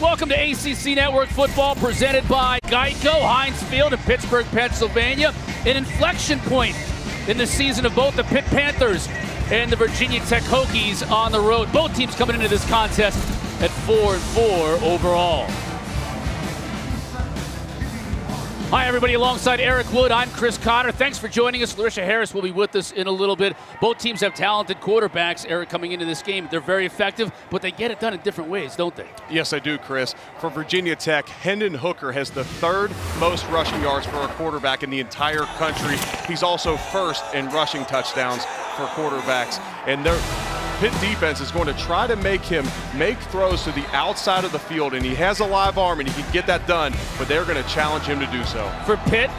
Welcome to ACC Network Football, presented by Geico, Heinz Field in Pittsburgh, Pennsylvania. An inflection point in the season of both the Pitt Panthers and the Virginia Tech Hokies on the road. Both teams coming into this contest at 4-4 overall. Hi, everybody. Alongside Eric Wood, I'm Chris Cotter. Thanks for joining us. Larissa Harris will be with us in a little bit. Both teams have talented quarterbacks, Eric, coming into this game. They're very effective, but they get it done in different ways, don't they? Yes, I do, Chris. For Virginia Tech, Hendon Hooker has the third most rushing yards for a quarterback in the entire country. He's also first in rushing touchdowns for quarterbacks. And their Pitt defense is going to try to make him make throws to the outside of the field, and he has a live arm and he can get that done, but they're going to challenge him to do so. For Pitt,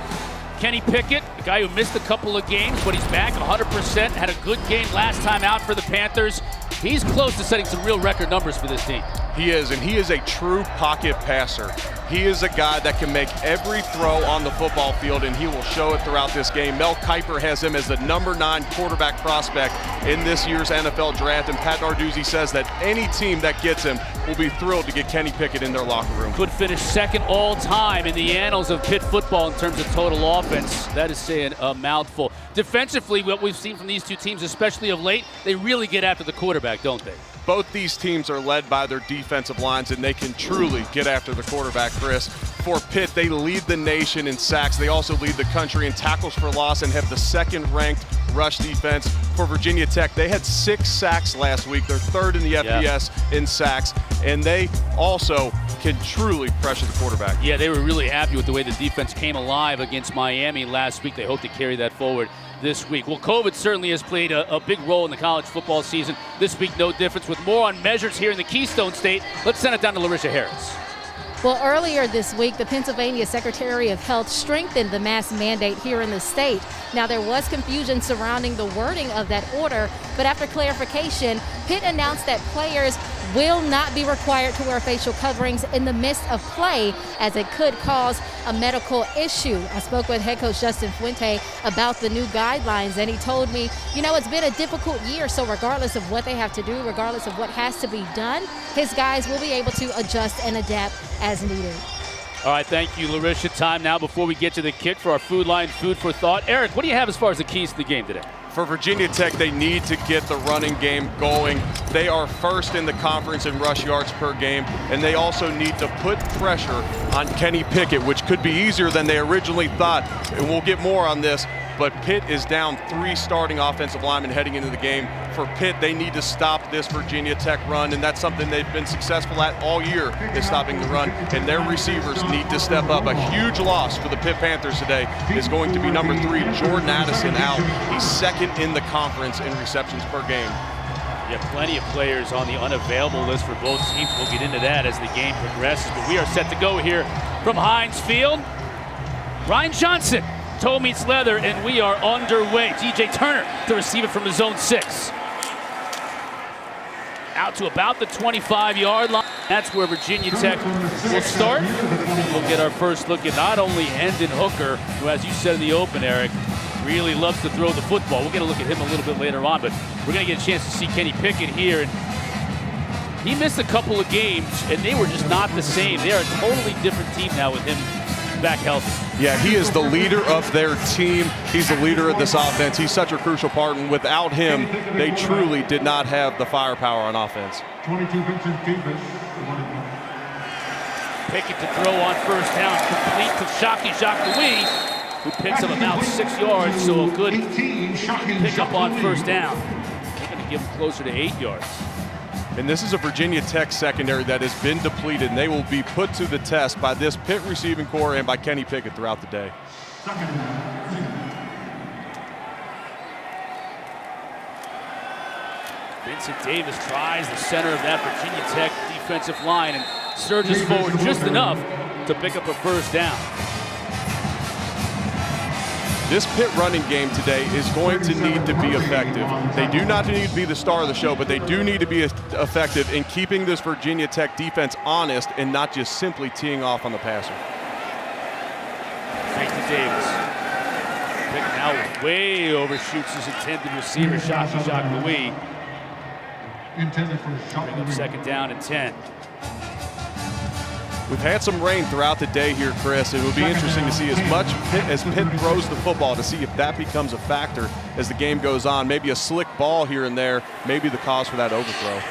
Kenny Pickett, a guy who missed a couple of games, but he's back 100%, had a good game last time out for the Panthers. He's close to setting some real record numbers for this team. He is, and he is a true pocket passer. He is a guy that can make every throw on the football field, and he will show it throughout this game. Mel Kiper has him as the number 9 quarterback prospect in this year's NFL draft, and Pat Narduzzi says that any team that gets him will be thrilled to get Kenny Pickett in their locker room. Could finish second all-time in the annals of Pitt football in terms of total offense. That is saying a mouthful. Defensively, what we've seen from these two teams, especially of late, they really get after the quarterback, don't they? Both these teams are led by their defensive lines, and they can truly get after the quarterback, Chris. For Pitt, they lead the nation in sacks. They also lead the country in tackles for loss and have the second-ranked rush defense. For Virginia Tech, they had 6 sacks last week. They're third in the FBS in sacks, and they also can truly pressure the quarterback. Yeah, they were really happy with the way the defense came alive against Miami last week. They hope to carry that forward this week. Well, COVID certainly has played a big role in the college football season. This week, no difference. With more on measures here in the Keystone State, let's send it down to Larissa Harris. Well, earlier this week, the Pennsylvania Secretary of Health strengthened the mask mandate here in the state. Now, there was confusion surrounding the wording of that order, but after clarification, Pitt announced that players will not be required to wear facial coverings in the midst of play, as it could cause a medical issue. I spoke with head coach Justin Fuente about the new guidelines, and he told me, it's been a difficult year, so regardless of what they have to do, regardless of what has to be done, his guys will be able to adjust and adapt as needed. All right, thank you, Larissa. Time now before we get to the kick for our Food Line Food for Thought. Eric, what do you have as far as the keys to the game today? For Virginia Tech, they need to get the running game going. They are first in the conference in rush yards per game, and they also need to put pressure on Kenny Pickett, which could be easier than they originally thought. And we'll get more on this, but Pitt is down 3 starting offensive linemen heading into the game. For Pitt, they need to stop this Virginia Tech run, and that's something they've been successful at all year, is stopping the run, and their receivers need to step up. A huge loss for the Pitt Panthers today is going to be number 3, Jordan Addison, out. He's second in the conference in receptions per game. Yeah, plenty of players on the unavailable list for both teams. We'll get into that as the game progresses, but we are set to go here from Heinz Field. Ryan Johnson, toe meets leather, and we are underway. TJ Turner to receive it from the zone 6. Out to about the 25-yard line. That's where Virginia Tech will start. We'll get our first look at not only Hendon Hooker, who, as you said in the open, Eric, really loves to throw the football. We'll get a look at him a little bit later on, but we're going to get a chance to see Kenny Pickett here. And he missed a couple of games, and they were just not the same. They are a totally different team now with him back healthy. Yeah, he is the leader of their team. He's the leader of this offense. He's such a crucial part, and without him, they truly did not have the firepower on offense. 22 Vincent Davis. Pickett to throw on first down, complete to Shockey Louis, who picks up about 6 yards, so a good pick up on first down. They're going to give him closer to 8 yards. And this is a Virginia Tech secondary that has been depleted, and they will be put to the test by this Pitt receiving corps and by Kenny Pickett throughout the day. Vincent Davis tries the center of that Virginia Tech defensive line and surges forward just enough to pick up a first down. This Pitt running game today is going to need to be effective. They do not need to be the star of the show, but they do need to be effective in keeping this Virginia Tech defense honest and not just simply teeing off on the passer. Thank you, Davis. Pickett now way overshoots his intended receiver, Shockey Louis. Intended for Bring up second down and 10. We've had some rain throughout the day here, Chris. It will be interesting to see as much as Pitt throws the football to see if that becomes a factor as the game goes on. Maybe a slick ball here and there, maybe the cause for that overthrow.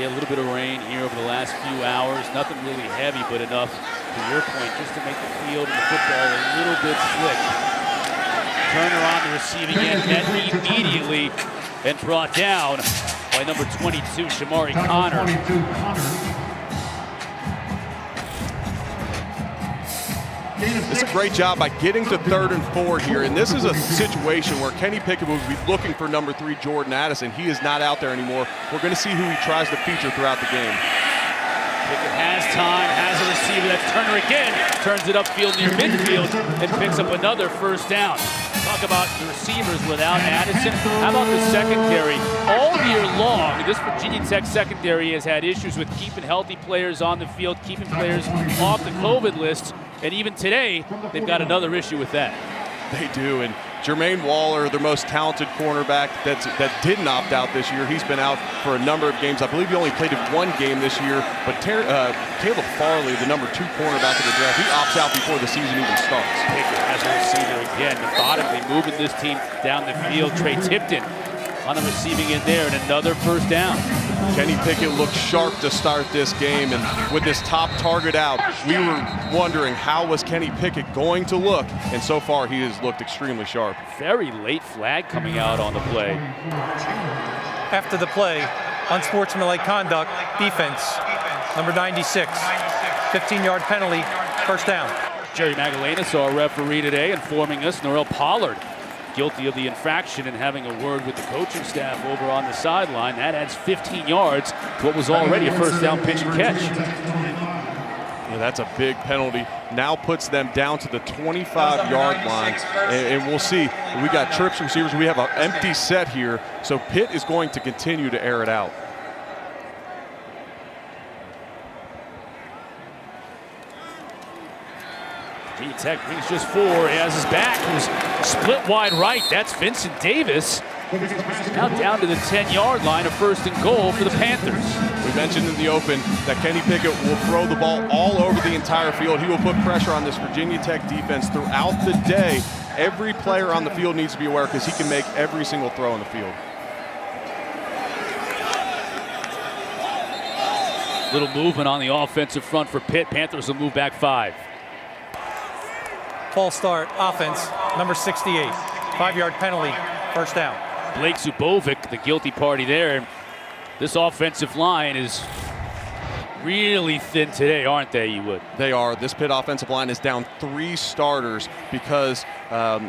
Yeah, a little bit of rain here over the last few hours. Nothing really heavy, but enough, to your point, just to make the field and the football a little bit slick. Turner on the receiving end, net immediately, and brought down by number 22, Shamari Connor. It's a great job by getting to 3rd and 4 here, and this is a situation where Kenny Pickett would be looking for number 3, Jordan Addison. He is not out there anymore. We're going to see who he tries to feature throughout the game. Pickett has time, has a receiver. That's Turner again. Turns it upfield near midfield and picks up another first down. Talk about the receivers without Addison. How about the secondary? All year long, this Virginia Tech secondary has had issues with keeping healthy players on the field, keeping players off the COVID list. And even today, they've got another issue with that. They do, and Jermaine Waller, their most talented cornerback that didn't opt out this year. He's been out for a number of games. I believe he only played in 1 game this year, but Caleb Farley, the number 2 cornerback of the draft, he opts out before the season even starts. Pickett as a receiver again, methodically moving this team down the field. Trey Tipton on the receiving end there, and another first down. Kenny Pickett looked sharp to start this game, and with this top target out, we were wondering how was Kenny Pickett going to look, and so far he has looked extremely sharp. Very late flag coming out on the play. After the play, unsportsmanlike conduct, defense, number 96, 15-yard penalty, first down. Jerry Magdalena saw a referee today informing us Norrell Pollard guilty of the infraction and having a word with the coaching staff over on the sideline. That adds 15 yards to what was already a first down pitch and catch. Yeah, that's a big penalty. Now puts them down to the 25-yard line, and we'll see. We got trips receivers. We have an empty set here, so Pitt is going to continue to air it out. Virginia Tech brings just 4. He has his back. Who's split wide right. That's Vincent Davis. Now down to the 10-yard line, a first and goal for the Panthers. We mentioned in the open that Kenny Pickett will throw the ball all over the entire field. He will put pressure on this Virginia Tech defense throughout the day. Every player on the field needs to be aware because he can make every single throw on the field. Little movement on the offensive front for Pitt. Panthers will move back 5. False start, offense, number 68. 5-yard penalty, first down. Blake Zubovic, the guilty party there. This offensive line is really thin today, aren't they, you would? They are. This Pitt offensive line is down 3 starters because the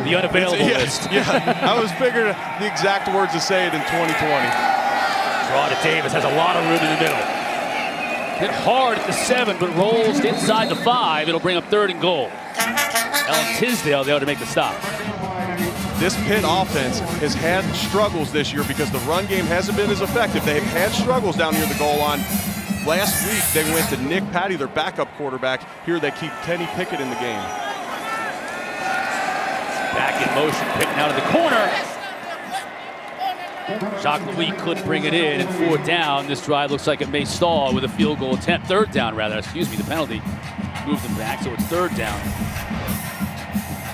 unavailable list. Yeah, I was figuring the exact words to say it in 2020. Draw to Davis, has a lot of room in the middle. Hit hard at the 7, but rolls inside the 5. It'll bring up 3rd and goal. Ellen Tisdale there to make the stop. This Pitt offense has had struggles this year because the run game hasn't been as effective. They've had struggles down near the goal line. Last week, they went to Nick Patty, their backup quarterback. Here they keep Kenny Pickett in the game. Back in motion, Pickett out of the corner. Jacques Louis couldn't bring it in, and 4th down. This drive looks like it may stall with a field goal attempt. 3rd down, rather. Excuse me, the penalty moved them back, so it's 3rd down.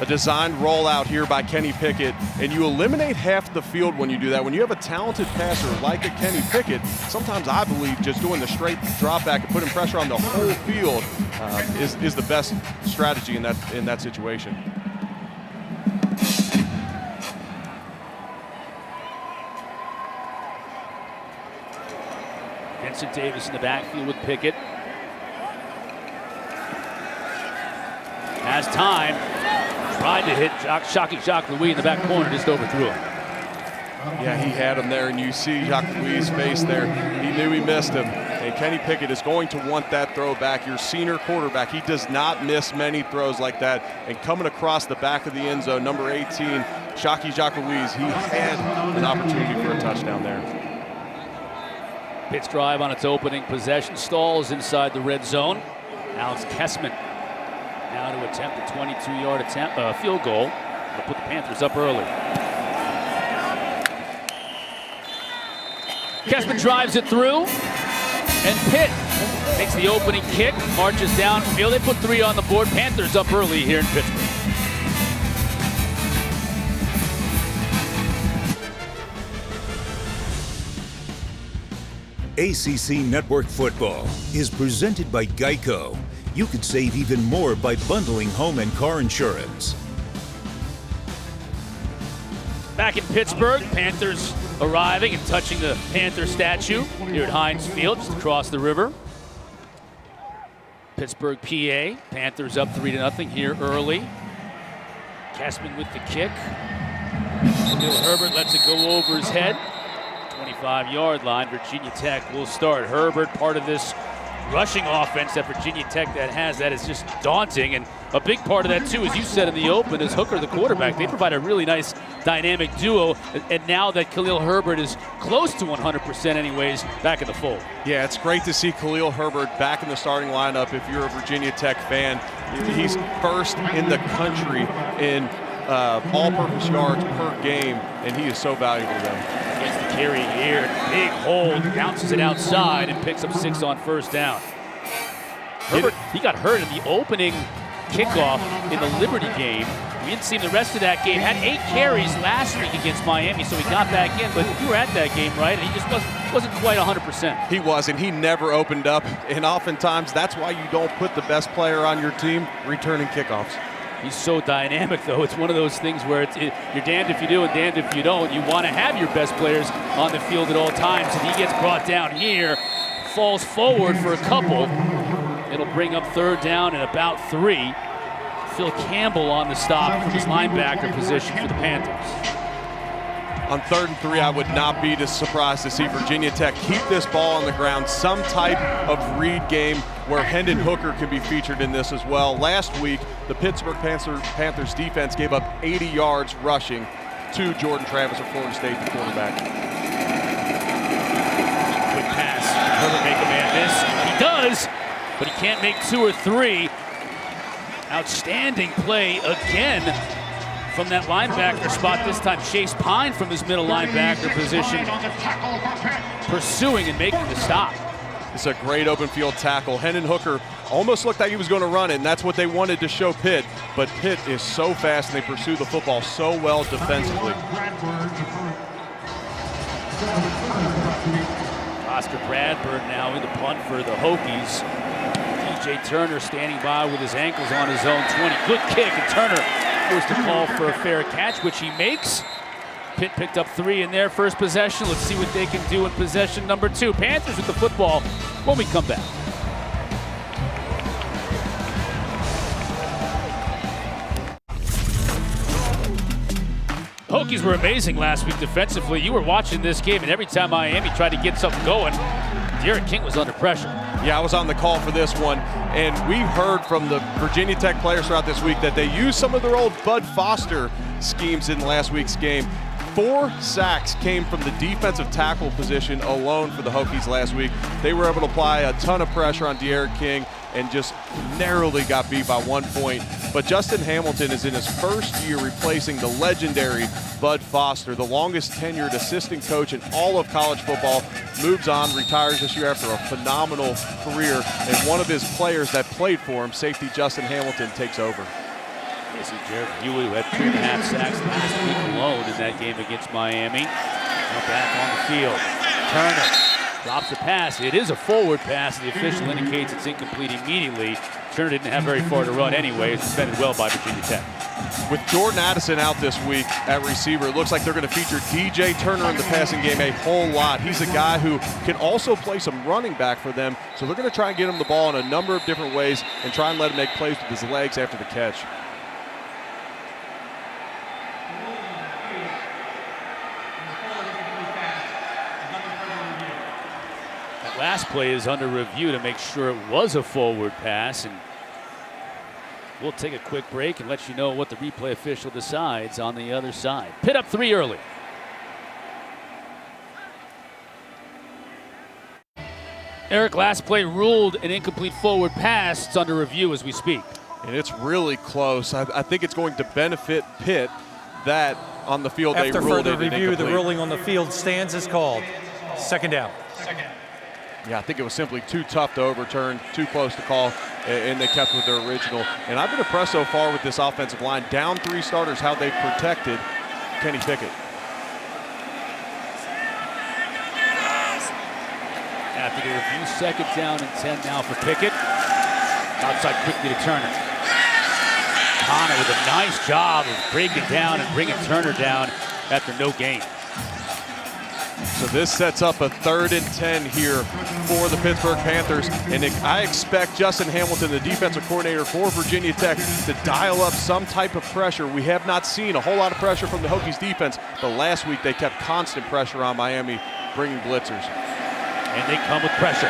A designed rollout here by Kenny Pickett, and you eliminate half the field when you do that. When you have a talented passer like a Kenny Pickett, sometimes I believe just doing the straight drop back and putting pressure on the whole field is the best strategy in that situation. Vincent Davis in the backfield with Pickett. Has time. Tried to hit Jacques Louis in the back corner, just overthrew him. Yeah, he had him there, and you see Jacques Louis' face there. He knew he missed him. And Kenny Pickett is going to want that throw back. Your senior quarterback, he does not miss many throws like that. And coming across the back of the end zone, number 18, Jacques Louis, he had an opportunity for a touchdown there. Pitt's drive on its opening possession stalls inside the red zone. Alex Kessman now to attempt a 22-yard field goal to put the Panthers up early. Kessman drives it through. And Pitt takes the opening kick, marches downfield. They put 3 on the board. Panthers up early here in Pittsburgh. ACC Network Football is presented by Geico. You could save even more by bundling home and car insurance. Back in Pittsburgh, Panthers arriving and touching the Panther statue here at Heinz Field, just across the river. Pittsburgh, PA. Panthers up 3-0 here early. Kessman with the kick. Khalil Herbert lets it go over his head. 25-yard line. Virginia Tech will start. Herbert, part of this rushing offense that Virginia Tech that is just daunting, and a big part of that too, as you said in the open, is Hooker, the quarterback. They provide a really nice dynamic duo, and now that Khalil Herbert is close to 100% anyways, back in the fold. Yeah, it's great to see Khalil Herbert back in the starting lineup. If you're a Virginia Tech fan, he's first in the country in all-purpose yards per game, and he is so valuable to them. Gets the carry here, big hold, bounces it outside and picks up 6 on first down. Herbert, he got hurt in the opening kickoff in the Liberty game. We didn't see him the rest of that game. Had 8 carries last week against Miami, so he got back in. But you were at that game, right? And he just wasn't quite 100%. He wasn't. He never opened up, and oftentimes that's why you don't put the best player on your team returning kickoffs. He's so dynamic, though. It's one of those things where you're damned if you do and damned if you don't. You want to have your best players on the field at all times, and he gets brought down here, falls forward for a couple. It'll bring up 3rd down and about 3. Phil Campbell on the stop from his linebacker position for the Panthers. On 3rd and 3, I would not be surprised to see Virginia Tech keep this ball on the ground, some type of read game where Hendon Hooker can be featured in this as well. Last week, the Pittsburgh Panthers defense gave up 80 yards rushing to Jordan Travis of Florida State, the quarterback. Quick pass. Herbert make a man miss. He does, but he can't make 2 or 3. Outstanding play again from that linebacker spot. This time Chase Pine from his middle linebacker position, pursuing and making the stop. It's a great open field tackle. Hendon Hooker almost looked like he was going to run it, and that's what they wanted to show Pitt. But Pitt is so fast, and they pursue the football so well defensively. Oscar Bradburn now in the punt for the Hokies. DJ Turner standing by with his ankles on his own 20. Good kick, and Turner forced to call for a fair catch, which he makes. Pitt picked up 3 in their first possession. Let's see what they can do in possession number 2. Panthers with the football when we come back. Hokies were amazing last week defensively. You were watching this game, and every time Miami tried to get something going, Derek King was under pressure. Yeah, I was on the call for this one, and we heard from the Virginia Tech players throughout this week that they used some of their old Bud Foster schemes in last week's game. 4 sacks came from the defensive tackle position alone for the Hokies last week. They were able to apply a ton of pressure on Derek King and just narrowly got beat by 1 point. But Justin Hamilton is in his first year replacing the legendary Bud Foster, the longest tenured assistant coach in all of college football. Moves on, retires this year after a phenomenal career, and one of his players that played for him, safety Justin Hamilton, takes over. You see Jared Hewlett, who had 3.5 sacks last week alone in that game against Miami. Now back on the field. Turner drops the pass. It is a forward pass. The official indicates it's incomplete immediately. Turner didn't have very far to run anyway. It's defended well by Virginia Tech. With Jordan Addison out this week at receiver, it looks like they're going to feature DJ Turner in the passing game a whole lot. He's a guy who can also play some running back for them, so they're going to try and get him the ball in a number of different ways and try and let him make plays with his legs after the catch. Last play is under review to make sure it was a forward pass, and we'll take a quick break and let you know what the replay official decides on the other side. Pitt up 3 early. Eric, last play ruled an incomplete forward pass. It's under review as we speak. And it's really close. I think it's going to benefit Pitt that on the field After they ruled further it review, the incomplete. ruling on the field stands as called. 2nd down. Yeah, I think it was simply too tough to overturn, too close to call, and they kept with their original. And I've been impressed so far with this offensive line. Down 3 starters, how they've protected Kenny Pickett. After the review, 2nd down and 10 now for Pickett. Outside quickly to Turner. Connor with a nice job of breaking down and bringing Turner down after no gain. So this sets up a 3rd and 10 here for the Pittsburgh Panthers. And I expect Justin Hamilton, the defensive coordinator for Virginia Tech, to dial up some type of pressure. We have not seen a whole lot of pressure from the Hokies defense, but last week they kept constant pressure on Miami, bringing blitzers. And they come with pressure.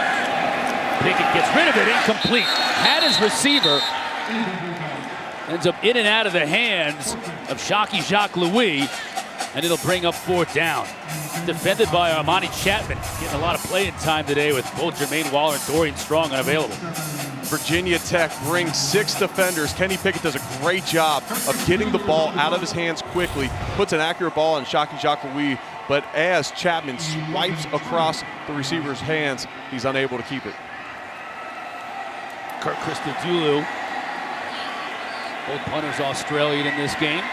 Pickett gets rid of it, incomplete. Had his receiver, ends up in and out of the hands of Shockey Jacques Louis, and it'll bring up 4th down. Defended by Armani Chapman, getting a lot of playing time today with both Jermaine Waller and Dorian Strong unavailable. Virginia Tech brings 6 defenders. Kenny Pickett does a great job of getting the ball out of his hands quickly, puts an accurate ball on Shockey Jacques Louis, but as Chapman swipes across the receiver's hands, he's unable to keep it. Kirk Christodoulou, both punters Australian in this game.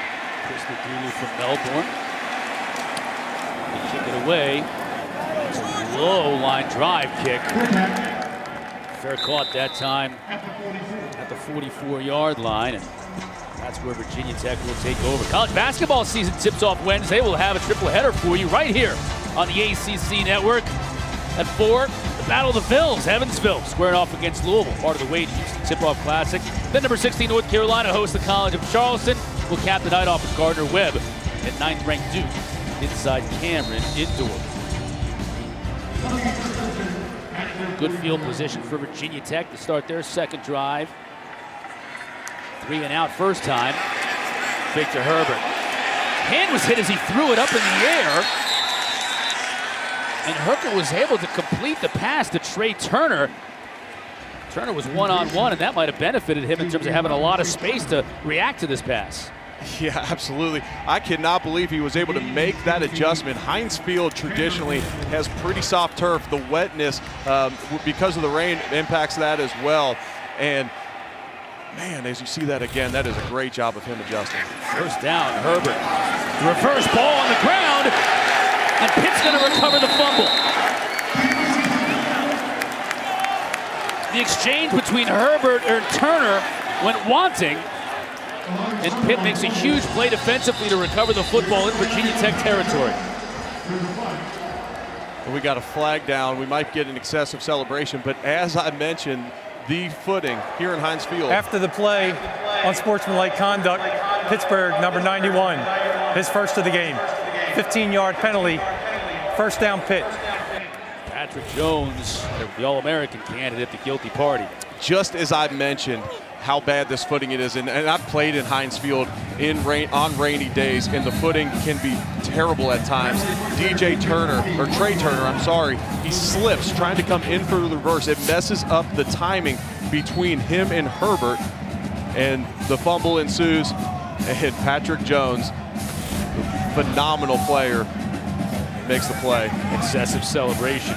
Christodoulou from Melbourne. They kick it away. It's a low line drive kick. Fair caught that time at the 44-yard line, and that's where Virginia Tech will take over. College basketball season tips off Wednesday. We'll have a triple header for you right here on the ACC Network. At 4, the Battle of the Phils, Evansville squaring off against Louisville, part of the Wade Houston Tip-Off Classic. Then number 16, North Carolina hosts the College of Charleston. Will cap the night off with Gardner-Webb at 9th-ranked Duke inside Cameron indoor. Good field position for Virginia Tech to start their 2nd drive. 3 and out first time. Fake to Herbert. Hand was hit as he threw it up in the air. And Hooker was able to complete the pass to Trey Turner. Turner was one-on-one, and that might have benefited him in terms of having a lot of space to react to this pass. Yeah, absolutely. I cannot believe he was able to make that adjustment. Heinz Field traditionally has pretty soft turf. The wetness, because of the rain, impacts that as well. And man, as you see that again, that is a great job of him adjusting. First down, Herbert. The reverse ball on the ground, and Pitt's going to recover the fumble. The exchange between Herbert and Turner went wanting, and Pitt makes a huge play defensively to recover the football in Virginia Tech territory. We got a flag down. We might get an excessive celebration, but as I mentioned, the footing here in Heinz Field. After the play, unsportsmanlike conduct, Pittsburgh, number 91, his first of the game. 15-yard penalty, 1st down Pitt. Patrick Jones, the All-American candidate, the guilty party. Just as I mentioned how bad this footing it is, and I've played in Heinz Field on rainy days, and the footing can be terrible at times. Trey Turner, I'm sorry, he slips trying to come in for the reverse. It messes up the timing between him and Herbert, and the fumble ensues, and Patrick Jones, phenomenal player, makes the play. Excessive celebration,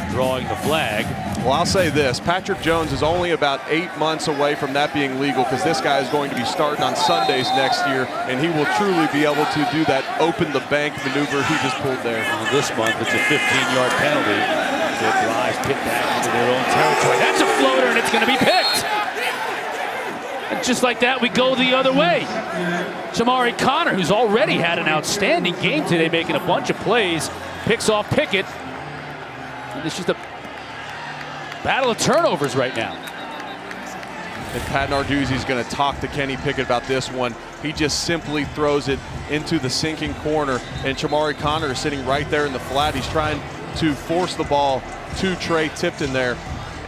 drawing the flag. Well, I'll say this, Patrick Jones is only about 8 months away from that being legal, because this guy is going to be starting on Sundays next year, and he will truly be able to do that open the bank maneuver he just pulled there. Well, this month, it's a 15-yard penalty that drives Pitt back into their own territory. That's a floater, and it's going to be picked. And just like that, we go the other way. Jamari Connor, who's already had an outstanding game today, making a bunch of plays, picks off Pickett. And it's just a battle of turnovers right now. And Pat Narduzzi is going to talk to Kenny Pickett about this one. He just simply throws it into the sinking corner, and Jamari Connor is sitting right there in the flat. He's trying to force the ball to Trey Tipton there,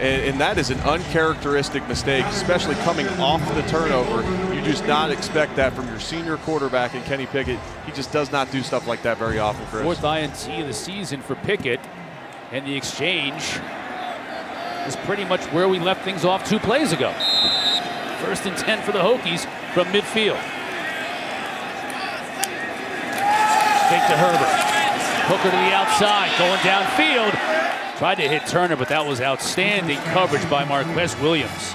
and that is an uncharacteristic mistake, especially coming off the turnover. You just not expect that from your senior quarterback in Kenny Pickett. He just does not do stuff like that very often, Chris. 4th INT of the season for Pickett, and the exchange is pretty much where we left things off 2 plays ago. 1st and 10 for the Hokies from midfield. Fake to Herbert. Hooker to the outside, going downfield. Tried to hit Turner, but that was outstanding coverage by Marquez Williams.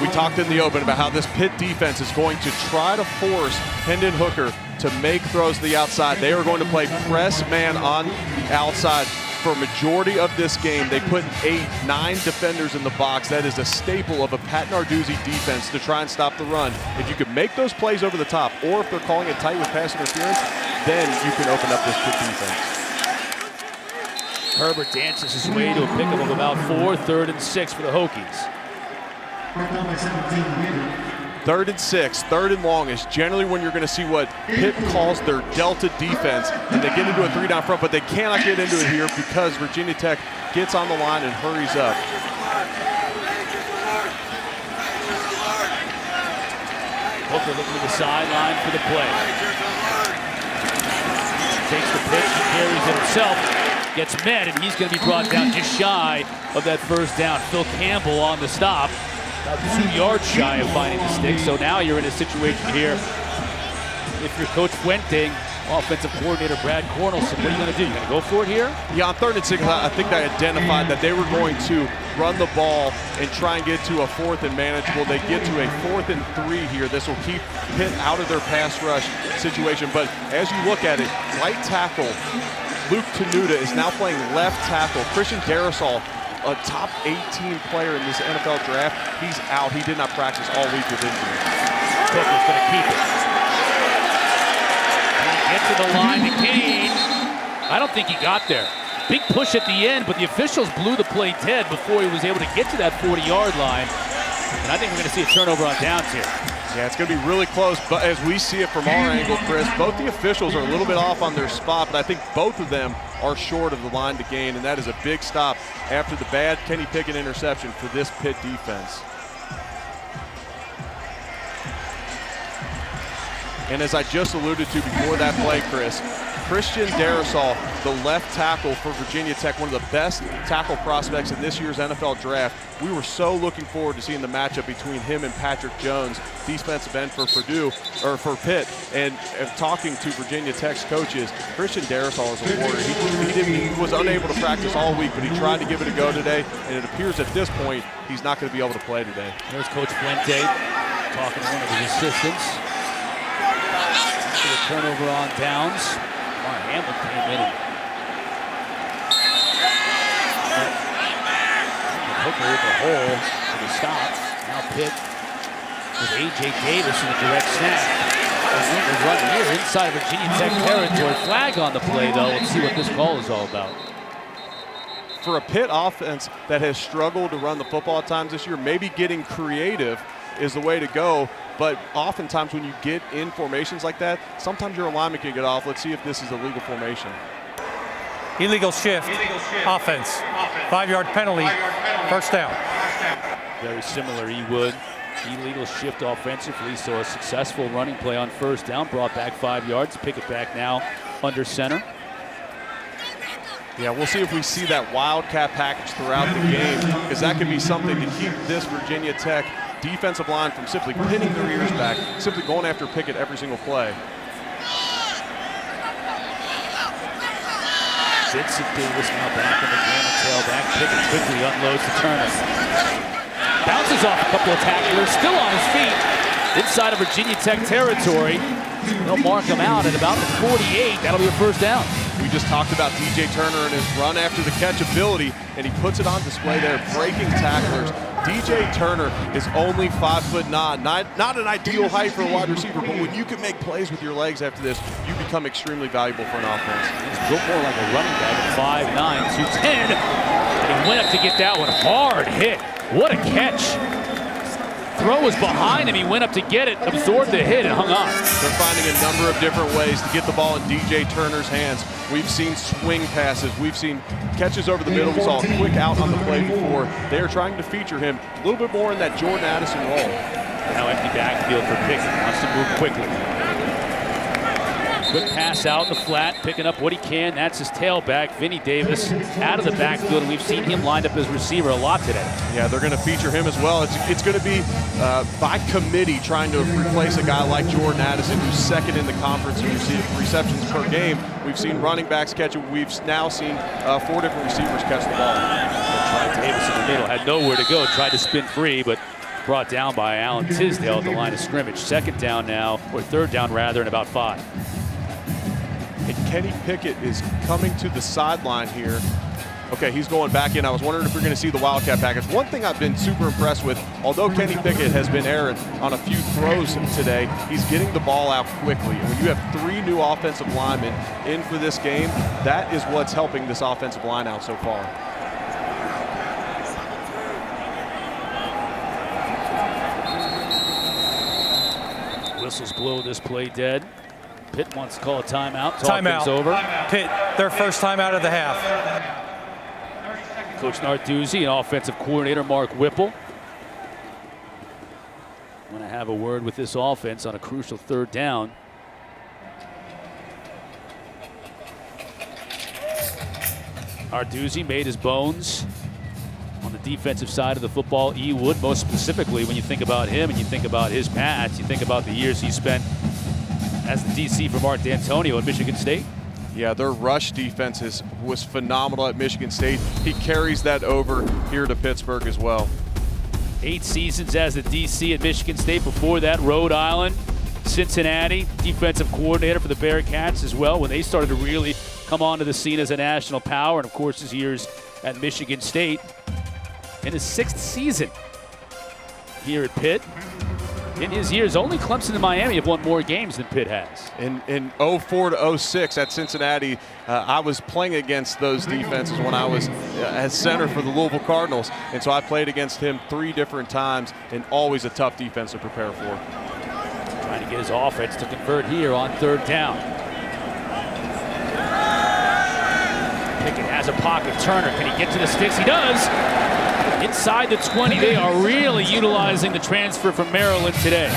We talked in the open about how this Pitt defense is going to try to force Hendon Hooker to make throws to the outside. They are going to play press man on the outside for a majority of this game. They put 8-9 defenders in the box. That is a staple of a Pat Narduzzi defense to try and stop the run. If you can make those plays over the top, or if they're calling it tight with pass interference, then you can open up this Pitt defense. Herbert dances his way to a pickup of about 4, 3rd and 6 for the Hokies. 3rd and 6, 3rd and long is generally when you're going to see what Pitt calls their Delta defense, and they get into a 3-down front, but they cannot get into it here because Virginia Tech gets on the line and hurries up. Hooker looking to the sideline for the play. Takes the pitch, he carries it himself, gets met, and he's going to be brought down just shy of that 1st down. Phil Campbell on the stop. About 2 yards shy of finding the stick. So now you're in a situation here. If you're Coach Fuente, offensive coordinator Brad Cornelson, what are you going to do? You going to go for it here? Yeah, on 3rd and 6, I think they identified that they were going to run the ball and try and get to a 4th and manageable. They get to a 4th and 3 here. This will keep Pitt out of their pass rush situation. But as you look at it, right tackle Luke Tenuta is now playing left tackle. Christian Darrisaw, a top 18 player in this NFL draft, he's out. He did not practice all week with injury. Hooker's going to keep it. Get to the line to Kane. I don't think he got there. Big push at the end, but the officials blew the play dead before he was able to get to that 40-yard line. And I think we're going to see a turnover on downs here. Yeah, it's going to be really close, but as we see it from our angle, Chris, both the officials are a little bit off on their spot, but I think both of them are short of the line to gain, and that is a big stop after the bad Kenny Pickett interception for this Pitt defense. And as I just alluded to before that play, Chris, Christian Darrisaw, the left tackle for Virginia Tech, one of the best tackle prospects in this year's NFL draft. We were so looking forward to seeing the matchup between him and Patrick Jones, defensive end for for Pitt. And talking to Virginia Tech's coaches, Christian Darrisaw is a warrior. He was unable to practice all week, but he tried to give it a go today. And it appears at this point he's not going to be able to play today. There's Coach Fuente talking to one of his assistants. A turnover on downs. Mark Hamlin came in and Hooker with a hole for the stop. Now Pitt with A.J. Davis in the direct snap. A run here inside Virginia Tech territory. Flag on the play, though. Let's see what this call is all about. For a Pitt offense that has struggled to run the football at times this year, maybe getting creative is the way to go. But oftentimes when you get in formations like that, sometimes your alignment can get off. Let's see if this is a legal formation. Illegal shift, offense. 5-yard penalty, 1st down. Very similar, he would. Illegal shift offensively, so a successful running play on 1st down, brought back 5 yards. Pick it back now under center. Yeah, we'll see if we see that wildcat package throughout the game, because that could be something to keep this Virginia Tech defensive line from simply pinning their ears back, simply going after Pickett every single play. Vincent Davis now back in the game, tailback. Pickett quickly unloads the Turner. Bounces off a couple of tacklers, still on his feet inside of Virginia Tech territory. They'll mark him out at about the 48. That'll be a 1st down. We just talked about DJ Turner and his run after the catch ability, and he puts it on display there, breaking tacklers. DJ Turner is only 5'9", not an ideal height for a wide receiver, but when you can make plays with your legs after this, you become extremely valuable for an offense. He's built more like a running back at 5'9", 210, and he went up to get that one. Hard hit. What a catch. Throw was behind him. He went up to get it, absorbed the hit, and hung on. They're finding a number of different ways to get the ball in DJ Turner's hands. We've seen swing passes. We've seen catches over the middle. We saw a quick out on the play before. They are trying to feature him a little bit more in that Jordan Addison role. Now empty backfield for Pickett. Wants to move quickly. Quick pass out in the flat, picking up what he can. That's his tailback, Vinny Davis, out of the backfield. And we've seen him lined up as receiver a lot today. Yeah, they're going to feature him as well. It's going to be by committee trying to replace a guy like Jordan Addison, who's second in the conference in receptions per game. We've seen running backs catch it. We've now seen 4 different receivers catch the ball. Tried Davis in the middle, had nowhere to go, tried to spin free, but brought down by Alan Tisdale at the line of scrimmage. Second down now, or third down rather, in about 5. And Kenny Pickett is coming to the sideline here. Okay, he's going back in. I was wondering if we're going to see the Wildcat package. One thing I've been super impressed with, although Kenny Pickett has been errant on a few throws today, he's getting the ball out quickly. And when you have 3 new offensive linemen in for this game, that is what's helping this offensive line out so far. Whistles blow this play dead. Pitt wants to call a timeout. Timeout. Over. Pitt, their first timeout of the half. Coach Narduzzi and offensive coordinator Mark Whipple want to have a word with this offense on a crucial third down. Narduzzi made his bones on the defensive side of the football. E. Wood, most specifically, when you think about him and you think about his past, you think about the years he spent as the DC for Mark D'Antonio at Michigan State. Yeah, their rush defense was phenomenal at Michigan State. He carries that over here to Pittsburgh as well. 8 seasons as the DC at Michigan State. Before that, Rhode Island, Cincinnati, defensive coordinator for the Bearcats as well, when they started to really come onto the scene as a national power. And of course, his years at Michigan State. In his 6th season here at Pitt. In his years, only Clemson and Miami have won more games than Pitt has. In 04 to 06 at Cincinnati, I was playing against those defenses when I was as center for the Louisville Cardinals. And so I played against him 3 different times, and always a tough defense to prepare for. Trying to get his offense to convert here on third down. Pickett has a pocket. Turner, can he get to the sticks? He does. Inside the 20, they are really utilizing the transfer from Maryland today.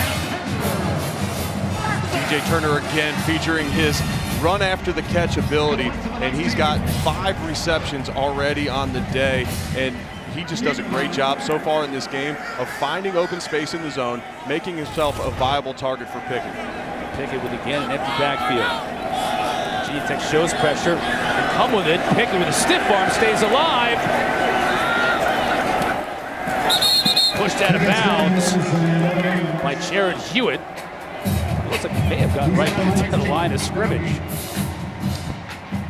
DJ Turner again featuring his run after the catch ability, and he's got 5 receptions already on the day, and he just does a great job so far in this game of finding open space in the zone, making himself a viable target for Pickett. Pickett with again an empty backfield. Virginia Tech shows pressure and come with it. Pickett with a stiff arm stays alive. Pushed out of bounds by Jared Hewitt. Looks like he may have gotten right to the line of scrimmage.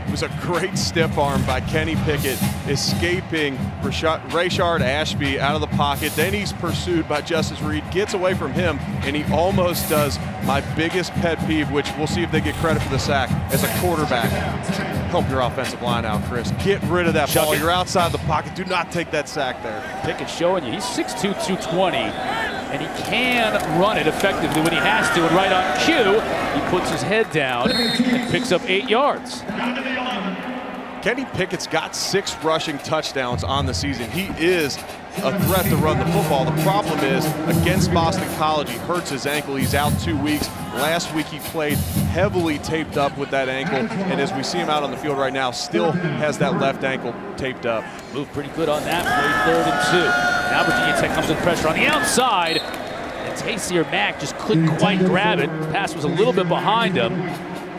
It was a great stiff arm by Kenny Pickett, escaping Rayshard Ashby out of the pocket. Then he's pursued by Justice Reed, gets away from him, and he almost does my biggest pet peeve, which we'll see if they get credit for the sack, as a quarterback. Help your offensive line out, Chris. Get rid of that ball. You're outside the pocket. Do not take that sack there. Pickett showing you he's 6'2", 220, and he can run it effectively when he has to. And right on cue, he puts his head down and picks up 8 yards. Kenny Pickett's got 6 rushing touchdowns on the season. He is a threat to run the football. The problem is, against Boston College, he hurts his ankle. He's out 2 weeks. Last week he played heavily taped up with that ankle, and as we see him out on the field right now, still has that left ankle taped up. Moved pretty good on that play, 3rd and 2. Now Virginia Tech comes with pressure on the outside, and Taysir Mack just couldn't quite grab it. The pass was a little bit behind him.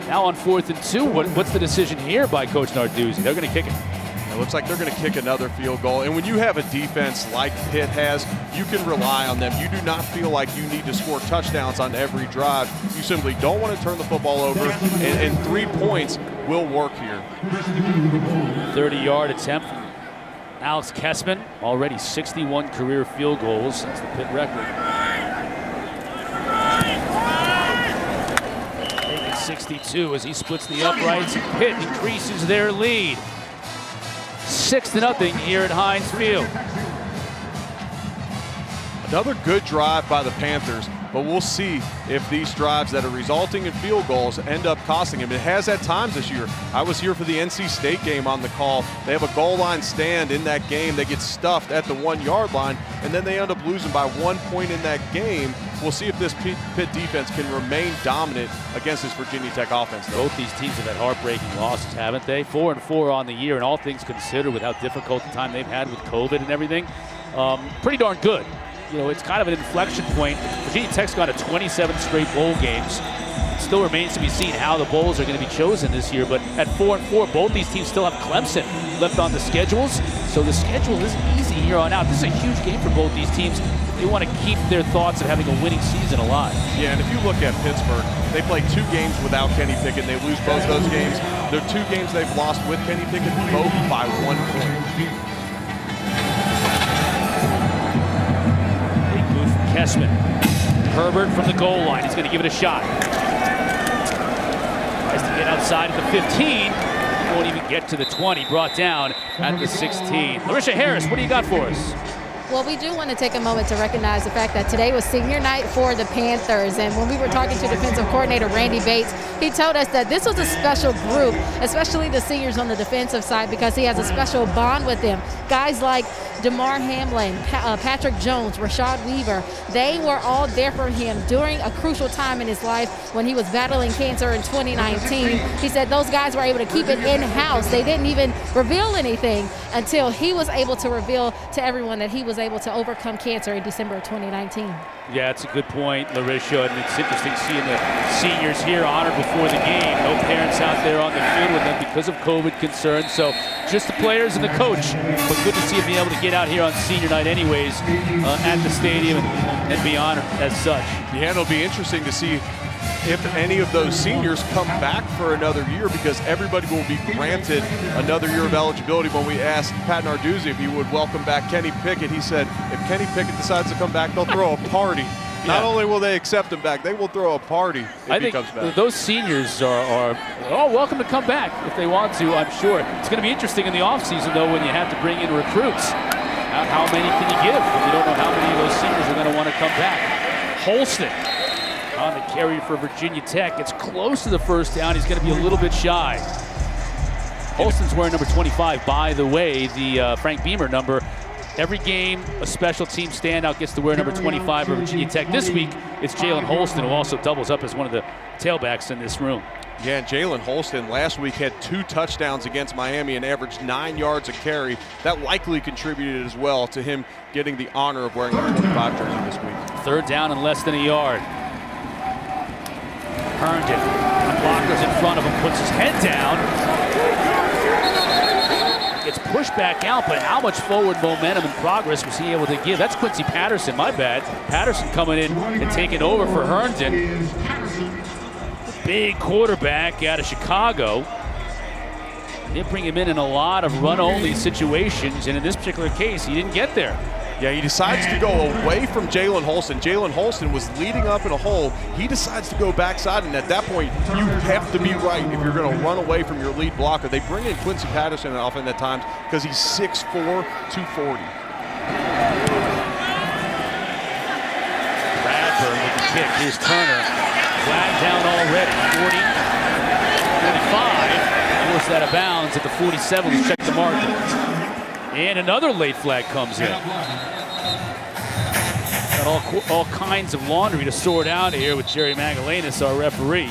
Now on 4th and 2, what's the decision here by Coach Narduzzi? They're going to kick it. It looks like they're going to kick another field goal. And when you have a defense like Pitt has, you can rely on them. You do not feel like you need to score touchdowns on every drive. You simply don't want to turn the football over, and 3 points will work here. 30-yard attempt from Alex Kessman. Already 61 career field goals. That's the Pitt record. 62 as he splits the uprights. Pitt increases their lead. 6-0 here at Heinz Field. Another good drive by the Panthers. but we'll see if these drives that are resulting in field goals end up costing him. It has at times this year. I was here for the NC State game on the call. They have a goal line stand in that game. They get stuffed at the 1-yard line, and then they end up losing by 1 point in that game. We'll see if this Pitt defense can remain dominant against this Virginia Tech offense, though. Both these teams have had heartbreaking losses, haven't they? 4-4 on the year, and all things considered, with how difficult the time they've had with COVID and everything, pretty darn good. You know, it's kind of an inflection point. Virginia Tech's gone to 27 straight bowl games. It still remains to be seen how the bowls are going to be chosen this year, but at 4-4, both these teams still have Clemson left on the schedules, so the schedule isn't easy here on out. This is a huge game for both these teams. They want to keep their thoughts of having a winning season alive. Yeah, and if you look at Pittsburgh, they played 2 games without Kenny Pickett. They lose both those games. The 2 games they've lost with Kenny Pickett, both by 1 point. Big move from Kessman. Herbert from the goal line. He's going to give it a shot. Tries to get outside at the 15. Won't even get to the 20. Brought down at the 16. Larisha Harris, what do you got for us? Well, we do want to take a moment to recognize the fact that today was senior night for the Panthers. And when we were talking to defensive coordinator Randy Bates, he told us that this was a special group, especially the seniors on the defensive side, because he has a special bond with them. Guys like DeMar Hamlin, Patrick Jones, Rashad Weaver, they were all there for him during a crucial time in his life when he was battling cancer in 2019. He said those guys were able to keep it in-house. They didn't even reveal anything until he was able to reveal to everyone that he was able to overcome cancer in December of 2019. Yeah, it's a good point, Larisha, and it's interesting seeing the seniors here honored before the game. No parents out there on the field with them because of COVID concerns, so just the players and the coach. But good to see him be able to get out here on senior night anyways at the stadium and be honored as such. Yeah, it'll be interesting to see if any of those seniors come back for another year, because everybody will be granted another year of eligibility. When we asked Pat Narduzzi if he would welcome back Kenny Pickett, he said if Kenny Pickett decides to come back, they'll throw a party. Not only will they accept him back, they will throw a party if he comes back. Those seniors are welcome to come back if they want to, I'm sure. It's going to be interesting in the offseason, though, when you have to bring in recruits. How many can you give if you don't know how many of those seniors are going to want to come back? Holston on the carry for Virginia Tech. It's close to the first down. He's going to be a little bit shy. Holston's wearing number 25, by the way, the Frank Beamer number. Every game, a special team standout gets to wear number 25 for Virginia Tech. This week, it's Jalen Holston, who also doubles up as one of the tailbacks in this room. Yeah, and Jalen Holston last week had 2 touchdowns against Miami and averaged 9 yards a carry. That likely contributed as well to him getting the honor of wearing the 25 jersey this week. 3rd down and less than a yard. Herndon, blockers in front of him, puts his head down. Gets pushed back out, but how much forward momentum and progress was he able to give? That's Quincy Patterson, my bad. Patterson coming in and taking over for Herndon. Big quarterback out of Chicago. They bring him in a lot of run-only situations, and in this particular case, he didn't get there. Yeah, he decides to go away from Jalen Holston. Jalen Holston was leading up in a hole. He decides to go backside, and at that point, you have to be right if you're going to run away from your lead blocker. They bring in Quincy Patterson often at times because he's 6'4", 240. Bradburn with the kick. Here's Turner. Flag down already. 40, 45. Forced out of bounds at the 47. Let's check the marker. And another late flag comes in. Got all kinds of laundry to sort out here with Jerry Magalanis, our referee.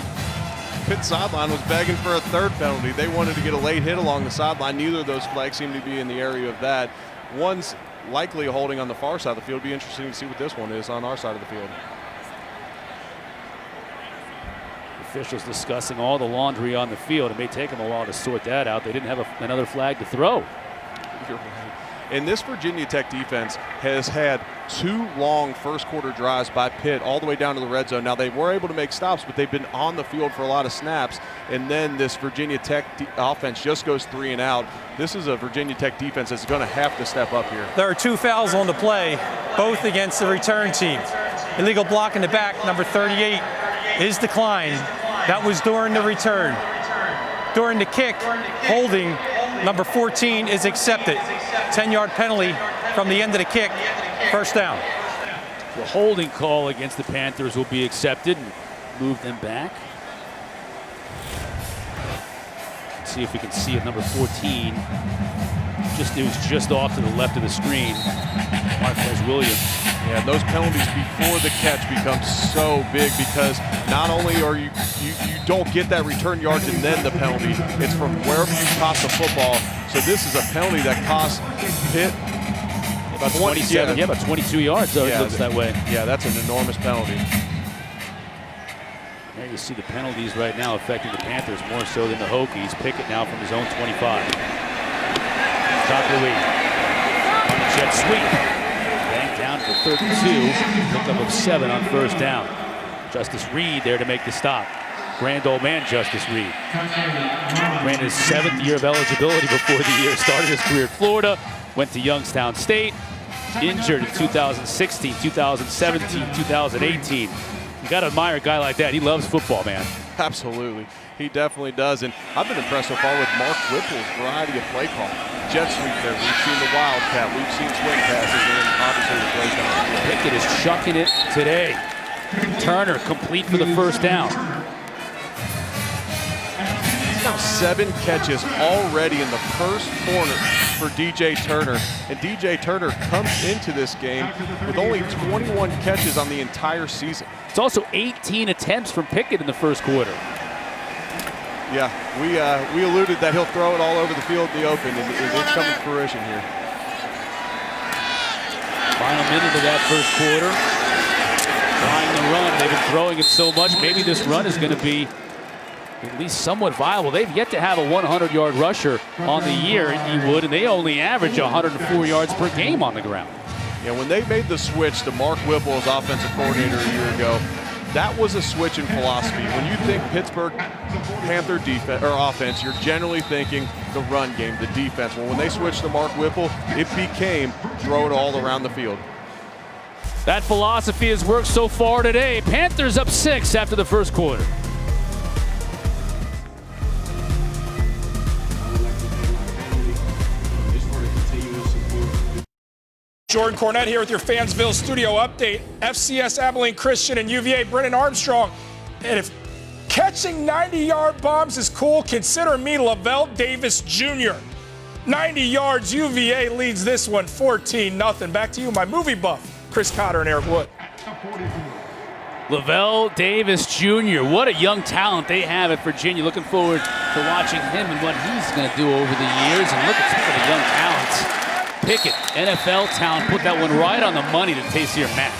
Pitt sideline was begging for a 3rd penalty. They wanted to get a late hit along the sideline. Neither of those flags seem to be in the area of that. One's likely a holding on the far side of the field. It'll be interesting to see what this one is on our side of the field. Officials discussing all the laundry on the field. It may take them a while to sort that out. They didn't have another flag to throw. You're right. And this Virginia Tech defense has had 2 long first-quarter drives by Pitt all the way down to the red zone. Now, they were able to make stops, but they've been on the field for a lot of snaps. And then this Virginia Tech offense just goes 3 and out. This is a Virginia Tech defense that's going to have to step up here. There are 2 fouls on the play, both against the return team. Illegal block in the back, number 38, is declined. That was during the return. During the kick, holding, number 14 is accepted. 10-yard penalty from the end of the kick, first down. The holding call against the Panthers will be accepted and move them back. Let's see if we can see it. Number 14. It was just off to the left of the screen. Marquez Williams. Yeah, those penalties before the catch become so big because not only are you don't get that return yards and then the penalty, it's from wherever you caught the football. So this is a penalty that costs Pitt about 27, about 22 yards, so it looks that way. Yeah, that's an enormous penalty. There you see the penalties right now affecting the Panthers more so than the Hokies. Pickett now from his own 25. Top of the week. On the jet sweep. Banked down for 32. Pickup of 7 on first down. Justice Reed there to make the stop. Grand old man Justice Reed. Ran his 7th year of eligibility before the year started his career at Florida. Went to Youngstown State. Injured in 2016, 2017, 2018. You got to admire a guy like that. He loves football, man. Absolutely. He definitely does. And I've been impressed so far with Mark Whipple's variety of play call. Jet sweep there. We've seen the wildcat. We've seen swing passes. And then obviously the play down. Pickett is chucking it today. Turner complete for the first down. Now 7 catches already in the first quarter for DJ Turner. And DJ Turner comes into this game with only 21 catches on the entire season. It's also 18 attempts from Pickett in the first quarter. Yeah, we alluded that he'll throw it all over the field in the open, and it's coming to fruition here. Final minute of that first quarter. Trying the run. They've been throwing it so much. Maybe this run is going to be at least somewhat viable. They've yet to have a 100-yard rusher on the year at Ewood, and they only average 104 yards per game on the ground. Yeah, when they made the switch to Mark Whipple as offensive coordinator a year ago, that was a switch in philosophy. When you think Pittsburgh Panther defense or offense, you're generally thinking the run game, the defense. Well, when they switched to Mark Whipple, it became throw it all around the field. That philosophy has worked so far today. Panthers up 6 after the first quarter. Jordan Cornette here with your Fansville studio update. FCS Abilene Christian and UVA Brennan Armstrong. And if catching 90-yard bombs is cool, consider me Lavelle Davis Jr. 90 yards, UVA leads this one 14-0. Back to you, my movie buff, Chris Cotter and Eric Wood. Lavelle Davis Jr., what a young talent they have at Virginia. Looking forward to watching him and what he's going to do over the years. And look at some of the young talents. Pickett, NFL talent, put that one right on the money to Taysir Mack.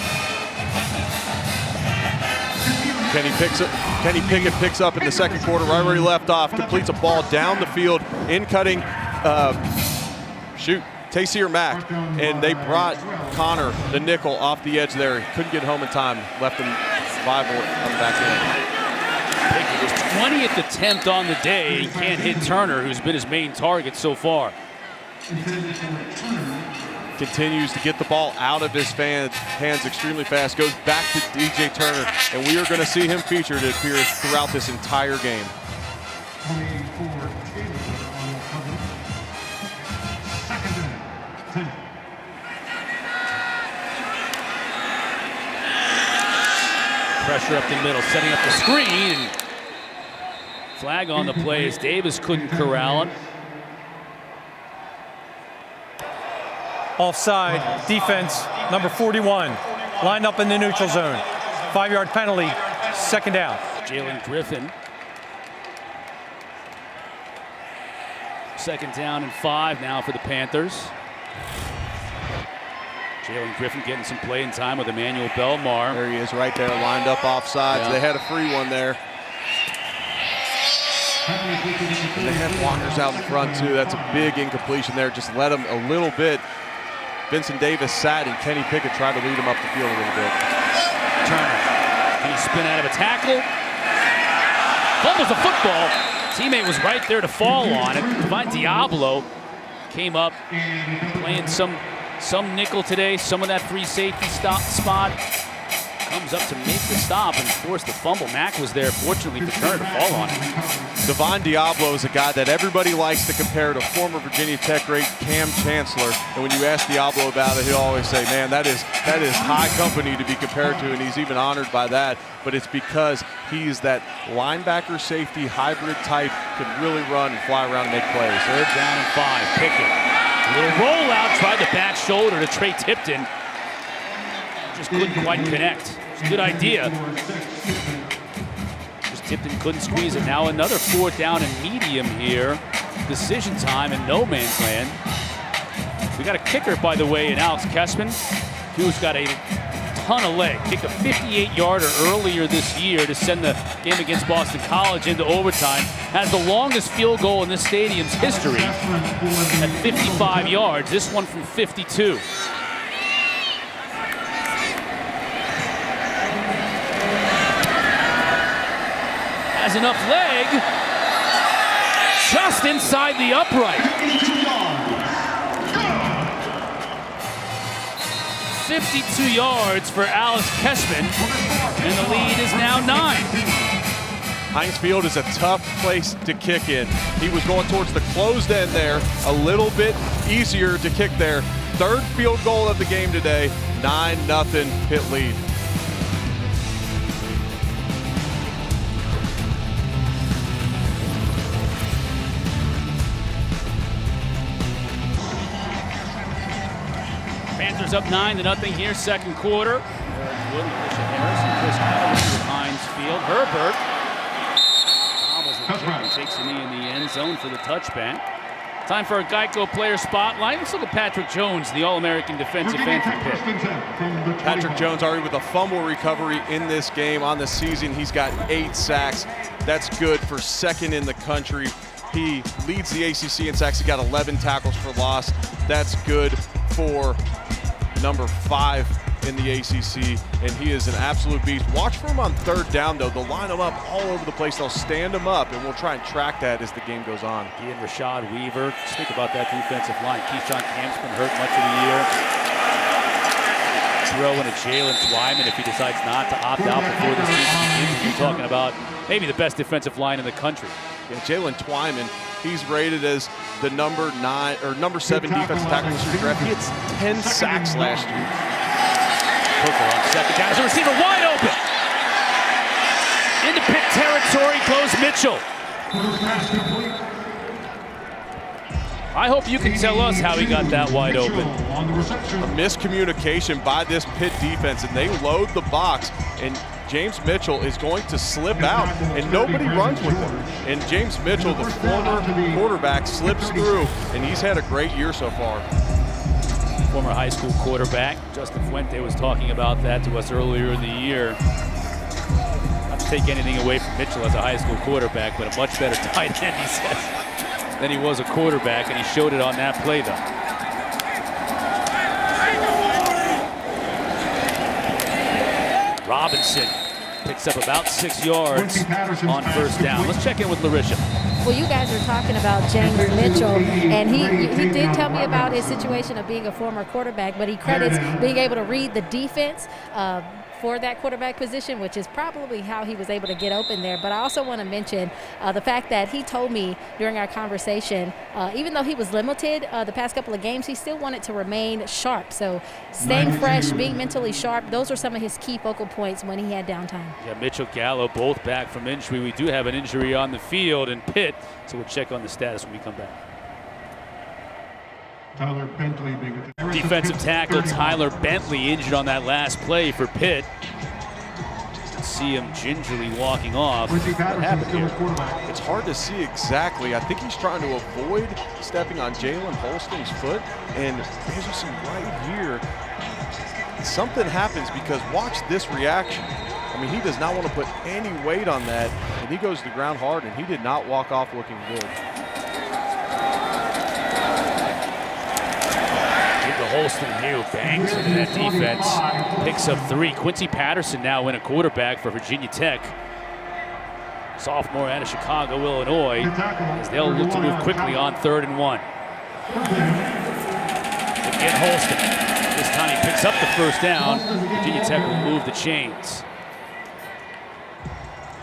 Kenny Pickett picks up in the second quarter right where he left off, completes a ball down the field, in cutting, Taysir Mack, and they brought Connor, the nickel, off the edge there. He couldn't get home in time, left him viable on the back end. Pickett, his 20th attempt on the day. He can't hit Turner, who's been his main target so far. Continues to get the ball out of his hands extremely fast, goes back to DJ Turner, and we are going to see him featured, it appears, throughout this entire game. Pressure up the middle, setting up the screen. And flag on the play as Davis couldn't corral him. Offside, defense, number 41, lined up in the neutral zone. 5-yard penalty, second down. Jalen Griffin. Second down and 5 now for the Panthers. Jalen Griffin getting some playing time with Emmanuel Belmar. There he is right there, lined up offsides. Yeah. They had a free one there. And they had blockers out in front too. That's a big incompletion there. Just let him a little bit. Vincent Davis sat and Kenny Pickett tried to lead him up the field a little bit. Turner, can he spin out of a tackle? Fumbles the football. Teammate was right there to fall on it. Divine Diablo came up playing some nickel today, some of that free safety spot. comes up to make the stop and force the fumble. Mack was there, fortunately, for Turner to fall on him. Devon Diablo is a guy that everybody likes to compare to former Virginia Tech great Cam Chancellor. And when you ask Diablo about it, he'll always say, man, that is high company to be compared to, and he's even honored by that. But it's because he's that linebacker safety hybrid type, can really run and fly around and make plays. Third down and 5, Pickett. A little rollout, tried the back shoulder to Trey Tipton. Just couldn't quite connect. It's a good idea. Just Tipton couldn't squeeze it. Now another 4th down and medium here. Decision time in no man's land. We got a kicker, by the way, in Alex Kessman, who's got a ton of leg. Kicked a 58-yarder earlier this year to send the game against Boston College into overtime. Has the longest field goal in this stadium's history at 55 yards. This one from 52. Has enough leg, just inside the upright. 52 yards for Alex Kessman, and the lead is now 9. Heinz Field is a tough place to kick in. He was going towards the closed end there, a little bit easier to kick there. 3rd field goal of the game today, 9-0 Pitt lead. Panthers up 9-0 here, second quarter. Wood, Alicia Harris, and Chris Connolly with Heinz Field. Herbert takes the knee in the end zone for the touchback. Time for a Geico player spotlight. Let's look at Patrick Jones, the All-American defensive end for Pitt. Patrick Jones already with a fumble recovery in this game. On the season, he's got 8 sacks. That's good for 2nd in the country. He leads the ACC in sacks. He got 11 tackles for loss. That's good for number 5 in the ACC, and he is an absolute beast. Watch for him on 3rd down, though. They'll line him up all over the place. They'll stand him up, and we'll try and track that as the game goes on. He and Rashad Weaver. Just think about that defensive line. Keyshawn Camp's been hurt much of the year. Throw in a Jalen Twyman if he decides not to opt out before the season begins. You're talking about maybe the best defensive line in the country. Yeah, Jalen Twyman, he's rated as the number 7 defensive tackle in the draft. He had 10 sacks last year. Hooker on 2nd down. There's a receiver wide open. Into Pitt territory goes Mitchell. I hope you can tell us how he got that wide open. A miscommunication by this Pitt defense, and they load the box, and James Mitchell is going to slip out, and nobody runs with him. And James Mitchell, the former quarterback, slips through, and he's had a great year so far. Former high school quarterback, Justin Fuente was talking about that to us earlier in the year. Not to take anything away from Mitchell as a high school quarterback, but a much better tight end, he says, than he was a quarterback, and he showed it on that play, though. Robinson picks up about 6 yards on 1st down. Let's check in with Larisha. Well, you guys are talking about James Mitchell, and he did tell me about his situation of being a former quarterback, but he credits being able to read the defense for that quarterback position, which is probably how he was able to get open there. But I also want to mention the fact that he told me during our conversation, even though he was limited the past couple of games, he still wanted to remain sharp. So staying fresh, being mentally sharp, those are some of his key focal points when he had downtime. Yeah, Mitchell, Gallo, both back from injury. We do have an injury on the field in Pitt, so we'll check on the status when we come back. Tyler Bentley defensive tackle Tyler Bentley injured on that last play for Pitt. See him gingerly walking off. What happened here? It's hard to see exactly. I think he's trying to avoid stepping on Jalen Holston's foot, and as you see right here, something happens because watch this reaction. I mean, he does not want to put any weight on that, and he goes to the ground hard, and he did not walk off looking good. Holston here bangs into that defense, picks up 3. Quincy Patterson now in a quarterback for Virginia Tech. Sophomore out of Chicago, Illinois, as they'll look to move quickly on 3rd and 1. Again, Holston. This time he picks picks up the first down. Virginia Tech will move the chains.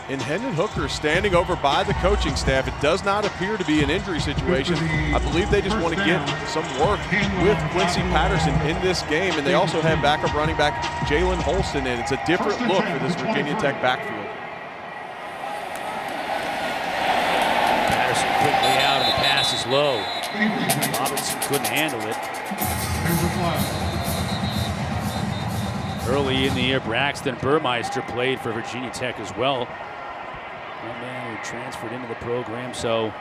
And Hendon Hooker standing over by the coaching staff. It does not appear to be an injury situation. I believe they just want to get some work with Quincy Patterson in this game. And they also have backup running back Jalen Holston in. It's a different look for this Virginia Tech backfield. Patterson quickly out and the pass is low. Robinson couldn't handle it. Early in the year, Braxton Burmeister played for Virginia Tech as well. One man who transferred into the program, so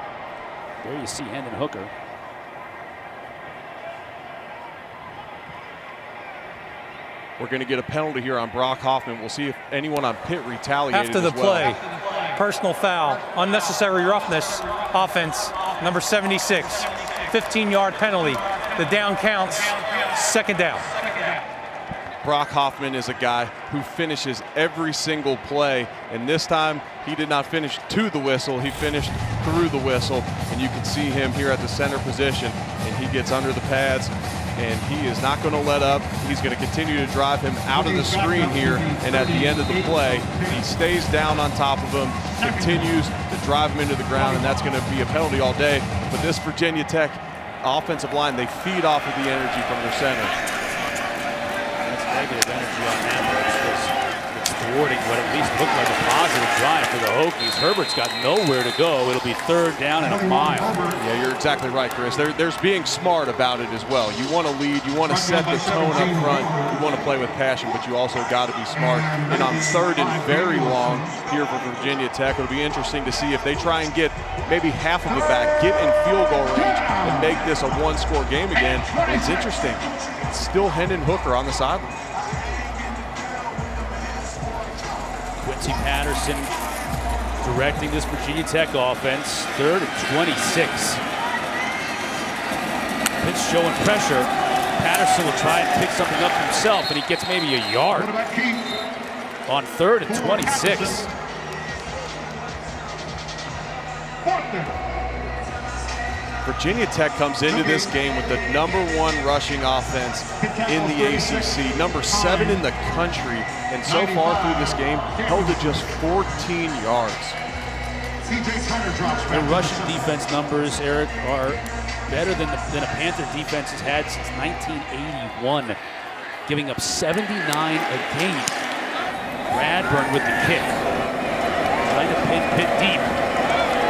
there you see Hendon Hooker. We're going to get a penalty here on Brock Hoffman. We'll see if anyone on Pitt retaliated after the as well. play. Personal foul, unnecessary roughness, offense, number 76, 15-yard penalty. The down counts, second down. Brock Hoffman is a guy who finishes every single play, and this time he did not finish to the whistle, he finished through the whistle, and you can see him here at the center position, and he gets under the pads, and he is not going to let up. He's going to continue to drive him out of the screen here, and at the end of the play, he stays down on top of him, continues to drive him into the ground, and that's going to be a penalty all day. But this Virginia Tech offensive line, they feed off of the energy from their center. Negative energy on that one because it's thwarting what at least looked like a positive drive for the Hokies. Herbert's got nowhere to go. It'll be third down and a mile. Yeah, you're exactly right, Chris. There's being smart about it as well. You want to lead, you want to set the tone up front, you want to play with passion, but you also got to be smart. And on third and very long here for Virginia Tech, it'll be interesting to see if they try and get maybe half of it back, get in field goal range, and make this a one-score game again. And it's interesting. It's still Hendon Hooker on the sideline. Quincy Patterson directing this Virginia Tech offense. Third and 26. Pitt's showing pressure. Patterson will try and pick something up himself, and he gets maybe a yard. On third and 26. Virginia Tech comes into this game with the #1 rushing offense in the ACC, #7 in the country, and so far through this game, held to just 14 yards. Their rushing defense numbers, Eric, are better than a Panther defense has had since 1981, giving up 79 a game. Bradburn with the kick. Trying to pin Pitt deep.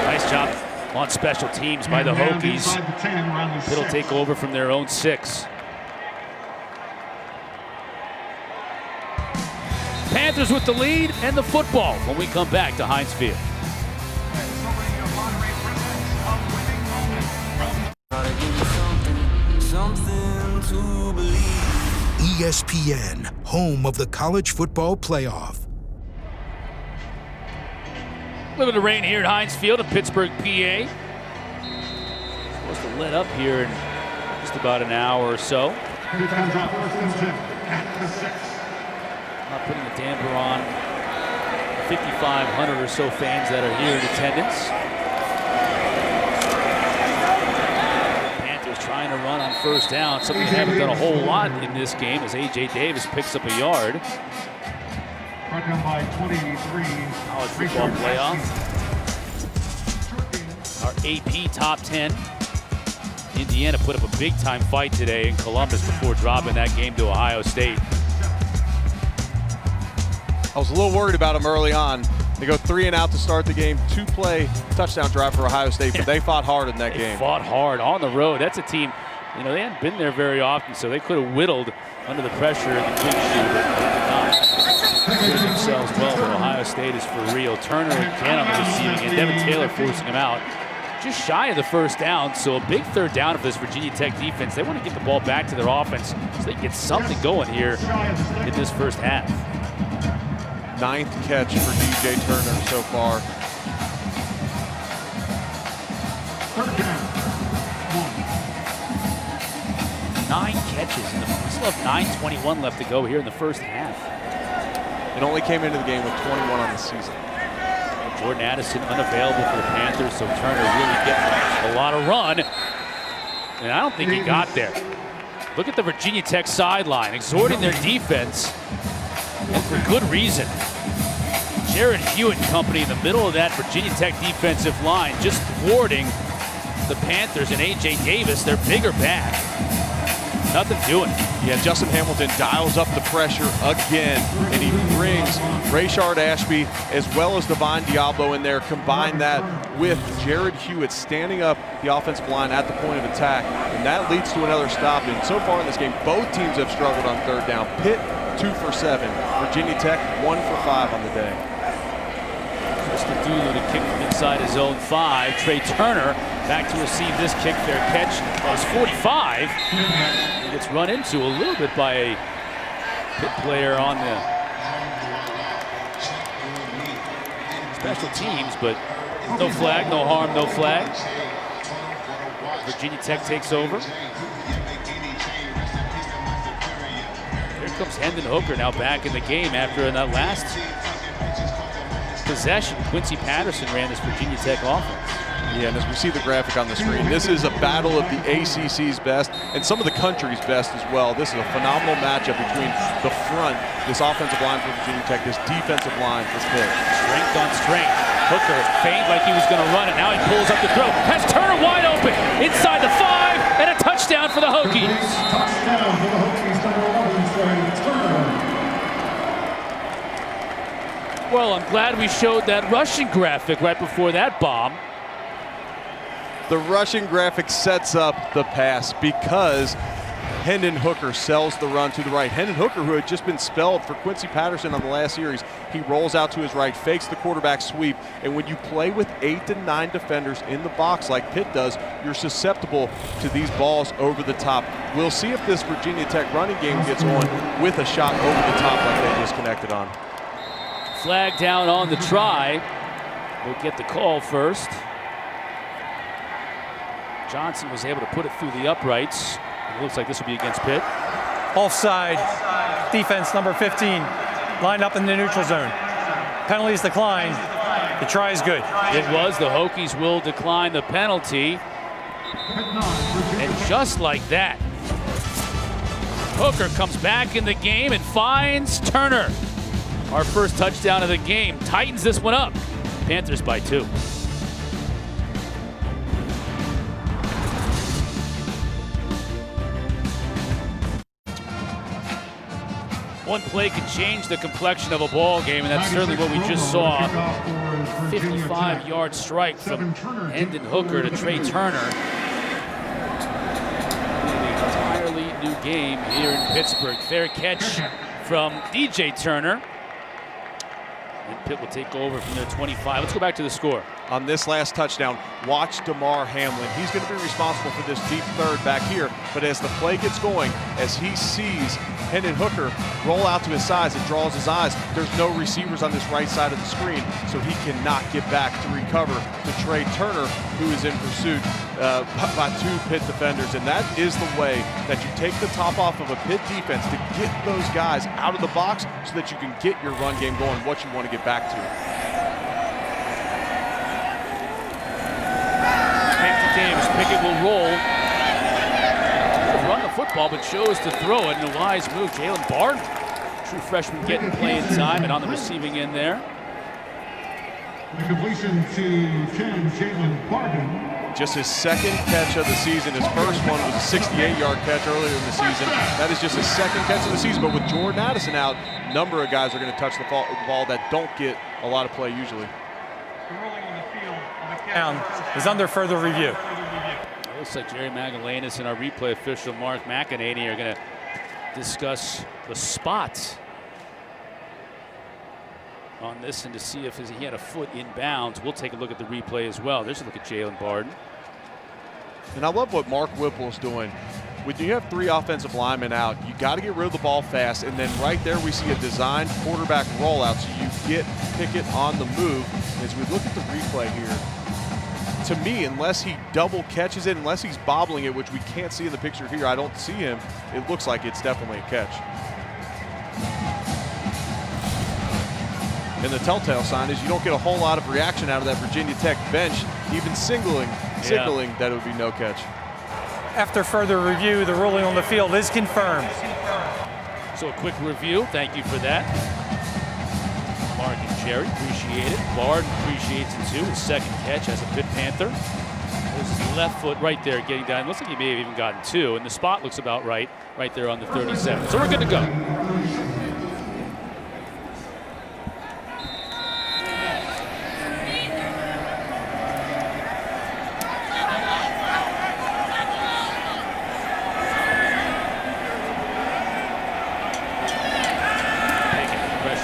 Nice job on special teams by the Hokies. Pitt will take over from their own 6. Panthers with the lead and the football when we come back to Heinz Field. ESPN, home of the college football playoff. A little bit of rain here at Heinz Field in Pittsburgh, PA. Supposed to let up here in just about an hour or so. Not putting a damper on 5,500 or so fans that are here in attendance. Panthers trying to run on first down, something they haven't done a whole lot in this game as A.J. Davis picks up a yard. College football playoff. Our AP top 10. Indiana put up a big time fight today in Columbus before dropping that game to Ohio State. I was a little worried about them early on. They go 3 and out to start the game, 2-play touchdown drive for Ohio State, but they fought hard in that game. They fought hard on the road. That's a team, you know, they hadn't been there very often, so they could have whittled under the pressure in the clinch shoe, but not. Put themselves well, but Ohio State is for real. Turner again on the receiving end. Devin Taylor forcing him out. Just shy of the first down, so a big third down for this Virginia Tech defense. They want to get the ball back to their offense so they can get something going here in this first half. 9th catch for DJ Turner so far. Nine catches. We still have 9:21 left to go here in the first half. It only came into the game with 21 on the season. Jordan Addison unavailable for the Panthers, so Turner really getting a lot of run. And I don't think he got there. Look at the Virginia Tech sideline, exhorting their defense, and for good reason. Jared Hewitt and company in the middle of that Virginia Tech defensive line, just thwarting the Panthers and A.J. Davis, their bigger back. Nothing doing. Yeah, Justin Hamilton dials up the pressure again, and he brings Rayshard Ashby as well as Devon Diablo in there. Combine that with Jared Hewitt standing up the offensive line at the point of attack, and that leads to another stop. And so far in this game, both teams have struggled on third down. Pitt 2 for 7, Virginia Tech 1 for 5 on the day. Tristan Dulu to kick from inside his own 5. Trey Turner back to receive this kick. Fair catch. That was 45. He gets run into a little bit by a Pitt player on the special teams, but no flag, no harm, no flag. Virginia Tech takes over. Here comes Hendon Hooker now back in the game after that last possession. Quincy Patterson ran this Virginia Tech offense. Yeah, and as we see the graphic on the screen, this is a battle of the ACC's best and some of the country's best as well. This is a phenomenal matchup between the front, this offensive line for Virginia Tech, this defensive line for Pitt. Strength on strength. Hooker feigned like he was going to run it. Now he pulls up the throw. Has Turner wide open inside the 5, and a touchdown for the Hokies. Well, I'm glad we showed that rushing graphic right before that bomb. The rushing graphic sets up the pass because Hendon Hooker sells the run to the right. Hendon Hooker, who had just been spelled for Quincy Patterson on the last series, he rolls out to his right, fakes the quarterback sweep, and when you play with 8 to 9 defenders in the box like Pitt does, you're susceptible to these balls over the top. We'll see if this Virginia Tech running game gets on with a shot over the top like they just connected on. Flag down on the try. We'll get the call first. Johnson was able to put it through the uprights. It looks like this will be against Pitt. Offside, defense number 15, lined up in the neutral zone. Penalties declined. The try is good. It was. The Hokies will decline the penalty. And just like that, Hooker comes back in the game and finds Turner. Our first touchdown of the game. Tightens this one up. Panthers by 2. One play can change the complexion of a ball game, and that's certainly what we just saw. 55-yard strike from Hendon Hooker to Trey Turner. An entirely new game here in Pittsburgh. Fair catch from DJ Turner. And Pitt will take over from their 25. Let's go back to the score. On this last touchdown, watch DeMar Hamlin. He's going to be responsible for this deep third back here. But as the play gets going, as he sees Hendon Hooker roll out to his sides and draws his eyes, there's no receivers on this right side of the screen, so he cannot get back to recover to Trey Turner, who is in pursuit by 2 Pitt defenders. And that is the way that you take the top off of a Pitt defense to get those guys out of the box so that you can get your run game going, what you want to get back to. Davis. Pickett will roll. Run the football, but chose to throw it in a wise move. Jalen Barton, true freshman, getting playing time and on the receiving end there. The completion to Jalen Barton. Just his second catch of the season. His first one was a 68-yard catch earlier in the season. That is just his second catch of the season. But with Jordan Addison out, a number of guys are going to touch the ball that don't get a lot of play usually. Down is under further review. It looks like Jerry Magallanes and our replay official Mark McEnany are going to discuss the spots on this and to see if he had a foot in bounds. We'll take a look at the replay as well. There's a look at Jalen Barton. And I love what Mark Whipple's doing. When you have 3 offensive linemen out, you got to get rid of the ball fast. And then right there, we see a designed quarterback rollout, so you get Pickett on the move. As we look at the replay here, to me, unless he double catches it, unless he's bobbling it, which we can't see in the picture here, I don't see him, it looks like it's definitely a catch. And the telltale sign is you don't get a whole lot of reaction out of that Virginia Tech bench, even signaling that it would be no catch. after further review, the ruling on the field is confirmed. So a quick review, thank you for that. Mark and Jerry appreciate it. Bard appreciates it too. His second catch as a Pitt Panther. There's his left foot right there getting down. Looks like he may have even gotten 2, and the spot looks about right there on the 37. So we're good to go.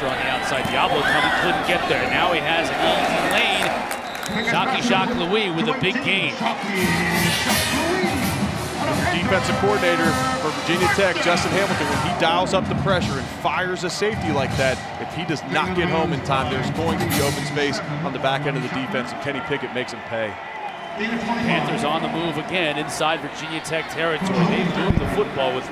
On the outside, Diablo couldn't get there. Now he has an easy lane. Jacques Louis with a big gain. Defensive coordinator for Virginia Tech, Justin Hamilton, when he dials up the pressure and fires a safety like that, if he does not get home in time, there's going to be open space on the back end of the defense, and Kenny Pickett makes him pay. Panthers on the move again inside Virginia Tech territory. They moved the football with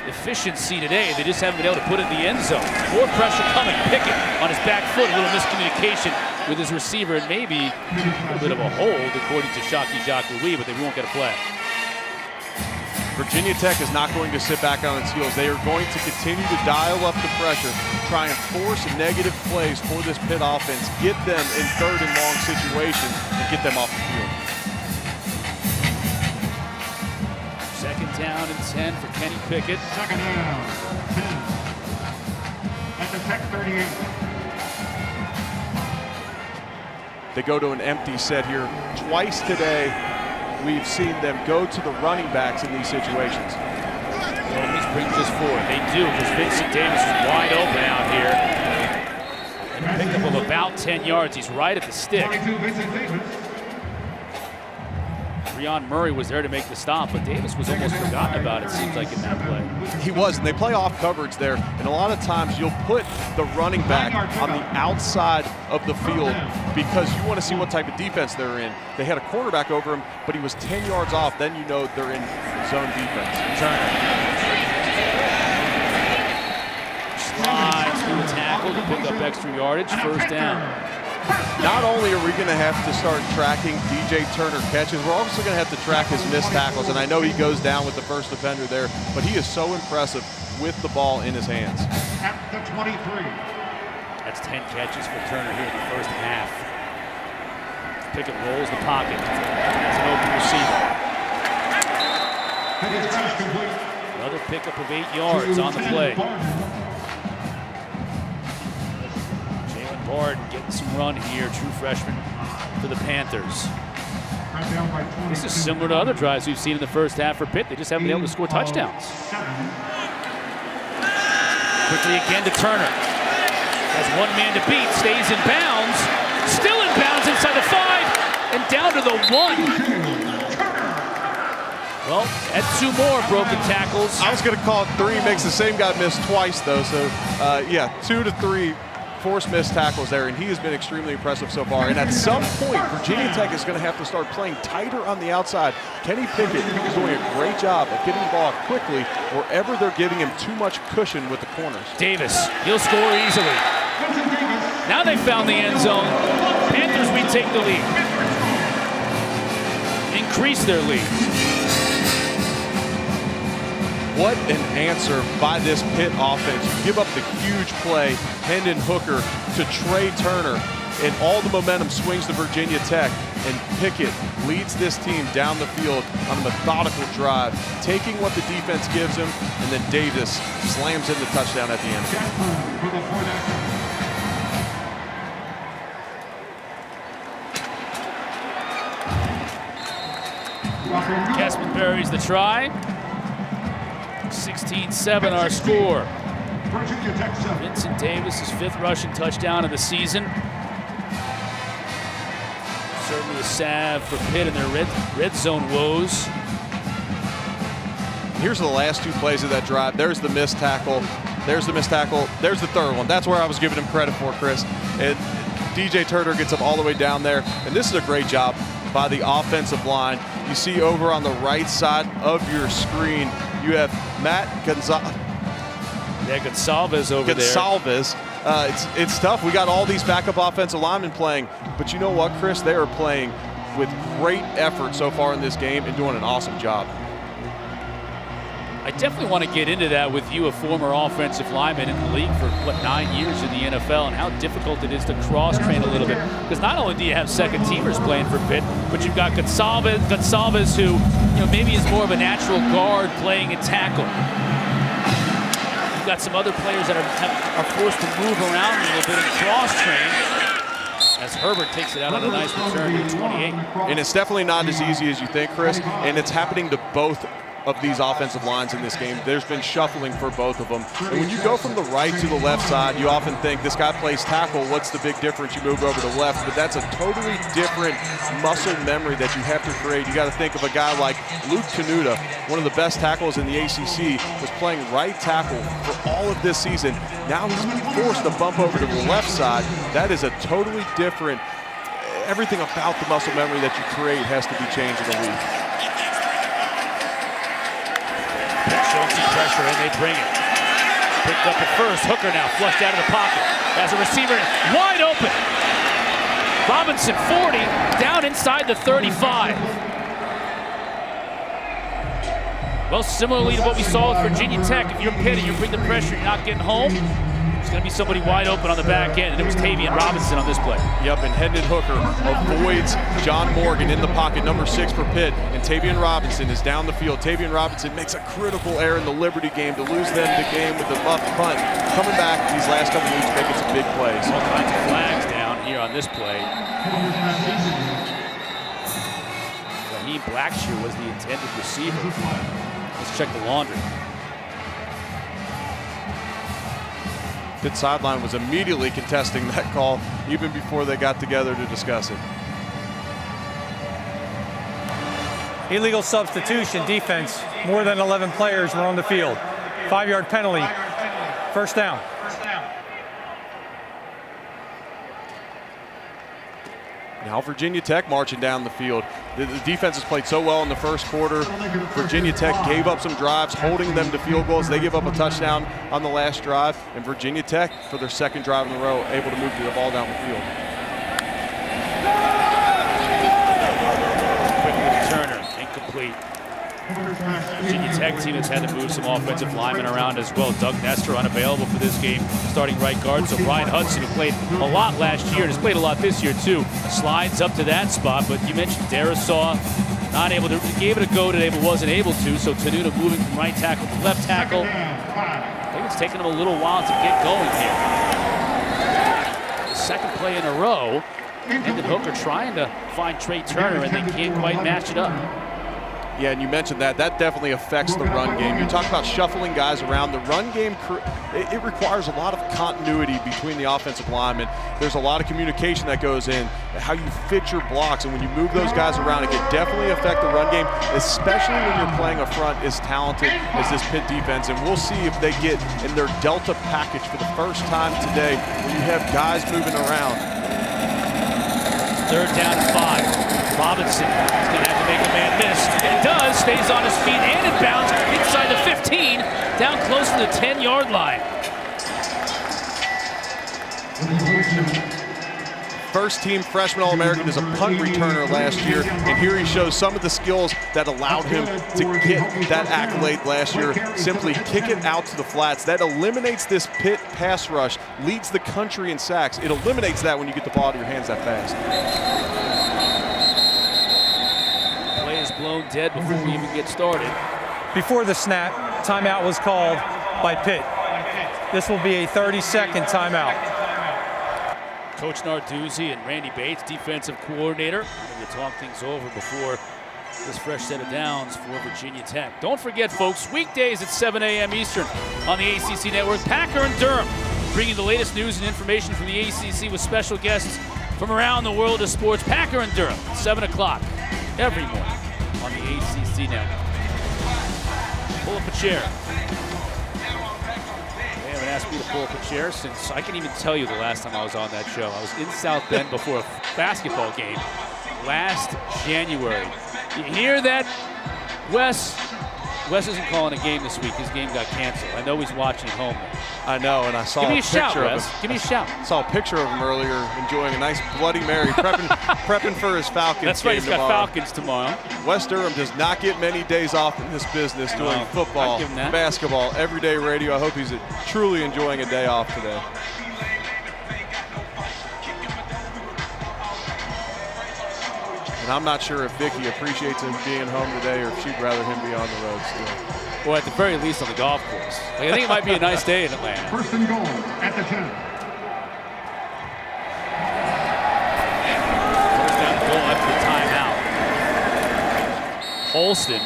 efficiency today. They just haven't been able to put it in the end zone. More pressure coming. Pickett on his back foot. A little miscommunication with his receiver, and maybe a little bit of a hold according to Jacques Louis, but they won't get a flag. Virginia Tech is not going to sit back on its heels. They are going to continue to dial up the pressure, try and force negative plays for this Pitt offense, get them in 3rd and long situations, and get them off the field. 2nd down and 10 for Kenny Pickett. 2nd down, 10. At the Tech 38. They go to an empty set here. Twice today, we've seen them go to the running backs in these situations. Homies brings us forward. They do, because Vincent Davis is wide open out here. And a pickup of about 10 yards. He's right at the stick. 22, Vincent Davis. Breon Murray was there to make the stop, but Davis was almost forgotten about, it seems like, in that play. He was, and they play off coverage there, and a lot of times you'll put the running back on the outside of the field because you want to see what type of defense they're in. They had a cornerback over him, but he was 10 yards off. Then you know they're in zone defense. Turner slides through the tackle to pick up extra yardage. 1st down. Not only are we going to have to start tracking DJ Turner catches, we're also going to have to track his missed tackles. And I know he goes down with the first defender there, but he is so impressive with the ball in his hands. At the 23. That's 10 catches for Turner here in the 1st half. Pickett rolls the pocket. Has an open receiver. Another pickup of 8 yards on the play. Barden getting some run here, true freshman for the Panthers. This is similar to other drives we've seen in the 1st half for Pitt. They just haven't been able to score touchdowns. Quickly again to Turner. Has one man to beat, stays in bounds. Still in bounds inside the 5 and down to the 1. Well, at 2 more broken tackles. I was going to call it 3, makes the same guy miss twice though. So yeah, 2 to 3. Forced missed tackles there, and he has been extremely impressive so far. And at some point, Virginia Tech is going to have to start playing tighter on the outside. Kenny Pickett is doing a great job of getting the ball quickly wherever they're giving him too much cushion with the corners. Davis, he'll score easily. Now they found the end zone. Panthers retake the lead. Increase their lead. What an answer by this Pitt offense. You give up the huge play, Hendon Hooker to Trey Turner, and all the momentum swings to Virginia Tech, and Pickett leads this team down the field on a methodical drive, taking what the defense gives him, and then Davis slams in the touchdown at the end. Kessman buries the try. 16-7 our score. Vincent Davis, his 5th rushing touchdown of the season. Certainly a salve for Pitt in their red zone woes. Here's the last 2 plays of that drive. There's the missed tackle. There's the missed tackle. There's the 3rd one. That's where I was giving him credit for, Chris. And DJ Turner gets up all the way down there. And this is a great job by the offensive line. You see over on the right side of your screen, you have Matt Gonzalez. Yeah, Gonsalves over there. It's tough. We got all these backup offensive linemen playing, but you know what, Chris? They are playing with great effort so far in this game and doing an awesome job. I definitely want to get into that with you, a former offensive lineman in the league for, 9 years in the NFL, and how difficult it is to cross-train a little bit. Because not only do you have second-teamers playing for Pitt, but you've got Gonsalves who, maybe is more of a natural guard playing a tackle. You've got some other players that are forced to move around a little bit and cross-train, as Herbert takes it out on a nice return to 28. And it's definitely not as easy as you think, Chris, and it's happening to both of these offensive lines in this game. There's been shuffling for both of them. And when you go from the right to the left side, you often think this guy plays tackle, what's the big difference? You move over to the left, but that's a totally different muscle memory that you have to create. You got to think of a guy like Luke Canuta, one of the best tackles in the ACC, was playing right tackle for all of this season. Now he's forced to bump over to the left side. That is a totally different, everything about the muscle memory that you create has to be changed in the league. Showing some pressure, and they bring it. Picked up at first. Hooker now flushed out of the pocket. As a receiver, wide open. Robinson, 40, down inside the 35. Well, similarly to what we saw with Virginia Tech, if you're Pitt and you bring the pressure, you're not getting home, there's going to be somebody wide open on the back end, and it was Tavian Robinson on this play. Yep, and Hendon Hooker avoids John Morgan in the pocket, number 6 for Pitt, and Tavian Robinson is down the field. Tavian Robinson makes a critical error in the Liberty game to lose them the game with the muff punt. Coming back these last couple weeks, making some big plays. All kinds of flags down here on this play. Raheem Blackshear was the intended receiver. Let's check the laundry. Pitt sideline was immediately contesting that call even before they got together to discuss it. Illegal substitution defense. More than 11 players were on the field. 5-yard penalty. First down. Now Virginia Tech marching down the field. The defense has played so well in the first quarter. Virginia Tech gave up some drives, holding them to field goals. They give up a touchdown on the last drive, and Virginia Tech, for their second drive in a row, able to move the ball down the field. Quick Turner, incomplete. Virginia Tech team has had to move some offensive linemen around as well. Doug Nestor unavailable for this game, starting right guard. So Brian Hudson, who played a lot last year and has played a lot this year too, slides up to that spot. But you mentioned Darasaw not able to, he gave it a go today but wasn't able to. So Tenuta moving from right tackle to left tackle. I think it's taken him a little while to get going here. Second play in a row. Hendon Hooker trying to find Trey Turner, and they can't quite match it up. Yeah, and you mentioned that. That definitely affects the run game. You talk about shuffling guys around. The run game, it requires a lot of continuity between the offensive linemen. There's a lot of communication that goes in, how you fit your blocks, and when you move those guys around, it can definitely affect the run game, especially when you're playing a front as talented as this Pitt defense. And we'll see if they get in their Delta package for the first time today, where you have guys moving around. Third down and 5. Robinson is going to have to make a man miss. And does, stays on his feet and it bounds inside the 15, down close to the 10-yard line. First-team freshman All-American as a punt returner last year, and here he shows some of the skills that allowed him to get that accolade last year. Simply kick it out to the flats. That eliminates this Pitt pass rush, leads the country in sacks. It eliminates that when you get the ball out of your hands that fast. Play is blown dead before we even get started. Before the snap, timeout was called by Pitt. This will be a 30-second timeout. Coach Narduzzi and Randy Bates, defensive coordinator, going to talk things over before this fresh set of downs for Virginia Tech. Don't forget, folks, weekdays at 7 a.m. Eastern on the ACC Network, Packer and Durham, bringing the latest news and information from the ACC with special guests from around the world of sports. Packer and Durham, 7 o'clock every morning on the ACC Network. Pull up a chair. They haven't asked me to pull up a chair since, I can even tell you the last time I was on that show. I was in South Bend before a basketball game last January. You hear that? Wes isn't calling a game this week. His game got canceled. I know he's watching at home. I know, and I saw Give me a a shout, picture of Wes. him. Give me a shout. Saw a picture of him earlier enjoying a nice Bloody Mary, prepping for his Falcons That's right, game he's got tomorrow. Falcons tomorrow. Wes Durham does not get many days off in this business doing football, I'll give him that. basketball, everyday radio. I hope he's truly enjoying a day off today. And I'm not sure if Vicky appreciates him being home today or if she'd rather him be on the road still. Or at the very least on the golf course. Like, I think it might be a nice day in Atlanta. First and goal at the 10. Goal after timeout. Holston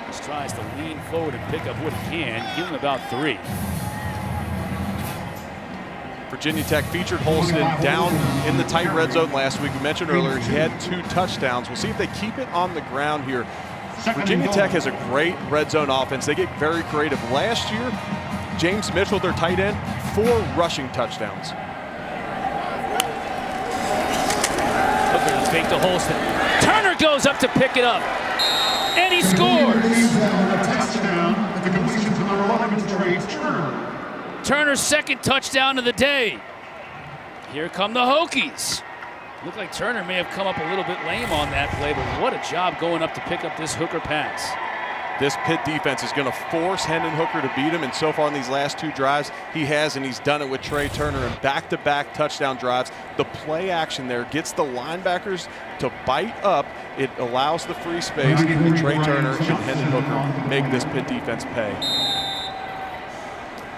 just tries to lean forward and pick up what he can. Give him about 3. Virginia Tech featured Holston down in the tight red zone last week. We mentioned earlier he had 2 touchdowns. We'll see if they keep it on the ground here. Virginia Tech has a great red zone offense. They get very creative. Last year, James Mitchell, their tight end, 4 rushing touchdowns. Hooker fake to Holston. Turner goes up to pick it up. And he scores. Touchdown. The completion to number 11, Trey Turner. Turner's second touchdown of the day. Here come the Hokies. Looked like Turner may have come up a little bit lame on that play, but what a job going up to pick up this Hooker pass. This Pitt defense is going to force Hendon Hooker to beat him, and so far in these last 2 drives, he has, and he's done it with Trey Turner in back-to-back touchdown drives. The play action there gets the linebackers to bite up. It allows the free space, and Trey Turner and Hendon Hooker make this Pitt defense pay.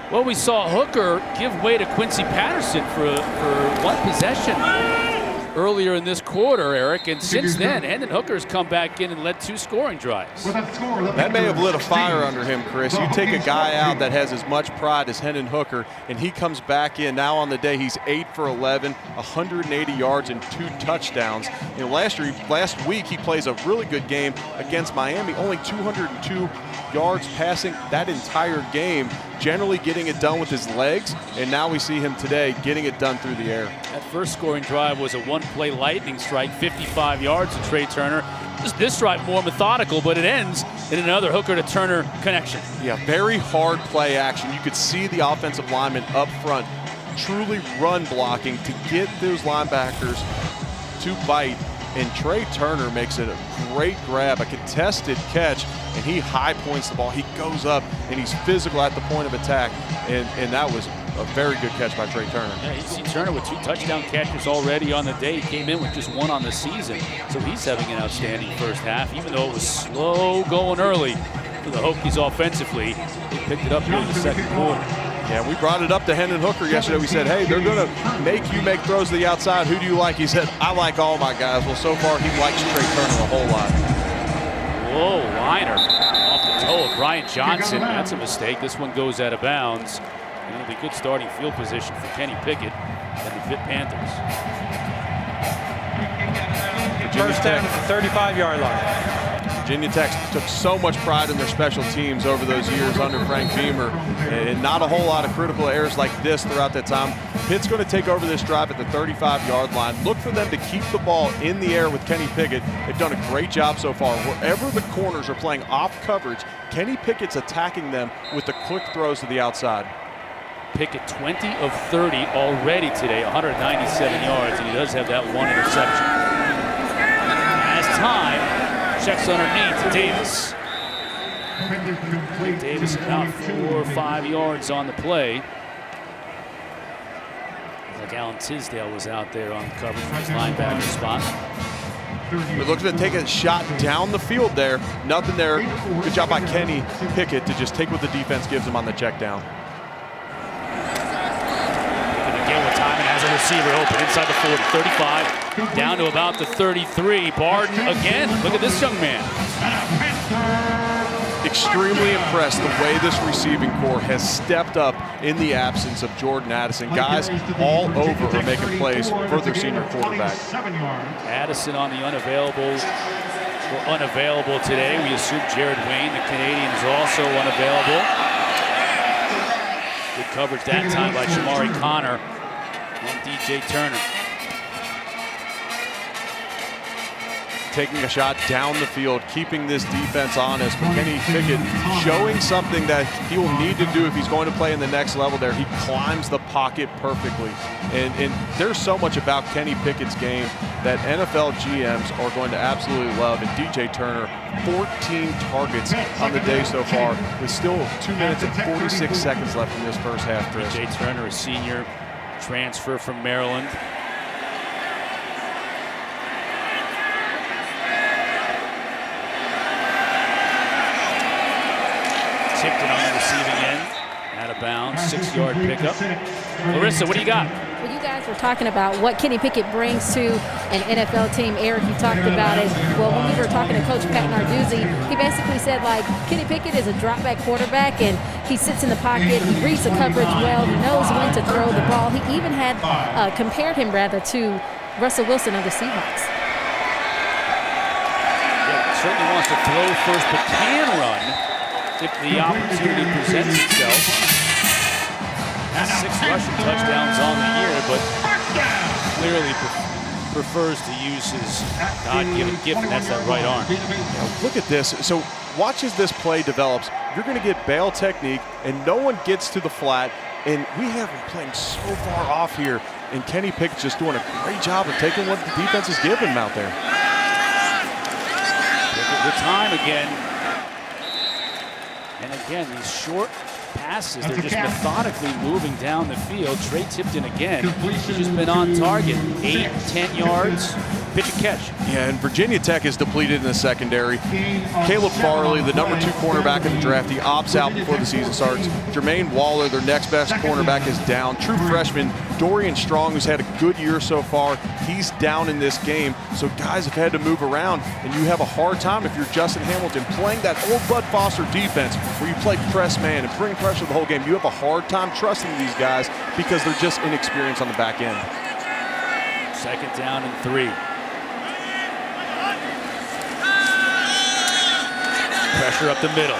Well, we saw Hooker give way to Quincy Patterson for one possession earlier in this quarter, Eric, and since then, Hendon Hooker's come back in and led 2 scoring drives. That may have lit a fire under him, Chris. You take a guy out that has as much pride as Hendon Hooker, and he comes back in. Now on the day, he's 8 for 11, 180 yards and 2 touchdowns. You know, last week, he plays a really good game against Miami, only 202 yards passing that entire game, generally getting it done with his legs, and now we see him today getting it done through the air. That first scoring drive was a 1-play lightning strike, 55 yards to Trey Turner. This drive more methodical, but it ends in another Hooker to Turner connection. Yeah, very hard play action. You could see the offensive lineman up front truly run blocking to get those linebackers to bite, and Trey Turner makes it a great grab, a contested catch, and he high points the ball. He goes up, and he's physical at the point of attack, and that was a very good catch by Trey Turner. Yeah, you see Turner with 2 touchdown catches already on the day. He came in with just 1 on the season, so he's having an outstanding first half, even though it was slow going early for the Hokies offensively. They picked it up here in the second quarter. Yeah, we brought it up to Hendon Hooker yesterday. We said, hey, they're going to make you make throws to the outside. Who do you like? He said, I like all my guys. Well, so far, he likes Trey Turner a whole lot. Whoa, liner off the toe of Brian Johnson. That's a mistake. This one goes out of bounds. And it'll be good starting field position for Kenny Pickett and the Pitt Panthers. First down at the 35-yard line. Virginia Tech took so much pride in their special teams over those years under Frank Beamer, and not a whole lot of critical errors like this throughout that time. Pitt's going to take over this drive at the 35-yard line. Look for them to keep the ball in the air with Kenny Pickett. They've done a great job so far. Wherever the corners are playing off coverage, Kenny Pickett's attacking them with the quick throws to the outside. Pickett 20 of 30 already today, 197 yards, and he does have that 1 interception. As time checks underneath to Davis. Davis about 4 or 5 yards on the play. Like Alan Tisdale was out there on coverage from his linebacker spot. We're looking to take a shot down the field there. Nothing there. Good job by Kenny Pickett to just take what the defense gives him on the check down. Again with time and has a receiver open inside the 40, 35, down to about the 33. Barden again. Look at this young man. Extremely impressed the way this receiving corps has stepped up in the absence of Jordan Addison. Guys all over are making plays for their senior quarterback. Addison on the unavailable today. We assume Jared Wayne, the Canadian, is also unavailable. Good coverage that time by Shamari Connor on DJ Turner. taking a shot down the field, keeping this defense honest. But Kenny Pickett showing something that he will need to do if he's going to play in the next level there. He climbs the pocket perfectly. And there's so much about Kenny Pickett's game that NFL GMs are going to absolutely love. And DJ Turner, 14 targets on the day so far, with still 2 minutes and 46 seconds left in this first half, Chris. DJ Turner, a senior transfer from Maryland. Tipped it on the receiving end, out of bounds, 6-yard pickup. Larissa, what do you got? Well, you guys were talking about what Kenny Pickett brings to an NFL team. Eric, you talked about it. Well, when we were talking to Coach Pat Narduzzi, he basically said, like, Kenny Pickett is a drop-back quarterback, and he sits in the pocket, he reads the coverage well, he knows when to throw the ball. He even had compared him, rather, to Russell Wilson of the Seahawks. Yeah, certainly wants to throw first, but can run if the opportunity presents itself. 6 rushing touchdowns on the year, but clearly prefers to use his God-given gift, and that's that right arm. Yeah, look at this. So watch as this play develops. You're going to get bail technique, and no one gets to the flat, and we have him playing so far off here, and Kenny Pickett's just doing a great job of taking what the defense is giving him out there. Look at the time again. And again, these short passes, they're just methodically moving down the field. Trey Tipton again, he's just been on target. 8, 10 yards, pitch and catch. Yeah, and Virginia Tech is depleted in the secondary. Caleb Farley, the #2 cornerback in the draft, he opts out before the season starts. Jermaine Waller, their next best cornerback, is down. True freshman Dorian Strong, who's had a good year so far, he's down in this game. So guys have had to move around, and you have a hard time if you're Justin Hamilton playing that old Bud Foster defense where you play press man and bring pressure the whole game. You have a hard time trusting these guys because they're just inexperienced on the back end. 2nd down and 3. Pressure up the middle.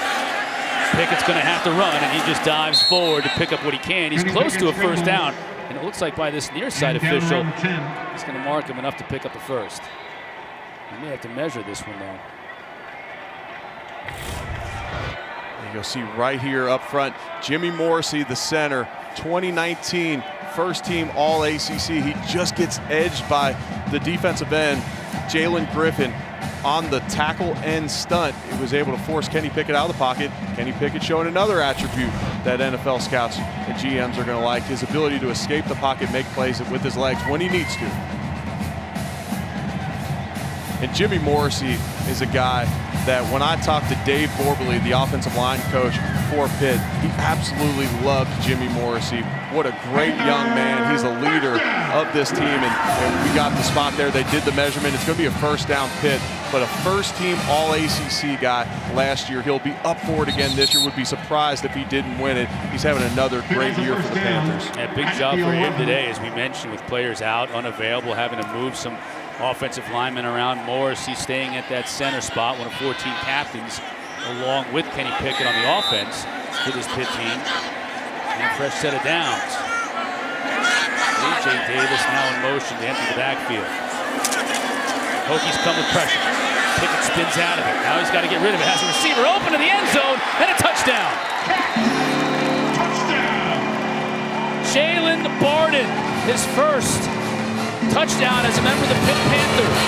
Pickett's going to have to run, and he just dives forward to pick up what he can. He's close to a first down, and it looks like by this near side official, he's going to mark him enough to pick up the first. He may have to measure this one, though. You'll see right here up front, Jimmy Morrissey, the center, 2019 first team All-ACC. He just gets edged by the defensive end, Jalen Griffin, on the tackle and stunt. It was able to force Kenny Pickett out of the pocket. Kenny Pickett showing another attribute that NFL scouts and GMs are going to like, his ability to escape the pocket, make plays with his legs when he needs to. And Jimmy Morrissey is a guy that when I talked to Dave Borberly, the offensive line coach for Pitt, he absolutely loved Jimmy Morrissey. What a great young man. He's a leader of this team, and we got the spot there. They did the measurement. It's going to be a first down Pitt, but a first-team All-ACC guy last year. He'll be up for it again this year. Would be surprised if he didn't win it. He's having another great year for the Panthers. Yeah, big job for him today, as we mentioned, with players out, unavailable, having to move some offensive linemen around. Morrissey staying at that center spot, one of 14 captains, along with Kenny Pickett on the offense with his Pitt team. And a fresh set of downs. A.J. Davis now in motion to empty the backfield. Hokies come with pressure. Pickett spins out of it. Now he's got to get rid of it. Has a receiver open in the end zone, and a touchdown. Jalen Barden, his first touchdown as a member of the Pitt Panthers.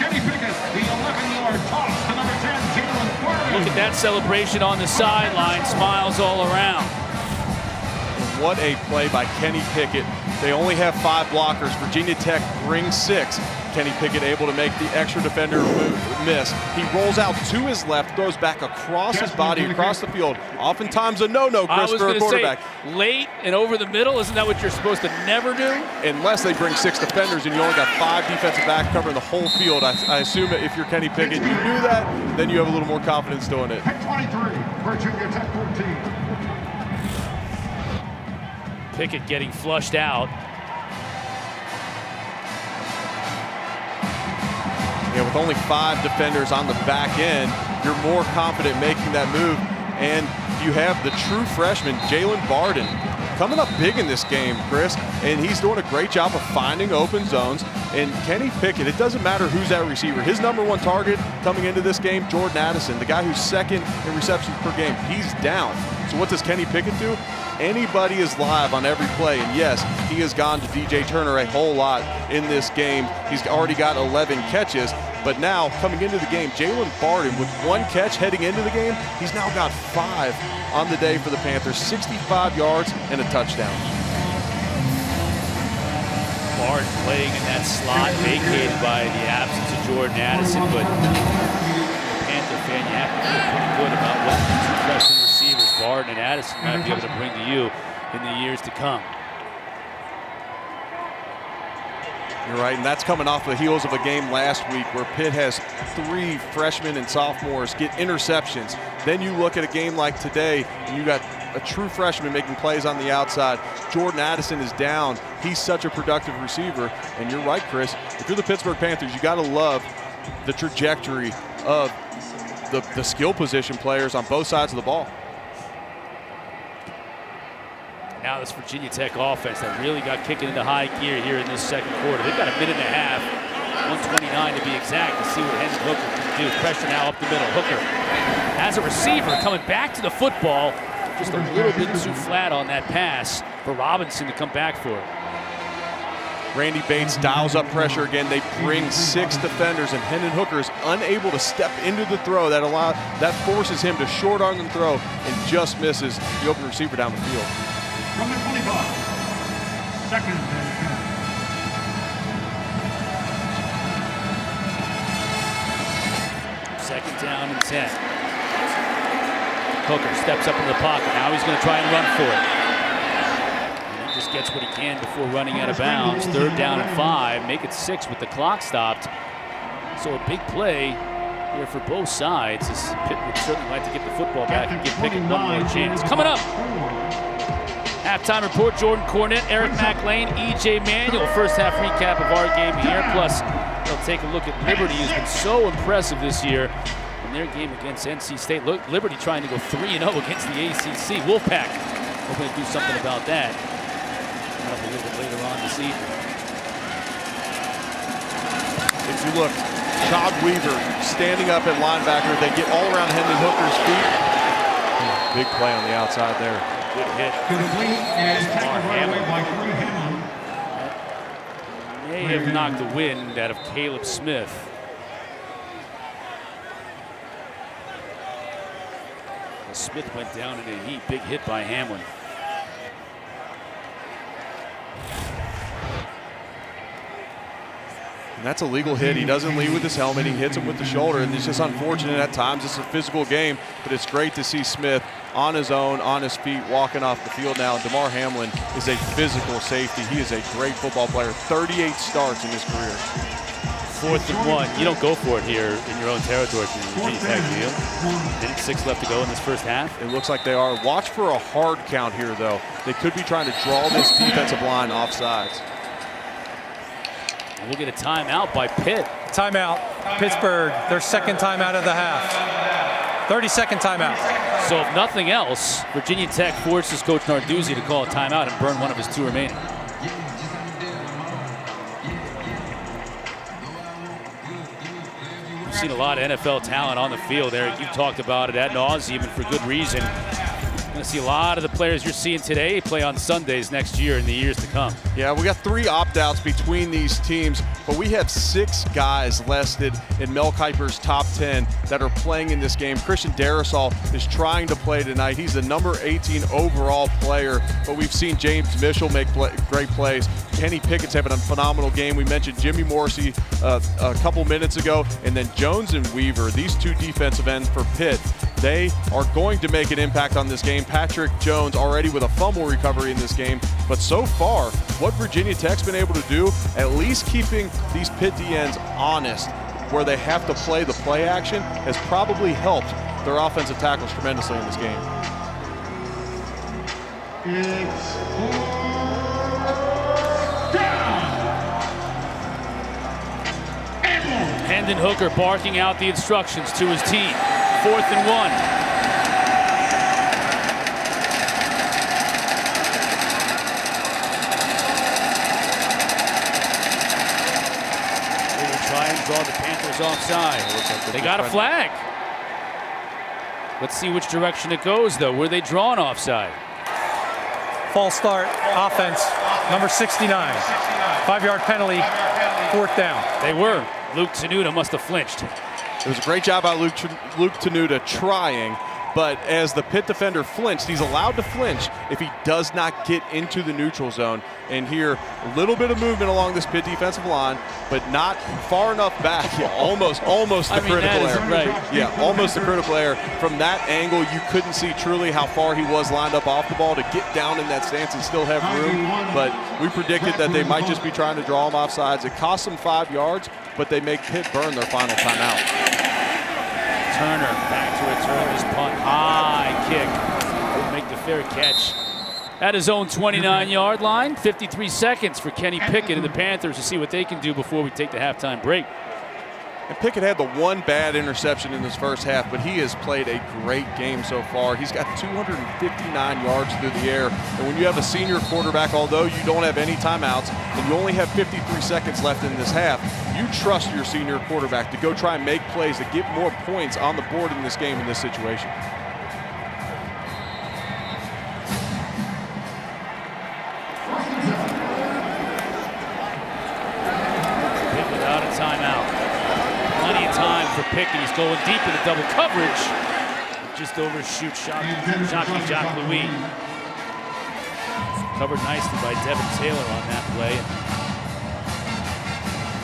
Kenny Pickett, the 11-yard toss to number 10, Jalen Barden. Look at that celebration on the sideline, smiles all around. What a play by Kenny Pickett. They only have 5 blockers. Virginia Tech brings 6. Kenny Pickett able to make the extra defender miss. He rolls out to his left, throws back across his body, across the field. Oftentimes a no-no, Chris, for a quarterback. Say, late and over the middle, isn't that what you're supposed to never do? Unless they bring 6 defenders and you only got 5 defensive backs covering the whole field. I assume that if you're Kenny Pickett, you do that, then you have a little more confidence doing it. 23, Virginia Tech 14. Pickett getting flushed out. Yeah, with only 5 defenders on the back end, you're more confident making that move. And you have the true freshman, Jalen Barden, coming up big in this game, Chris. and he's doing a great job of finding open zones. And Kenny Pickett, it doesn't matter who's that receiver. His #1 target coming into this game, Jordan Addison, the guy who's second in receptions per game, he's down. So what does Kenny Pickett do? Anybody is live on every play, and yes, he has gone to DJ Turner a whole lot in this game. He's already got 11 catches, but now coming into the game, Jalen Barden with 1 catch heading into the game, he's now got 5 on the day for the Panthers, 65 yards and a touchdown. Barden playing in that slot, vacated by the absence of Jordan Addison, but Panther fan, you have to feel pretty good about what the 2 freshman receivers, Barden and Addison, might be able to bring to you in the years to come. You're right, and that's coming off the heels of a game last week where Pitt has 3 freshmen and sophomores get interceptions. Then you look at a game like today, and you got a true freshman making plays on the outside. Jordan Addison is down. He's such a productive receiver. And you're right, Chris. If you're the Pittsburgh Panthers, you got to love the trajectory of the skill position players on both sides of the ball. Now this Virginia Tech offense that really got kicking into high gear here in this second quarter. They've got a minute and a half, 1:29 to be exact, to see what Hendon Hooker can do. Pressure now up the middle. Hooker as a receiver coming back to the football. Just a little bit too flat on that pass for Robinson to come back for it. Randy Bates dials up pressure again. They bring 6 defenders, and Hendon Hooker is unable to step into the throw. That forces him to short arm and throw, and just misses the open receiver down the field. From the 25, second and 10. Second down and 10. Hooker steps up in the pocket. Now he's going to try and run for it. And he just gets what he can before running out of bounds. 3rd down and 5. Make it 6 with the clock stopped. So a big play here for both sides. As Pitt would certainly like to get the football back and give Pickett one more chance. Coming up, halftime report, Jordan Cornette, Eric McLean, E.J. Manuel. First half recap of our game here. Plus, they'll take a look at Liberty, who's been so impressive this year in their game against NC State. Look, Liberty trying to go 3-0 against the ACC. Wolfpack hoping to do something about that. Coming up a little bit later on this evening. If you look, Todd Weaver standing up at linebacker. They get all around Hendon Hooker's feet. Big play on the outside there. Good hit. And tackled right away by Corey Hammond. May have knocked the wind out of Caleb Smith. Smith went down in a heap. Big hit by Hamlin. And that's a legal hit. He doesn't lead with his helmet. He hits him with the shoulder, and it's just unfortunate at times. It's a physical game, but it's great to see Smith on his own, on his feet, walking off the field now. Damar Hamlin is a physical safety. He is a great football player. 38 starts in his career. 4th and 1. You don't go for it here in your own territory if you're Virginia Tech, do you? Didn't 6 left to go in this first half? It looks like they are. Watch for a hard count here, though. They could be trying to draw this defensive line off sides. And we'll get a timeout by Pitt. Timeout. Pittsburgh, their 2nd timeout of the half. 32nd timeout. So if nothing else, Virginia Tech forces Coach Narduzzi to call a timeout and burn one of his 2 remaining. We've seen a lot of NFL talent on the field, Eric. You've talked about it ad nauseum and for good reason. You're going to see a lot of the players you're seeing today play on Sundays next year in the years to come. Yeah, we got 3 opt-outs between these teams, but we have 6 guys listed in Mel Kiper's top 10 that are playing in this game. Christian Darrisaw is trying to play tonight. He's the number 18 overall player, but we've seen James Mitchell make great plays. Kenny Pickett's having a phenomenal game. We mentioned Jimmy Morrissey a couple minutes ago, and then Jones and Weaver, these 2 defensive ends for Pitt. They are going to make an impact on this game. Patrick Jones already with a fumble recovery in this game, but so far, what Virginia Tech's been able to do, at least keeping these Pitt DNs honest, where they have to play the play action, has probably helped their offensive tackles tremendously in this game. It's 4th down. Hendon Hooker barking out the instructions to his team. 4th and 1. There's offside. They got a flag. Let's see which direction it goes, though. Were they drawn offside? False start, offense, number 69. 5-yard penalty, 4th down. They were. Luke Tenuta must have flinched. It was a great job by Luke Tenuta trying, but as the Pitt defender flinched, he's allowed to flinch if he does not get into the neutral zone. And here, a little bit of movement along this Pitt defensive line, but not far enough back. Yeah, almost the critical error. Right. Yeah, almost the critical error. From that angle, you couldn't see truly how far he was lined up off the ball to get down in that stance and still have room. But we predicted that they might just be trying to draw him offsides. It cost them 5 yards, but they make Pitt burn their final timeout. Turner back to return this punt. High kick. Will make the fair catch at his own 29-yard line. 53 seconds for Kenny Pickett and the Panthers to see what they can do before we take the halftime break. And Pickett had the one bad interception in this first half, but he has played a great game so far. He's got 259 yards through the air. And when you have a senior quarterback, although you don't have any timeouts, and you only have 53 seconds left in this half, you trust your senior quarterback to go try and make plays to get more points on the board in this game in this situation. Pitt without a timeout. Plenty of time for Pickett. He's going deep into double coverage. Just overshoots Jacques-Louis. Covered nicely by Devin Taylor on that play.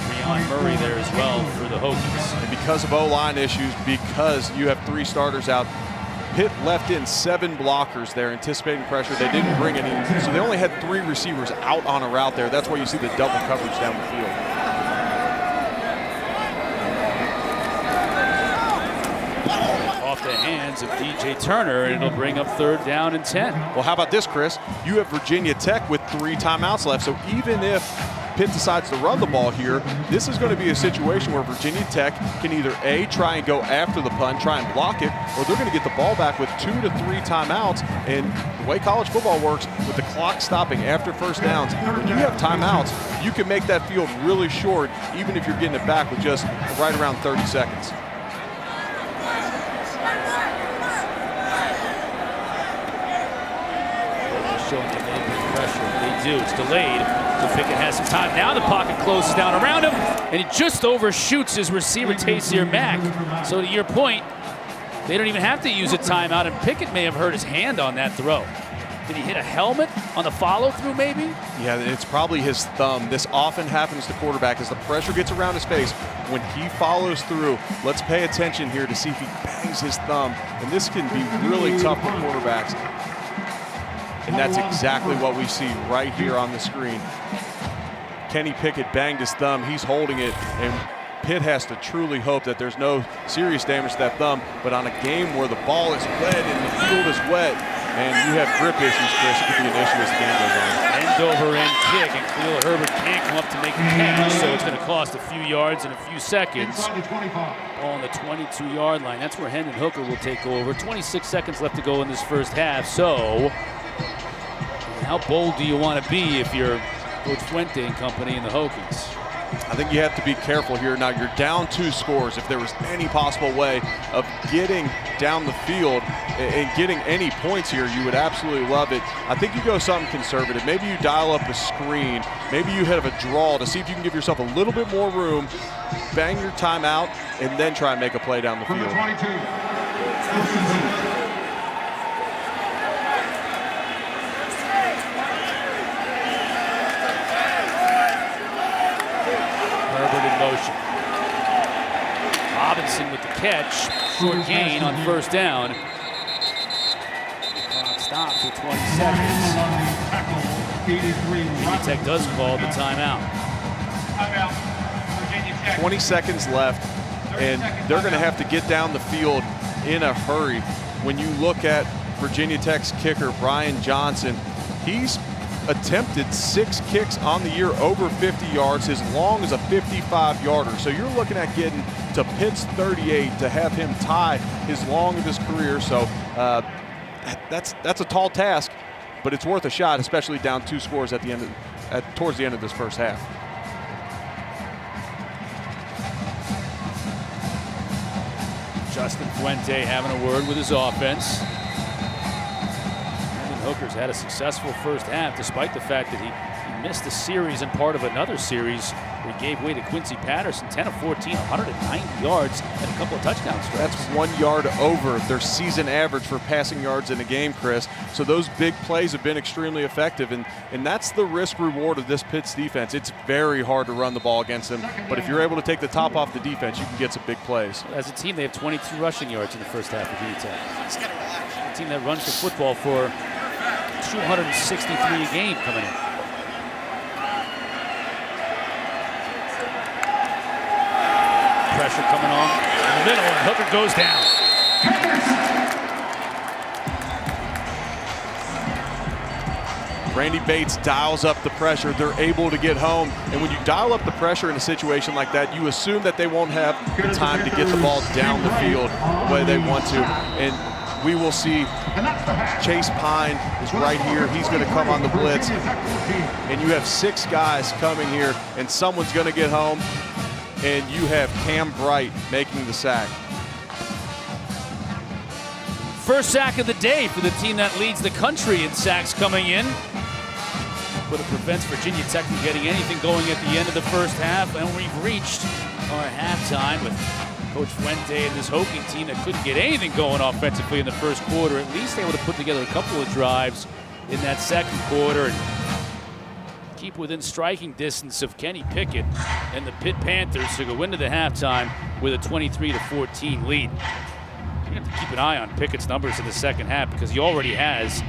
Breon Murray there as well for the Hokies. And because of O-line issues, because you have 3 starters out, Pitt left in 7 blockers there anticipating pressure. They didn't bring any, so they only had 3 receivers out on a route there. That's why you see the double coverage down the field. Off the hands of DJ Turner, and it'll bring up 3rd down and 10. Well, how about this, Chris? You have Virginia Tech with 3 timeouts left, so even if Pitt decides to run the ball here, this is going to be a situation where Virginia Tech can either A, try and go after the punt, try and block it, or they're going to get the ball back with 2 to 3 timeouts. And the way college football works, with the clock stopping after first downs, when you have timeouts, you can make that field really short, even if you're getting it back with just right around 30 seconds. Showing a little bit of pressure. They do. It's delayed. So Pickett has some time. Now the pocket closes down around him, and he just overshoots his receiver, Taysir Mack. So to your point, they don't even have to use a timeout, and Pickett may have hurt his hand on that throw. Did he hit a helmet on the follow-through, maybe? Yeah, it's probably his thumb. This often happens to quarterback as the pressure gets around his face. When he follows through, let's pay attention here to see if he bangs his thumb. And this can be really tough for quarterbacks. And that's exactly what we see right here on the screen. Kenny Pickett banged his thumb. He's holding it, and Pitt has to truly hope that there's no serious damage to that thumb. But on a game where the ball is wet and the field is wet, and you have grip issues, Chris, it could be an issue as the game goes on. End over end kick, and Khalil Herbert can't come up to make the catch, so it's going to cost a few yards and a few seconds. Ball on the 22-yard line. That's where Hendon Hooker will take over. 26 seconds left to go in this first half. So, how bold do you want to be if you're Coach Fuente and company in the Hokies? I think you have to be careful here. Now you're down 2 scores. If there was any possible way of getting down the field and getting any points here, you would absolutely love it. I think you go something conservative. Maybe you dial up a screen. Maybe you have a draw to see if you can give yourself a little bit more room, bang your timeout, and then try and make a play down the field. Motion. Robinson with the catch. Short gain on first down. Clock stops with 20 seconds. Virginia Tech does call the timeout. 20 seconds left, and they're going to have to get down the field in a hurry. When you look at Virginia Tech's kicker, Brian Johnson, he's attempted 6 kicks on the year over 50 yards, as long as a 55-yarder. So you're looking at getting to Pitt's 38 to have him tie his long of his career. So that's a tall task, but it's worth a shot, especially down 2 scores at the end towards the end of this first half. Justin Fuente having a word with his offense. Hendon Hooker's had a successful first half, despite the fact that he missed a series and part of another series where he gave way to Quincy Patterson, 10 of 14, 190 yards, and a couple of touchdowns. That's 1 yard over their season average for passing yards in a game, Chris. So those big plays have been extremely effective, and that's the risk-reward of this Pitts defense. It's very hard to run the ball against them, but if you're able to take the top off the defense, you can get some big plays. As a team, they have 22 rushing yards in the first half of Virginia Tech. A team that runs the football for 263 a game coming in. Pressure coming on in the middle, and Hooker goes down. Randy Bates dials up the pressure. They're able to get home. And when you dial up the pressure in a situation like that, you assume that they won't have the time to get the ball down the field the way they want to. And we will see Chase Pine is right here. He's going to come on the blitz. And you have 6 guys coming here, and someone's going to get home. And you have Cam Bright making the sack. First sack of the day for the team that leads the country in sacks coming in. But it prevents Virginia Tech from getting anything going at the end of the first half. And we've reached our halftime with Coach Fuente and this Hokie team that couldn't get anything going offensively in the first quarter. At least able to put together a couple of drives in that second quarter and keep within striking distance of Kenny Pickett and the Pitt Panthers to go into the halftime with a 23-14 lead. You have to keep an eye on Pickett's numbers in the second half because he already has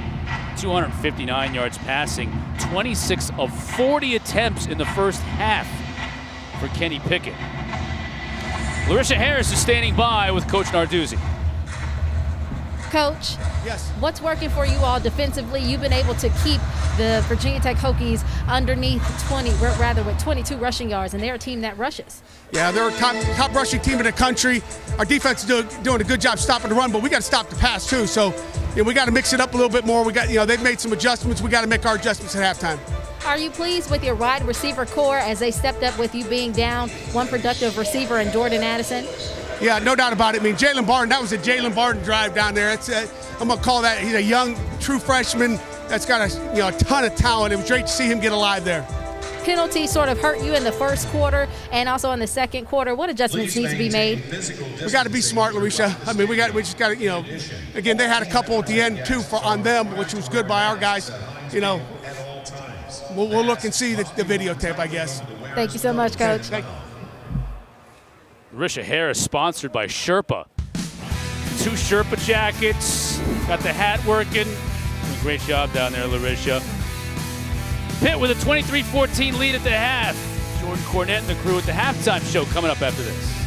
259 yards passing, 26 of 40 attempts in the first half for Kenny Pickett. Larisha Harris is standing by with Coach Narduzzi. Coach, yes. What's working for you all defensively? You've been able to keep the Virginia Tech Hokies underneath 22 rushing yards, and they're a team that rushes. Yeah, they're a top rushing team in the country. Our defense is doing a good job stopping the run, but we got to stop the pass too. So, we got to mix it up a little bit more. We got, they've made some adjustments. We got to make our adjustments at halftime. Are you pleased with your wide receiver core as they stepped up with you being down one productive receiver in Jordan Addison? Yeah, no doubt about it. I mean, Jalen Barton, that was a Jalen Barton drive down there. I'm going to call that, he's a young, true freshman that's got a ton of talent. It was great to see him get alive there. Penalty sort of hurt you in the first quarter and also in the second quarter. What adjustments need to be made? We got to be smart, Larisha. I mean, we just got to, again, they had a couple at the end too on them, which was good by our guys. We'll look and see the videotape, I guess. Thank you so much, Coach. Larisha Harris, sponsored by Sherpa. 2 Sherpa jackets, got the hat working. Great job down there, Larisha. Pitt with a 23-14 lead at the half. Jordan Cornette and the crew at the halftime show coming up after this.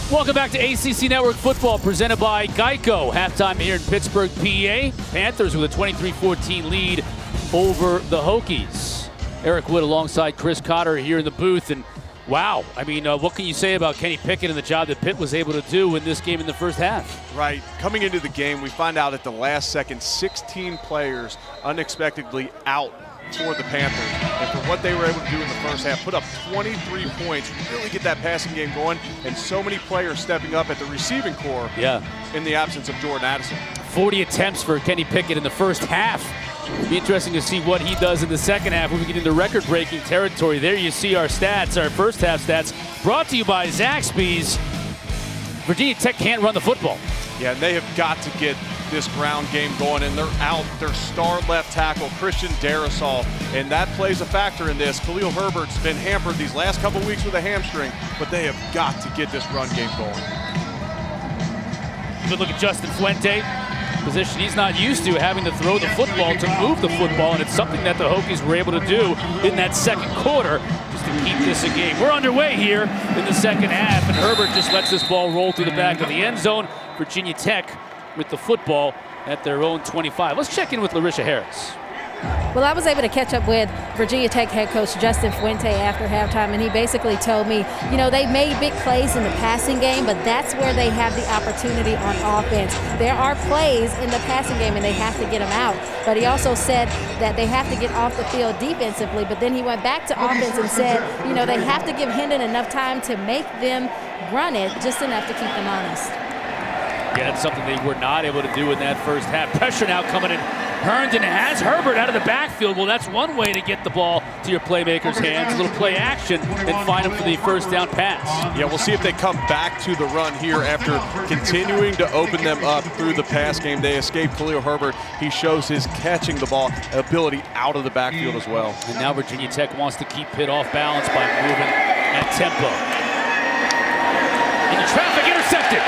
Welcome back to ACC Network Football, presented by Geico. Halftime here in Pittsburgh, PA. Panthers with a 23-14 lead over the Hokies. Eric Wood alongside Chris Cotter here in the booth. And wow, I mean, what can you say about Kenny Pickett and the job that Pitt was able to do in this game in the first half? Right. Coming into the game, we find out at the last second, 16 players unexpectedly out for the Panthers. And for what they were able to do in the first half, put up 23 points, really get that passing game going, and so many players stepping up at the receiving core in the absence of Jordan Addison. 40 attempts for Kenny Pickett in the first half. It'll be interesting to see what he does in the second half when we get into record-breaking territory. There you see our stats, our first half stats, brought to you by Zaxby's. Virginia Tech can't run the football. Yeah, and they have got to get this ground game going, and they're out their star left tackle, Christian Darrisaw, and that plays a factor in this. Khalil Herbert's been hampered these last couple weeks with a hamstring, but they have got to get this run game going. Good look at Justin Fuente. Position he's not used to, having to throw the football to move the football, and it's something that the Hokies were able to do in that second quarter just to keep this a game. We're underway here in the second half, and Herbert just lets this ball roll through the back of the end zone. Virginia Tech with the football at their own 25. Let's check in with Larisha Harris. Well, I was able to catch up with Virginia Tech head coach Justin Fuente after halftime, and he basically told me, you know, they made big plays in the passing game, but that's where they have the opportunity on offense. There are plays in the passing game, and they have to get them out. But he also said that they have to get off the field defensively, but then he went back to offense and said, you know, they have to give Hendon enough time to make them run it, just enough to keep them honest. Yeah, that's something they were not able to do in that first half. Pressure now coming in. Herndon has Herbert out of the backfield. Well, that's one way to get the ball to your playmaker's hands. A little play action and find him for the first down pass. Yeah, we'll see if they come back to the run here after continuing to open them up through the pass game. They escape Khalil Herbert. He shows his catching the ball ability out of the backfield as well. And now Virginia Tech wants to keep Pitt off balance by moving at tempo. Into traffic, intercepted.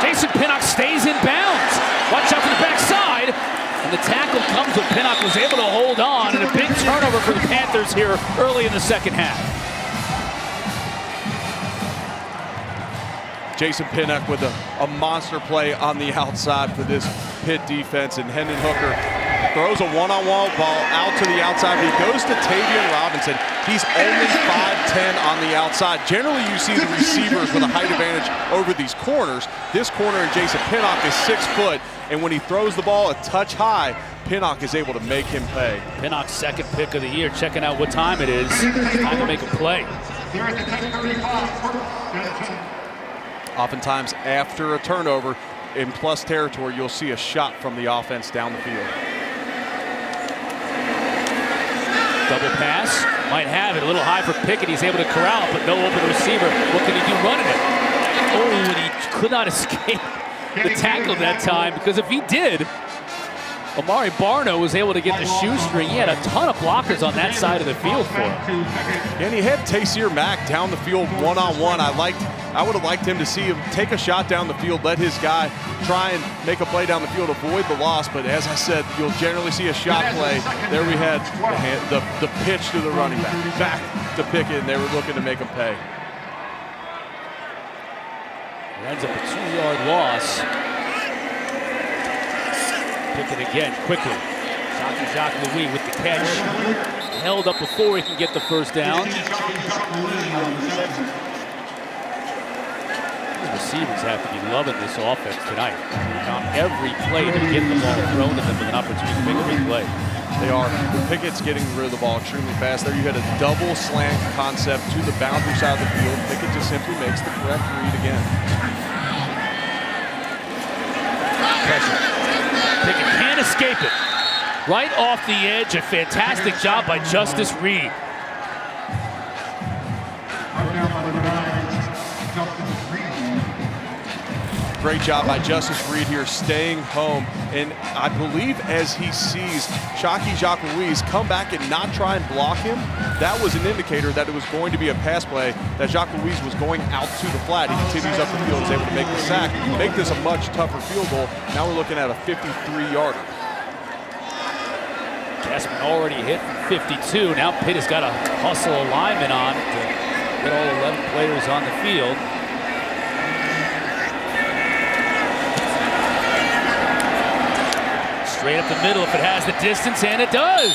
Jason Pinnock stays in bounds. Watch out for the backside. And the tackle comes when Pinnock was able to hold on, and a big turnover for the Panthers here early in the second half. Jason Pinnock with a monster play on the outside for this Pitt defense, and Hendon Hooker throws a one-on-one ball out to the outside. He goes to Tavian Robinson. He's only 5'10" on the outside. Generally, you see the receivers with a height advantage over these corners. This corner in Jason Pinnock is 6 foot, and when he throws the ball a touch high, Pinnock is able to make him pay. Pinnock's second pick of the year, checking out what time it is. Time to make a play. Oftentimes, after a turnover in plus territory, you'll see a shot from the offense down the field. Double pass, might have it, a little high for Pickett. He's able to corral it, but no open receiver. What can he do running it? Oh, and he could not escape the tackle that time, because if he did, Amari Barno was able to get the shoestring. He had a ton of blockers on that side of the field for him. And he had Taysir Mack down the field one-on-one. I would have liked him to see him take a shot down the field, let his guy try and make a play down the field, avoid the loss. But as I said, you'll generally see a shot play. There we had the pitch to the running back to Pickett, and they were looking to make him pay. It ends up a 2-yard loss. Pickett again, quickly. Jacques Louis with the catch. Held up before he can get the first down. The receivers have to be loving this offense tonight. On every play, they're getting the ball thrown at them with an opportunity to make a big play. They are. Pickett's getting rid of the ball extremely fast. There you had a double slant concept to the boundary side of the field. Pickett just simply makes the correct read again. Pressure. Pickett can't escape it. Right off the edge, a fantastic job by Justice Reed. Great job by Justice Reed here, staying home. And I believe as he sees Jacques Louis come back and not try and block him, that was an indicator that it was going to be a pass play, that Jacques Louis was going out to the flat. He continues up the field, is able to make the sack, make this a much tougher field goal. Now we're looking at a 53-yarder. Gassman already hit from 52. Now Pitt has got to hustle a lineman on to get all 11 players on the field. Straight up the middle if it has the distance, and it does.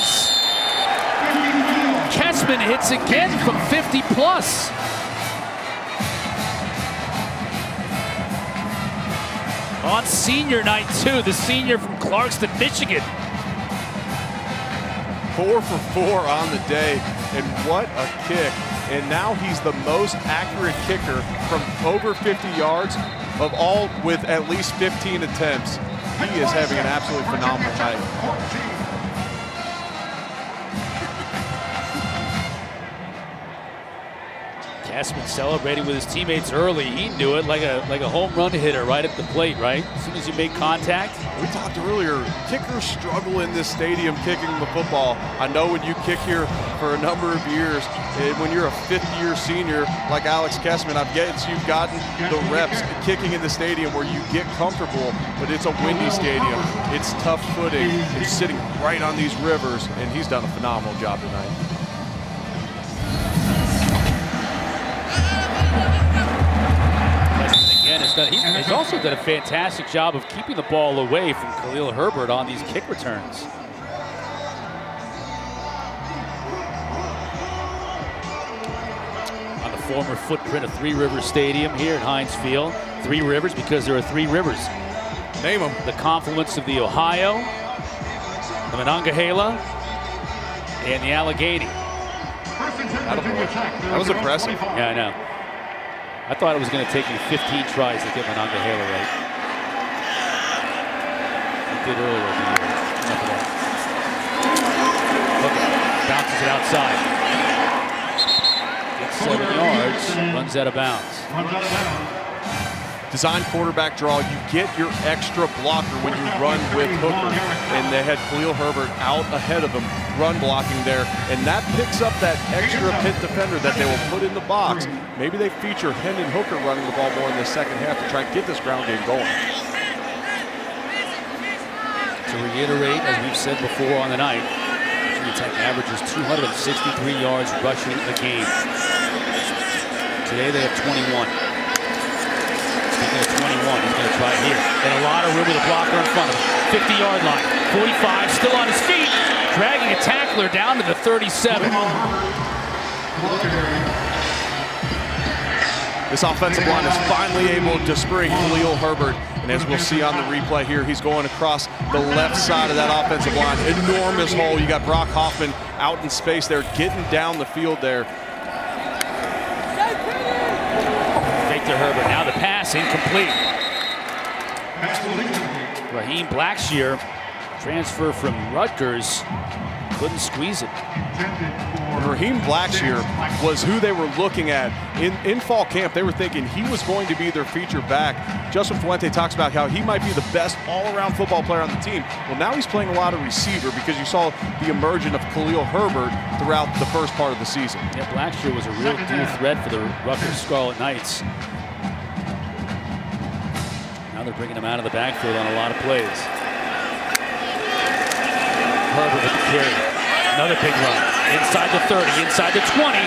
Kessman hits again from 50 plus. On senior night too, the senior from Clarkston, Michigan. 4 for 4 on the day, and what a kick. And now he's the most accurate kicker from over 50 yards of all, with at least 15 attempts. He is having an absolutely phenomenal night. Gassman celebrating with his teammates early. He knew it like a home run hitter right at the plate, right? As soon as you make contact. We talked earlier, kickers struggle in this stadium kicking the football. I know when you kick here for a number of years, and when you're a fifth-year senior like Alex Kessman, I guess you've gotten the reps kicking in the stadium where you get comfortable, but it's a windy stadium. It's tough footing. It's sitting right on these rivers, and he's done a phenomenal job tonight. again has done. He's also done a fantastic job of keeping the ball away from Khalil Herbert on these kick returns. On the former footprint of Three Rivers Stadium here at Heinz Field. Three Rivers because there are three rivers. Name them. The confluence of the Ohio, the Monongahela, and the Allegheny. That was impressive. Yeah, I know. I thought it was going to take me 15 tries to get Monongahela right. It did earlier in the year. Enough of that. Look, bounces it outside. Gets 7 yards, runs out of bounds. Design quarterback draw, you get your extra blocker when you run with Hooker. And they had Khalil Herbert out ahead of him, run blocking there. And that picks up that extra Pitt defender that they will put in the box. Maybe they feature Hendon Hooker running the ball more in the second half to try and get this ground game going. To reiterate, as we've said before on the night, Virginia Tech averages 263 yards rushing a game. Today they have 21. Speaking of 21, he's going to try here. And a lot of room with a blocker in front of him. 50-yard line. 45, still on his feet. Dragging a tackler down to the 37. This offensive line is finally able to spring Khalil Herbert. And as we'll see on the replay here, he's going across the left side of that offensive line. Enormous hole. You got Brock Hoffman out in space there, getting down the field there. Fake to Herbert. Now the pass incomplete. Raheem Blackshear, transfer from Rutgers, couldn't squeeze it. Raheem Blackshear was who they were looking at in fall camp. They were thinking he was going to be their feature back. Justin Fuente talks about how he might be the best all-around football player on the team. Well, now he's playing a lot of receiver because you saw the emergence of Khalil Herbert throughout the first part of the season. Yeah, Blackshear was a real dual threat for the Rutgers Scarlet Knights. Now they're bringing him out of the backfield on a lot of plays. Herbert with the carry. Another big run. Inside the 30, inside the 20.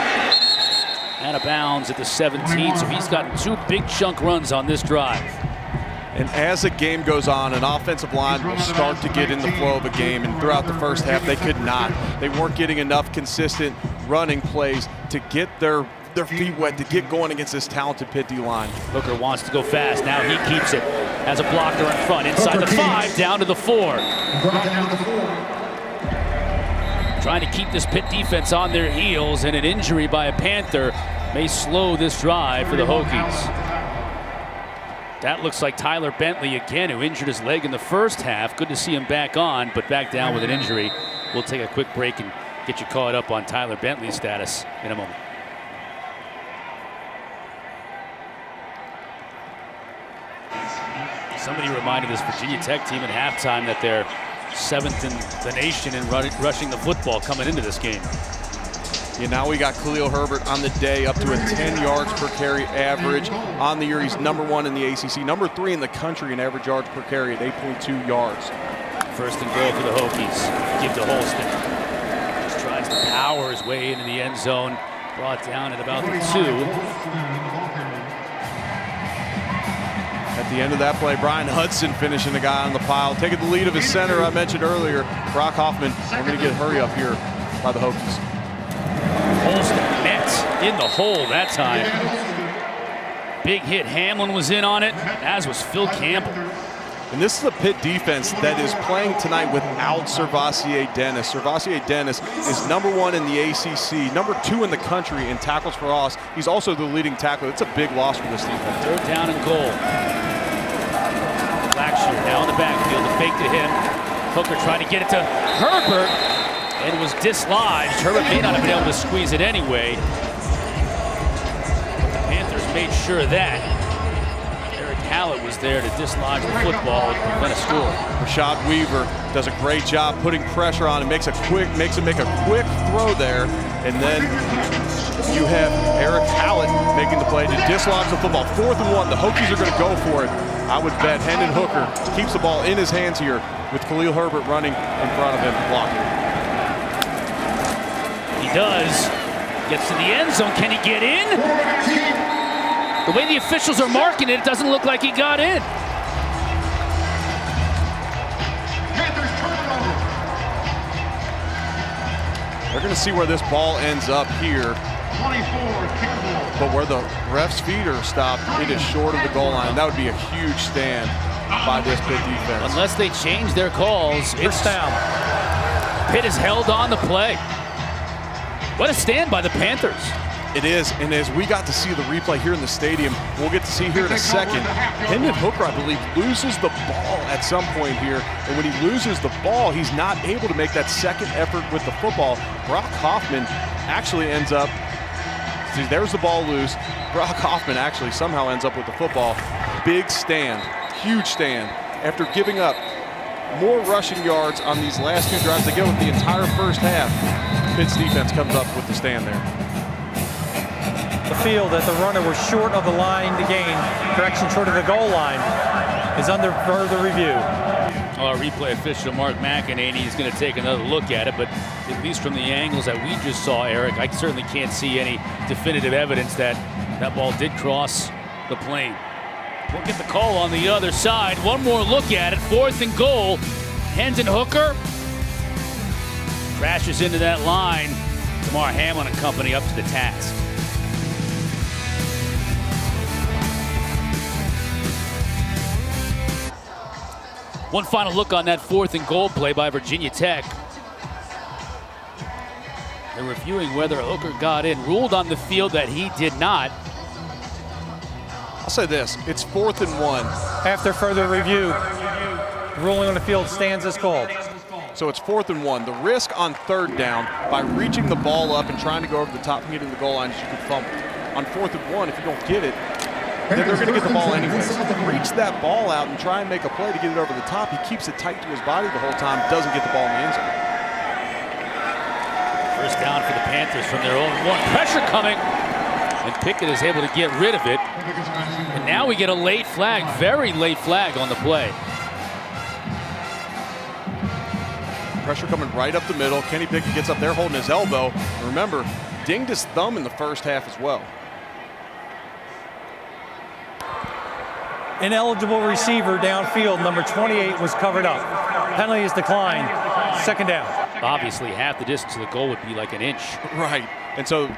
Out of bounds at the 17, so he's gotten 2 big chunk runs on this drive. And as the game goes on, an offensive line will start to get in the flow of a game. And throughout the first half, they could not. They weren't getting enough consistent running plays to get their feet wet, to get going against this talented Pitt D line. Hooker wants to go fast. Now he keeps it. Has a blocker in front. Inside the 5, down to the 4. Trying to keep this Pitt defense on their heels, and an injury by a Panther may slow this drive for the Hokies. That looks like Tyler Bentley again, who injured his leg in the first half. Good to see him back on, but back down with an injury. We'll take a quick break and get you caught up on Tyler Bentley's status in a moment. Somebody reminded this Virginia Tech team at halftime that they're 7th in the nation in rushing the football coming into this game. Yeah, now we got Khalil Herbert on the day up to a 10 yards per carry average. On the year, he's #1 in the ACC, #3 in the country in average yards per carry at 8.2 yards. First and goal for the Hokies. Give to Holston. Just tries to power his way into the end zone. Brought down at about the 2. At the end of that play, Brian Hudson finishing the guy on the pile, taking the lead of his center I mentioned earlier, Brock Hoffman. We're going to get a hurry up here by the Hokies. Holston met in the hole that time. Big hit. Hamlin was in on it, as was Phil Campbell. And this is a Pitt defense that is playing tonight without Servassier Dennis. Servassier Dennis is #1 in the ACC, #2 in the country in tackles for loss. He's also the leading tackler. It's a big loss for this defense. 3rd down and goal. Blackshear now in the backfield, the fake to him. Hooker trying to get it to Herbert, and was dislodged. Herbert may not have been able to squeeze it anyway, but the Panthers made sure of that. Hallett was there to dislodge the football and prevent a score. Rashad Weaver does a great job putting pressure on and makes him make a quick throw there. And then you have Eric Hallett making the play to dislodge the football. 4th and 1, the Hokies are going to go for it. I would bet Hendon Hooker keeps the ball in his hands here with Khalil Herbert running in front of him, blocking. He does. Gets to the end zone. Can he get in? The way the officials are marking it, it doesn't look like he got in. They're going to see where this ball ends up here. But where the ref's feet are stopped, it is short of the goal line. That would be a huge stand by this Pitt defense. Unless they change their calls, it's down. Pitt is held on the play. What a stand by the Panthers. It is, and as we got to see the replay here in the stadium, we'll get to see here in a second, Hendon Hooker, I believe, loses the ball at some point here, and when he loses the ball, he's not able to make that second effort with the football. Brock Hoffman actually ends up, see, there's the ball loose. Brock Hoffman actually somehow ends up with the football. Big stand, huge stand. After giving up more rushing yards on these last two drives, they go with the entire first half. Pitt's defense comes up with the stand there. The field that the runner was short of the line to gain, correction, short of the goal line, is under further review. Our replay official, Mark McEnany, is going to take another look at it, but at least from the angles that we just saw, Eric, I certainly can't see any definitive evidence that that ball did cross the plane. We'll get the call on the other side. One more look at it, 4th and goal. Hendon Hooker crashes into that line. Tamar Hamlin and company up to the task. One final look on that 4th and goal play by Virginia Tech. They're reviewing whether Hooker got in. Ruled on the field that he did not. I'll say this, it's 4th and 1. After further review, ruling on the field stands as called. So it's 4th and 1. The risk on 3rd down by reaching the ball up and trying to go over the top and getting the goal line is you could fumble. On 4th and 1, if you don't get it, then they're going to get the ball anyways. Reach that ball out and try and make a play to get it over the top. He keeps it tight to his body the whole time, doesn't get the ball in the end zone. First down for the Panthers from their own 1. Pressure coming, and Pickett is able to get rid of it. And now we get a late flag, very late flag on the play. Pressure coming right up the middle. Kenny Pickett gets up there holding his elbow. And remember, dinged his thumb in the first half as well. Ineligible receiver downfield, number 28, was covered up. Penalty is declined. 2nd down. Obviously, half the distance to the goal would be like an inch. Right. And so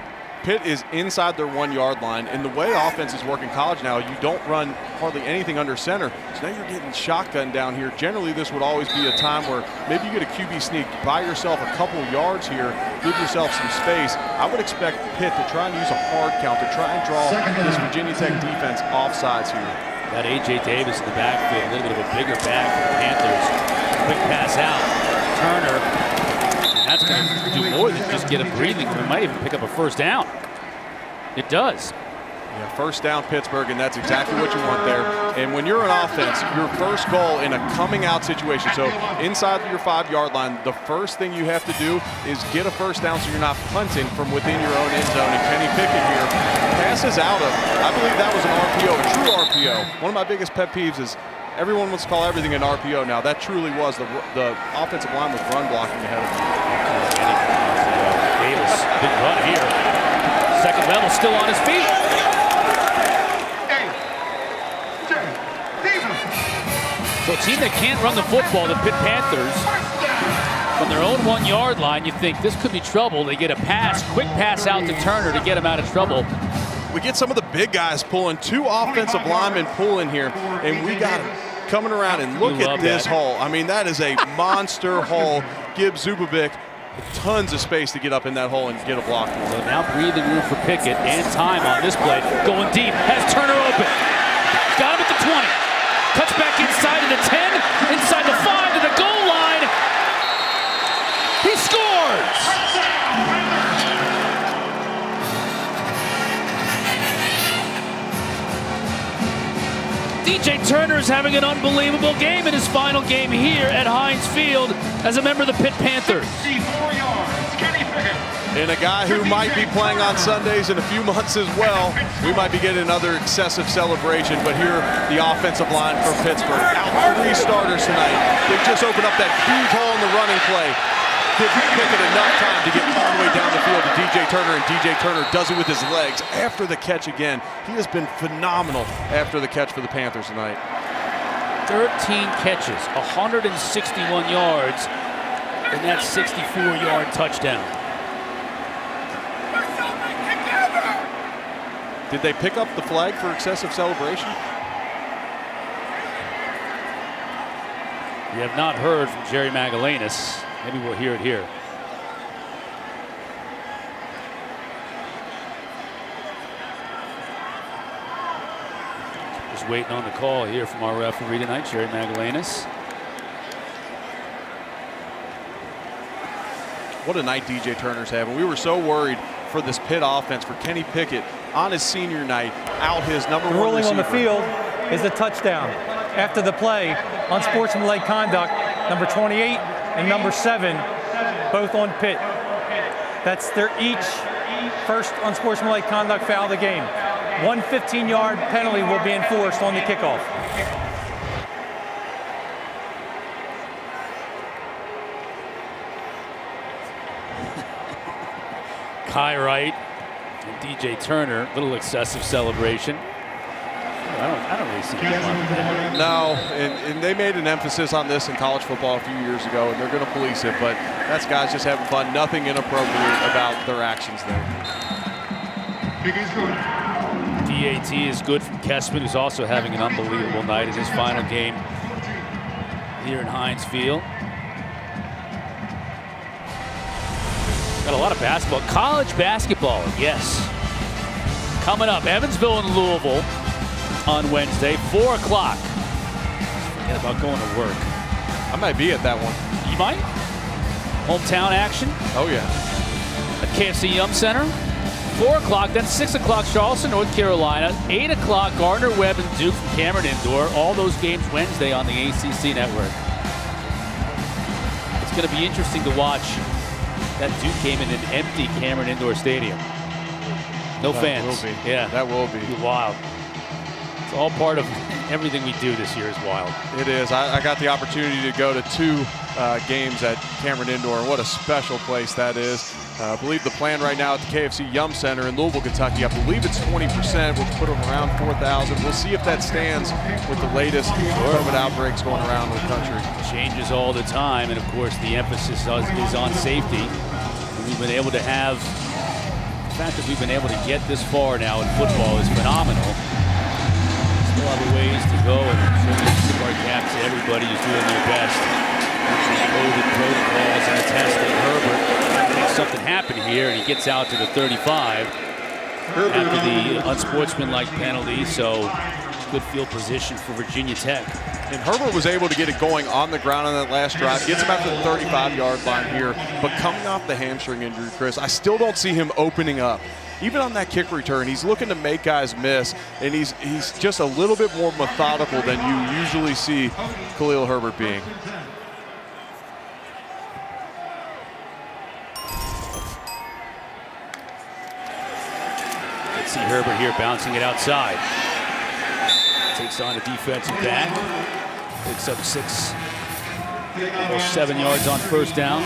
Pitt is inside their 1-yard line. And the way offenses work in college now, you don't run hardly anything under center. So now you're getting shotgun down here. Generally, this would always be a time where maybe you get a QB sneak, buy yourself a couple yards here, give yourself some space. I would expect Pitt to try and use a hard count to try and draw this Virginia Tech defense offsides here. Got A.J. Davis in the backfield, a little bit of a bigger back for the Panthers. Quick pass out, Turner. And that's going to do more than just get a breathing. We might even pick up a first down. It does. Yeah, first down Pittsburgh, and that's exactly what you want there. And when you're an offense, your first goal in a coming out situation, so inside your 5-yard line, the first thing you have to do is get a first down so you're not punting from within your own end zone. And Kenny Pickett here passes out of, I believe that was an RPO, a true RPO. One of my biggest pet peeves is everyone wants to call everything an RPO now. That truly was the offensive line was run blocking ahead of him. Davis, big run here. Second level, still on his feet. So a team that can't run the football, the Pitt Panthers, from their own 1-yard line, you think this could be trouble. They get a pass, quick pass out to Turner to get him out of trouble. We get some of the big guys pulling, 2 offensive linemen pulling here, and we got him coming around, and look at this hole. I mean, that is a monster hole. Gibbs Zubovic tons of space to get up in that hole and get a block. So now breathing room for Pickett and time on this play. Going deep, has Turner open. Got him at the 20. Cuts back inside of the 10, inside the 5 to the goal line. He scores! DJ Turner is having an unbelievable game in his final game here at Heinz Field as a member of the Pitt Panthers. 54 yards, Kenny Pickett. And a guy who might be playing on Sundays in a few months as well. We might be getting another excessive celebration, but here the offensive line for Pittsburgh. Out 3 starters tonight. They just opened up that huge hole in the running play. give Pickett enough time to get all the way down the field to DJ Turner, and DJ Turner does it with his legs after the catch again. He has been phenomenal after the catch for the Panthers tonight. 13 catches, 161 yards, and that 64-yard touchdown. Did they pick up the flag for excessive celebration? We have not heard from Jerry Magalanis. Maybe we'll hear it here. Just waiting on the call here from our referee tonight, Jerry Magalanis. What a night DJ Turner's having. We were so worried for this Pitt offense, for Kenny Pickett on his senior night, out his number one ruling receiver. on the field is a touchdown. After the play, unsportsmanlike conduct, number 28 and number 7, both on Pitt. That's their each first unsportsmanlike conduct foul of the game. 1 15-yard penalty will be enforced on the kickoff. Kai Wright and DJ Turner, a little excessive celebration. I don't really see that. No, and they made an emphasis on this in college football a few years ago, and they're going to police it, but that's guys just having fun. Nothing inappropriate about their actions there. DAT is good from Kessman, who's also having an unbelievable night in his final game here in Heinz Field. Got a lot of basketball. College basketball, yes. Coming up, Evansville and Louisville on Wednesday, 4 o'clock. Forget about going to work. I might be at that one. You might? Hometown action Oh, yeah. at KFC Yum Center. 4 o'clock, then 6 o'clock, Charleston, North Carolina. 8 o'clock, Gardner Webb and Duke from Cameron Indoor. All those games Wednesday on the ACC network. It's going to be interesting to watch that Duke game in an empty Cameron Indoor Stadium. No fans. Will be. Yeah. That will be. It'll be wild. It's all part of everything we do this year is wild. It is. I got the opportunity to go to 2 games at Cameron Indoor, and what a special place that is. I believe the plan right now at the KFC Yum Center in Louisville, Kentucky, I believe it's 20%, which put them around 4,000. We'll see if that stands with the latest COVID outbreaks going around the country. Changes all the time, and of course the emphasis is on safety. And we've been able to have, the fact that we've been able to get this far now in football is phenomenal. Still have a ways to go, and I'm sure we tip our caps to everybody who's doing their best. COVID protocols and the testing. Herbert makes something happen here, and he gets out to the 35 after the unsportsmanlike penalty, so good field position for Virginia Tech. And Herbert was able to get it going on the ground on that last drive. Gets him out to the 35-yard line here. But coming off the hamstring injury, Chris, I still don't see him opening up. Even on that kick return, he's looking to make guys miss, and he's just a little bit more methodical than you usually see Khalil Herbert being. Let's see Herbert here bouncing it outside. Takes on a defensive back. Picks up 6, almost 7 yards on first down.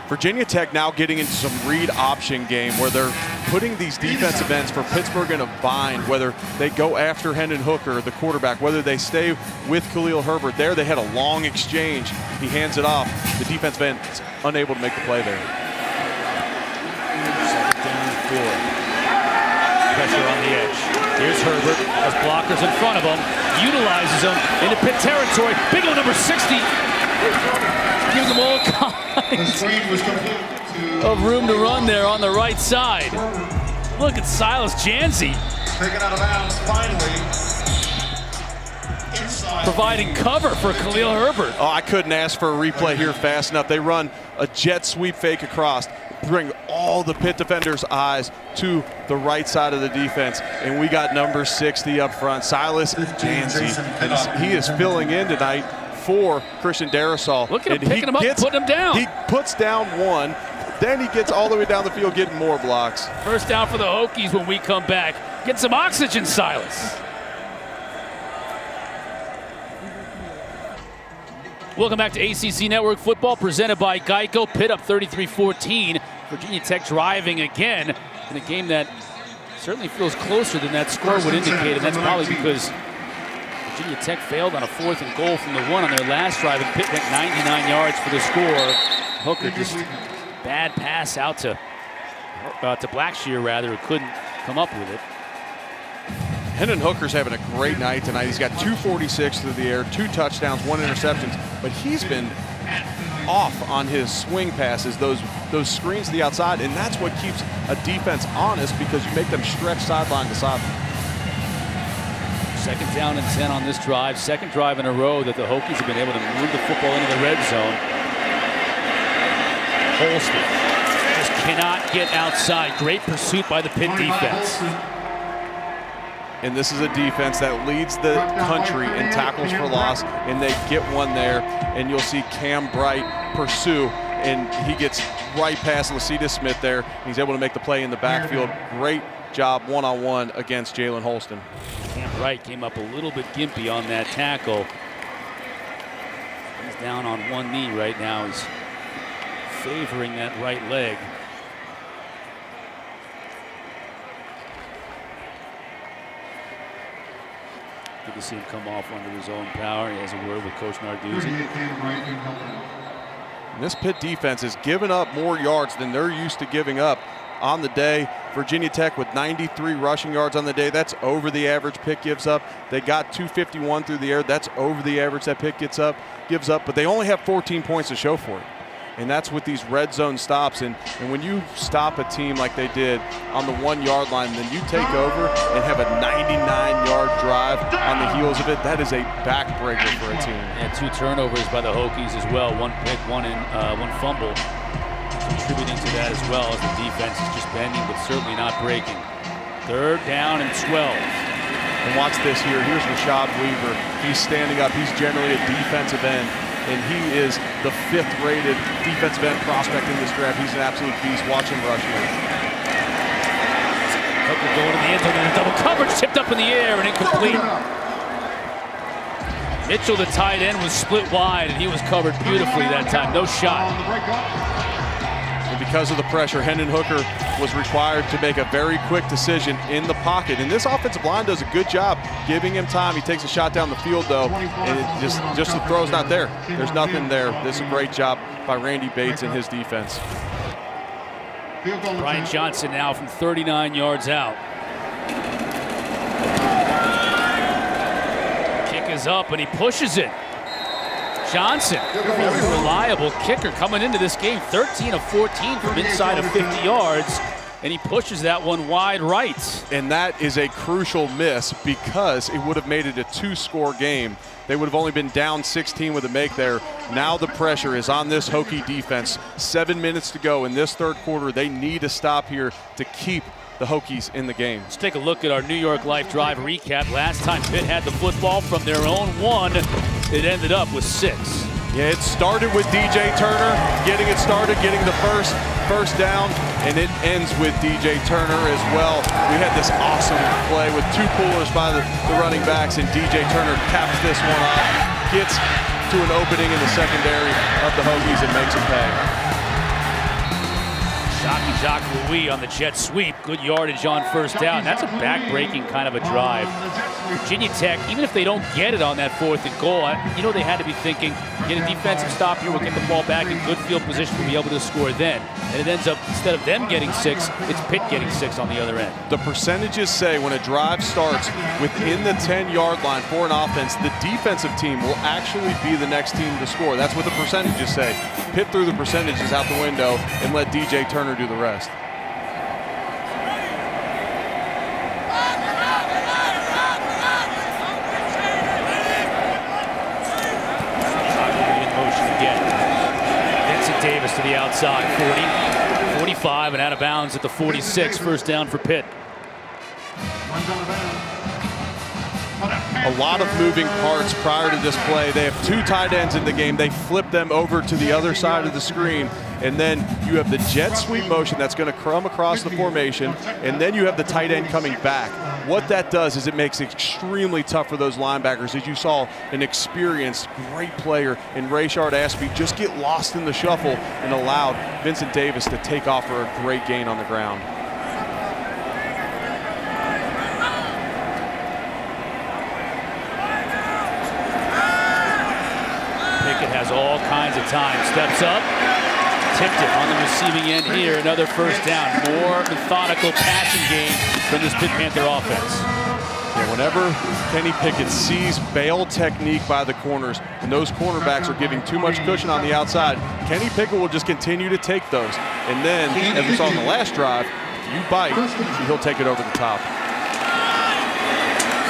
Virginia Tech now getting into some read option game where they're putting these defensive ends for Pittsburgh in a bind, whether they go after Hendon Hooker, the quarterback, whether they stay with Khalil Herbert. There they had a long exchange. He hands it off. The defensive end is unable to make the play there. Second down and 4. Pressure on the edge. Here's Herbert, has blockers in front of him, utilizes them into Pitt territory. Big old number 60. Gives them all kinds of room to run there on the right side. Look at Silas Janzi. Taken out of bounds finally. Providing cover for Khalil Herbert. Oh, I couldn't ask for a replay here fast enough. They run a jet sweep fake across, bring all the Pitt defenders' eyes to the right side of the defense, and we got number 60 up front, Silas Janzi. And he is filling in tonight for Christian Darrisaw. Look at him picking him up, putting him down. He puts down one, then he gets all the way down the field getting more blocks. First down for the Hokies when we come back. Get some oxygen, Silas. Welcome back to ACC Network Football, presented by Geico. Pitt up 33-14. Virginia Tech driving again in a game that certainly feels closer than that score would indicate, and that's probably because Virginia Tech failed on a 4th and goal from the 1 on their last drive, and Pitt went 99 yards for the score. Hooker just bad pass out to Blackshear, rather, who couldn't come up with it. Hendon Hooker's having a great night tonight. He's got 246 through the air, 2 touchdowns, 1 interception, but he's been off on his swing passes, those screens to the outside, and that's what keeps a defense honest, because you make them stretch sideline to sideline. 2nd down and 10 on this drive. 2nd drive in a row that the Hokies have been able to move the football into the red zone. Holston just cannot get outside. Great pursuit by the Pitt defense. And this is a defense that leads the country in tackles for loss, and they get one there, and you'll see Cam Bright pursue, and he gets right past Lacita Smith there. He's able to make the play in the backfield. Great job one-on-one against Jalen Holston. Cam Bright came up a little bit gimpy on that tackle. He's down on one knee right now. He's favoring that right leg. Good to see him come off under his own power. He has a word with Coach Narduzzi. And this Pitt defense has given up more yards than they're used to giving up on the day. Virginia Tech with 93 rushing yards on the day. That's over the average Pitt gives up. They got 251 through the air. That's over the average that Pitt gives up. But they only have 14 points to show for it. And that's with these red zone stops. And when you stop a team like they did on the 1 yard line, then you take over and have a 99-yard drive on the heels of it. That is a backbreaker for a team. And 2 turnovers by the Hokies as well. 1 pick, one fumble, contributing to that as well, as the defense is just bending but certainly not breaking. 3rd down and 12. And watch this here. Here's Rashad Weaver. He's standing up. He's generally a defensive end, and he is the 5th-rated defensive end prospect in this draft. He's an absolute beast. Watch him rush here. Hooker going to the end zone, and double coverage, tipped up in the air and incomplete. Mitchell, the tight end, was split wide, and he was covered beautifully that time. No shot. And because of the pressure, Hendon Hooker was required to make a very quick decision in the pocket. And this offensive line does a good job giving him time. He takes a shot down the field, though, and it just the throw's not there. There's nothing there. This is a great job by Randy Bates and his defense. Brian Johnson now from 39 yards out. Kick is up, and he pushes it. Johnson, very reliable kicker coming into this game, 13 of 14 from inside of 50 yards, and he pushes that one wide right. And that is a crucial miss, because it would have made it a 2-score game. They would have only been down 16 with a make there. Now the pressure is on this Hokie defense. 7 minutes to go in this 3rd quarter. They need a stop here to keep the Hokies in the game. Let's take a look at our New York Life Drive recap. Last time Pitt had the football from their own 1, it ended up with 6. Yeah, it started with DJ Turner getting it started, getting the first down, and it ends with DJ Turner as well. We had this awesome play with 2 pullers by the running backs, and DJ Turner caps this one off, gets to an opening in the secondary of the Hokies and makes it pay. Shocky Jock Louis on the jet sweep. Good yardage on 1st down. That's a back-breaking kind of a drive. Virginia Tech, even if they don't get it on that 4th and goal, you know they had to be thinking, get a defensive stop here, we'll get the ball back in good field position, we'll be able to score then. And it ends up, instead of them getting 6, it's Pitt getting 6 on the other end. The percentages say when a drive starts within the 10-yard line for an offense, the defensive team will actually be the next team to score. That's what the percentages say. Pitt threw the percentages out the window and let DJ Turner do the rest. Davis to the outside, 40, 45, and out of bounds at the 46. 1st down for Pitt. A lot of moving parts prior to this play. They have 2 tight ends in the game. They flip them over to the other side of the screen, and then you have the jet sweep motion that's going to come across the formation, and then you have the tight end coming back. what that does is it makes it extremely tough for those linebackers. As you saw, an experienced, great player in Rayshard Ashby just get lost in the shuffle and allowed Vincent Davis to take off for a great gain on the ground. Pickett has all kinds of time. Steps up. Tipped it on the receiving end here. Another first down. More methodical passing game from this Pitt Panther offense. Yeah, whenever Kenny Pickett sees bail technique by the corners and those cornerbacks are giving too much cushion on the outside, Kenny Pickett will just continue to take those. And then, as we saw in the last drive, if you bite, he'll take it over the top.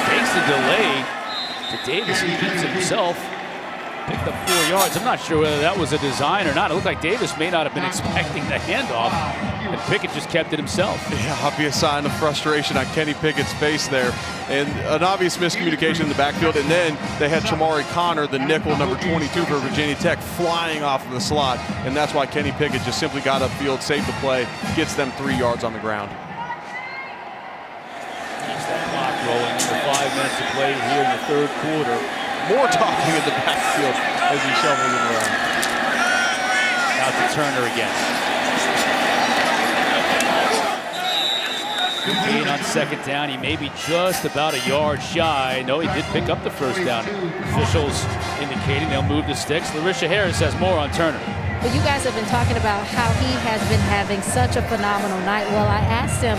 Takes the delay to Davis. He keeps it himself. Picked up 4 yards. I'm not sure whether that was a design or not. It looked like Davis may not have been expecting the handoff, and Pickett just kept it himself. Yeah, obvious sign of frustration on Kenny Pickett's face there, and an obvious miscommunication in the backfield. And then they had Tramari Connor, the nickel, number 22 for Virginia Tech, flying off of the slot, and that's why Kenny Pickett just simply got upfield, saved the play, gets them 3 yards on the ground. Keeps that clock rolling under 5 minutes to play here in the third quarter. More talking in the backfield as he shovels it around. Out to Turner again. Good gain on second down. He may be just about a yard shy. No, he did pick up the first down. Officials indicating they'll move the sticks. Larisha Harris has more on Turner. Well, you guys have been talking about how he has been having such a phenomenal night. Well, I asked him,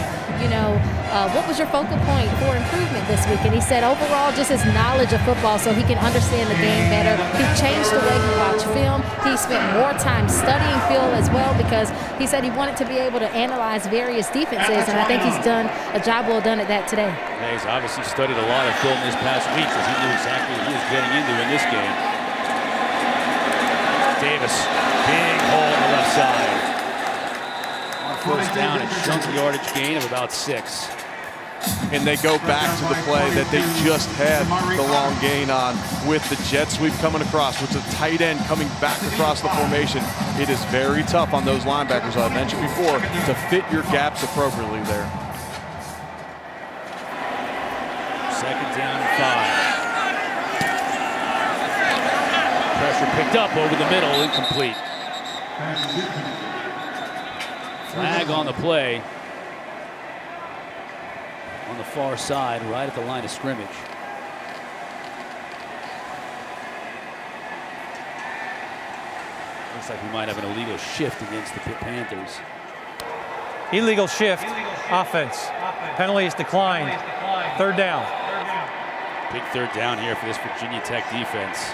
what was your focal point for improvement this week? And he said overall just his knowledge of football so he can understand the game better. He changed the way he watched film. He spent more time studying film as well because he said he wanted to be able to analyze various defenses, and I think he's done a job well done at that today. Yeah, he's obviously studied a lot of film this past week because he knew exactly what he was getting into in this game. Davis, big hole on the left side. On first down, a chunky yardage gain of about 6. And they go back to the play that they just had the long gain on with the jet sweep coming across, with the tight end coming back across the formation. It is very tough on those linebackers, I mentioned before, to fit your gaps appropriately there. Second down and 5. Pressure picked up over the middle, incomplete. Flag on the play. On the far side, right at the line of scrimmage. Looks like we might have an illegal shift against the Pitt Panthers. Illegal shift, offense. Penalty is declined. Third down. Big third down here for this Virginia Tech defense.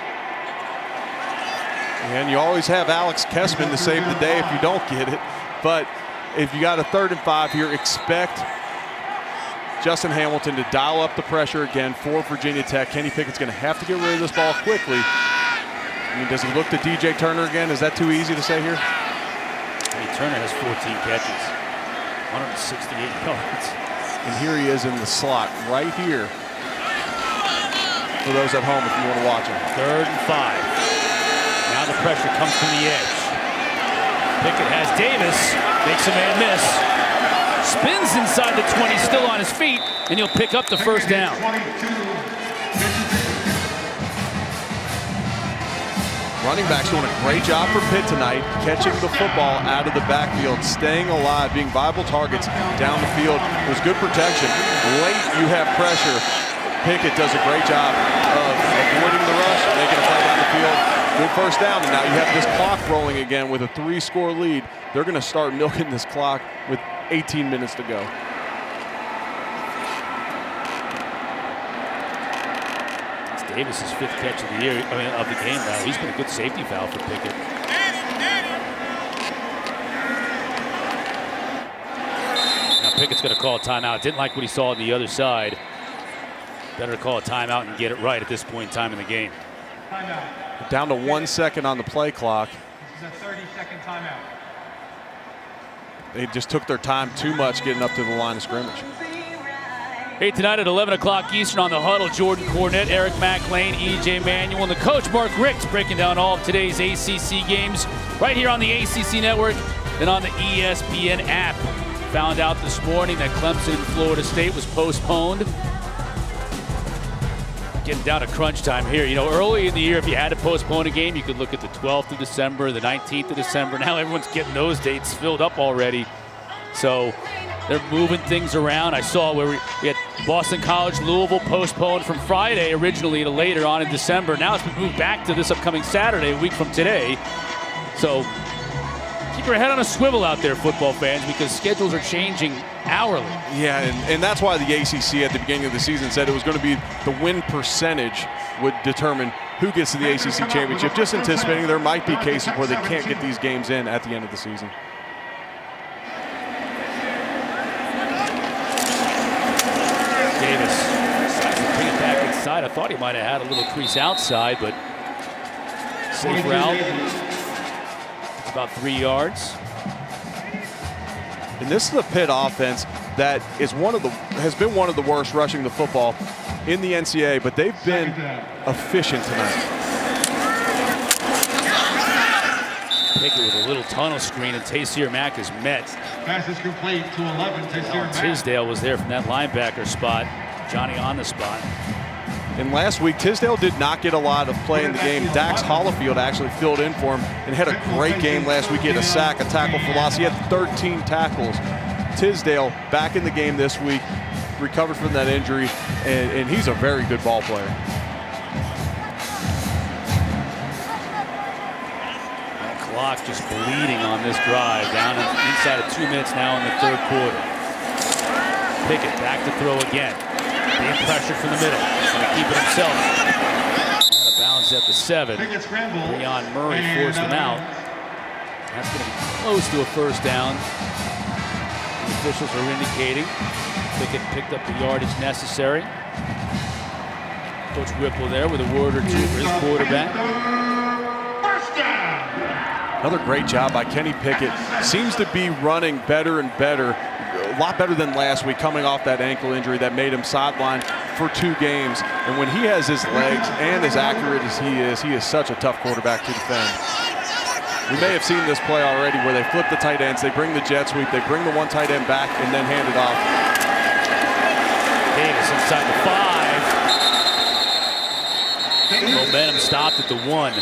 And you always have Alex Kessman to save the day if you don't get it. But if you got a 3rd and 5 here, expect Justin Hamilton to dial up the pressure again for Virginia Tech. Kenny Pickett's going to have to get rid of this ball quickly. I mean, does he look to DJ Turner again? Is that too easy to say here? I mean, Turner has 14 catches, 168 yards. And here he is in the slot right here for those at home if you want to watch him. 3rd and 5. Now the pressure comes from the edge. Pickett has Davis, makes a man miss. Spins inside the 20, still on his feet, and he'll pick up the first down. Running backs doing a great job for Pitt tonight, catching the football out of the backfield, staying alive, being viable targets down the field. It was good protection. Late, you have pressure. Pickett does a great job of avoiding the rush, making a play down the field. Good first down, and now you have this clock rolling again with a 3-score lead. They're going to start milking this clock with 18 minutes to go. It's Davis's 5th catch of the year, of the game now. He's been a good safety valve for Pickett. Now Pickett's going to call a timeout. Didn't like what he saw on the other side. Better to call a timeout and get it right at this point in time in the game. Timeout. Down to 1 second on the play clock. This is a 30-second timeout. They just took their time too much getting up to the line of scrimmage. Hey, tonight at 11 o'clock Eastern on The Huddle, Jordan Cornette, Eric McLean, E.J. Manuel, and the coach Mark Ricks breaking down all of today's ACC games right here on the ACC Network and on the ESPN app. found out this morning that Clemson and Florida State was postponed. Getting down to crunch time here. You know, early in the year, if you had to postpone a game, you could look at the 12th of December, the 19th of December. Now everyone's getting those dates filled up already. So they're moving things around. I saw where we had Boston College, Louisville postponed from Friday originally to later on in December. Now it's been moved back to this upcoming Saturday, a week from today. So keep your head on a swivel out there, football fans, because schedules are changing hourly. Yeah, and that's why the ACC at the beginning of the season said it was going to be the win percentage would determine who gets to the ACC championship, just anticipating there might be cases where they can't get these games in at the end of the season. Davis tries to bring it back inside. I thought he might have had a little crease outside, but safe route. About 3 yards. And this is the Pitt offense that is has been one of the worst rushing the football in the NCAA, but they've been efficient tonight. Pickett with a little tunnel screen, and Taysir Mack is met. Pass is complete to 11. Tisdale was there from that linebacker spot. Johnny on the spot. And last week, Tisdale did not get a lot of play in the game. Dax Hollifield actually filled in for him and had a great game last week. He had a sack, a tackle for loss. He had 13 tackles. Tisdale back in the game this week, recovered from that injury, and he's a very good ball player. That clock just bleeding on this drive. Down inside of 2 minutes now in the third quarter. Pickett back to throw again. Being pressured from the middle. He's going to keep it himself. Out of bounds at the 7. Breon Murray forced him out. That's going to be close to a first down. The officials are indicating Pickett picked up the yardage necessary. Coach Whipple there with a word or two for his quarterback. Another great job by Kenny Pickett. Seems to be running better and better. A lot better than last week, coming off that ankle injury that made him sidelined for 2 games. And when he has his legs and as accurate as he is such a tough quarterback to defend. We may have seen this play already where they flip the tight ends, they bring the jet sweep, they bring the one tight end back and then hand it off. Davis inside the 5. Momentum stopped at the 1.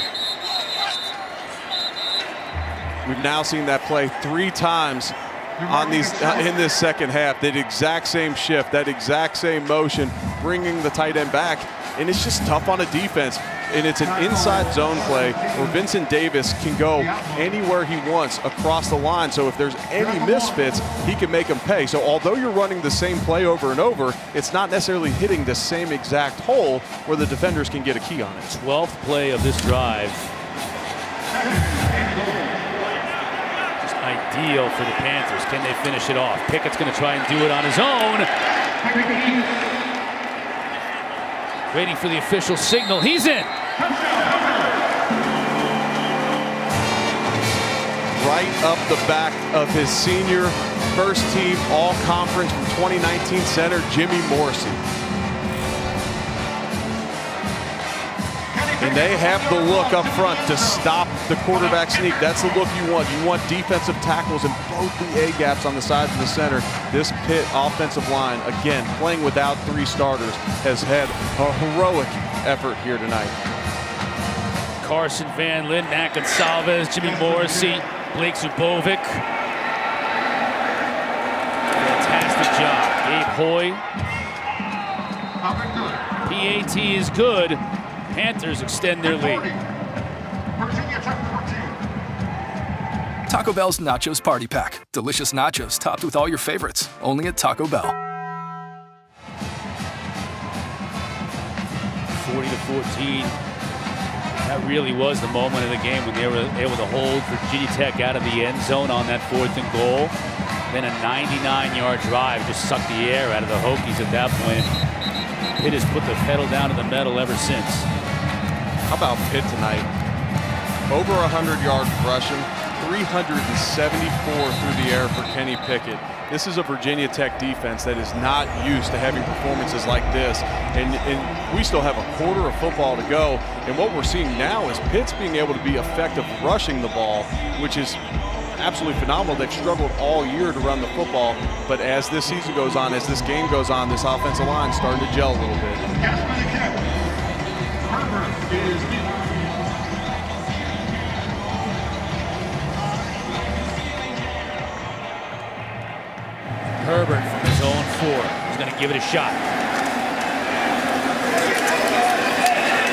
We've now seen that play 3 times on in this second half. That exact same shift, that exact same motion, bringing the tight end back, and it's just tough on a defense. And it's an inside zone play where Vincent Davis can go anywhere he wants across the line. So if there's any misfits, he can make them pay. So although you're running the same play over and over, it's not necessarily hitting the same exact hole where the defenders can get a key on it. 12th play of this drive. Just ideal for the Panthers. Can they finish it off? Pickett's going to try and do it on his own. Waiting for the official signal. He's in. Right up the back of his senior first team all-conference from 2019 center, Jimmy Morrissey. And they have the look up front to stop the quarterback sneak. That's the look you want. You want defensive tackles in both the A-gaps on the sides of the center. This Pitt offensive line, again, playing without 3 starters, has had a heroic effort here tonight. Carson Van Lin, Matt Gonsalves, Jimmy Morrissey, Blake Zubovic. Fantastic job. Gabe Hoy. PAT is good. Panthers extend their lead. Taco Bell's Nachos Party Pack. Delicious nachos topped with all your favorites. Only at Taco Bell. 40-14. That really was the moment of the game when they were able to hold Virginia Tech out of the end zone on that 4th and goal. Then a 99-yard drive just sucked the air out of the Hokies at that point. Pitt has put the pedal down to the metal ever since. How about Pitt tonight? Over 100 yards rushing, 374 through the air for Kenny Pickett. This is a Virginia Tech defense that is not used to having performances like this. And we still have a quarter of football to go. And what we're seeing now is Pitt's being able to be effective rushing the ball, which is absolutely phenomenal. They've struggled all year to run the football, but as this season goes on, as this game goes on, this offensive line is starting to gel a little bit. Herbert from his own 4. He's going to give it a shot.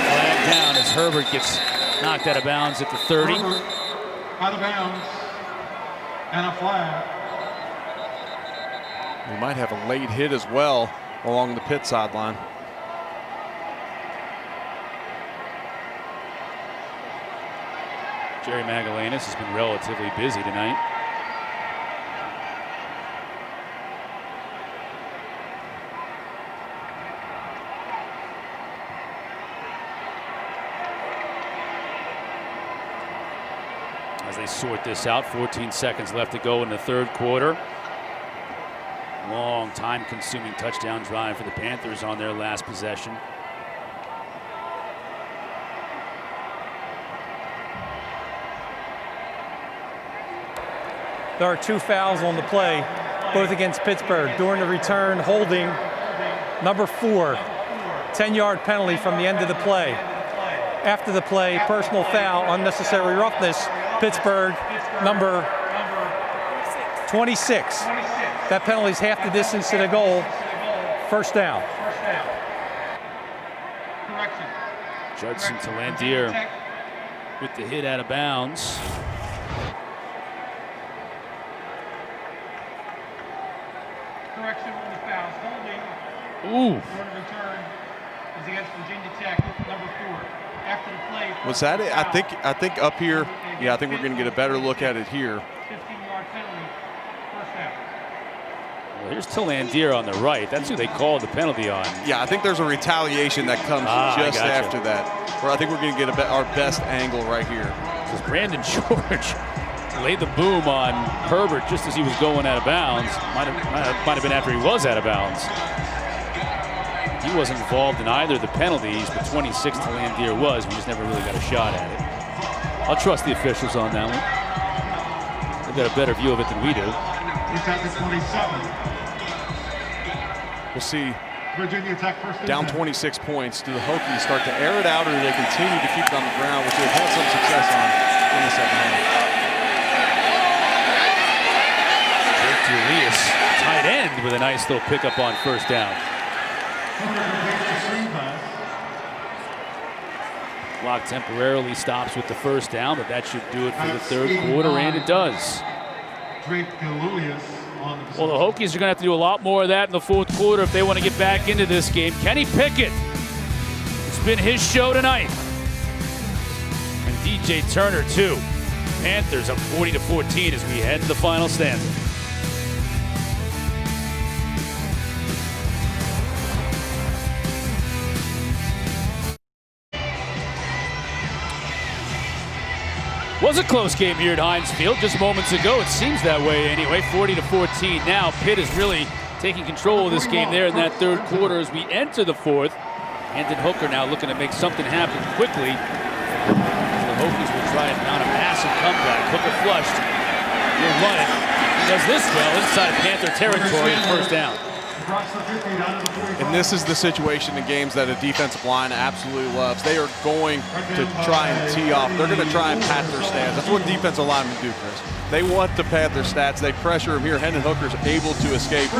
Flag down as Herbert gets knocked out of bounds at the 30. Out of bounds. And a flag. We might have a late hit as well along the pit sideline. Jerry Magallanes has been relatively busy tonight. As they sort this out, 14 seconds left to go in the third quarter. Long time-consuming touchdown drive for the Panthers on their last possession. There are 2 fouls on the play, both against Pittsburgh. During the return, holding number 4, 10-yard penalty from the end of the play. After the play, personal foul, unnecessary roughness, Pittsburgh, number 26. That penalty is half the distance to the goal. First down. Judson to Landier with the hit out of bounds. Correction on the fouls. Holding. Ooh. Return is against Virginia Tech, number 4. After the play. Was that it? I think up here, yeah, I think we're going to get a better look at it here. 15-yard penalty. First down. Well, here's Landier on the right. That's who they called the penalty on. Yeah, I think there's a retaliation that comes just after that, where I think we're going to get our best angle right here. Because Brandon George laid the boom on Herbert just as he was going out of bounds. Might have been after he was out of bounds. He wasn't involved in either of the penalties, but 26 to Landier was. We just never really got a shot at it. I'll trust the officials on that one. They've got a better view of it than we do. It's at the 27. We'll see. Virginia Tech first down 26 points. Do the Hokies start to air it out, or do they continue to keep it on the ground, which they've had some success on in the second half? Elias, tight end, with a nice little pickup on first down. Clock temporarily stops with the first down, but that should do it for the third quarter, and it does. Well, the Hokies are going to have to do a lot more of that in the fourth quarter if they want to get back into this game. Kenny Pickett, it's been his show tonight. And DJ Turner, too. Panthers up 40-14 as we head to the final stanza. Was a close game here at Heinz Field just moments ago. It seems that way anyway. 40-14 now. Pitt is really taking control of this game there in that third quarter as we enter the fourth. Hendon Hooker now looking to make something happen quickly. The Hokies will try and mount a massive comeback. Hooker flushed. He'll run it. He does this well inside Panther territory and first down. And this is the situation in games that a defensive line absolutely loves. They are going to try and tee off. They're going to try and pat their stats. That's what defensive linemen do, Chris. They want to pad their stats. They pressure him here. Hendon Hooker's able to escape.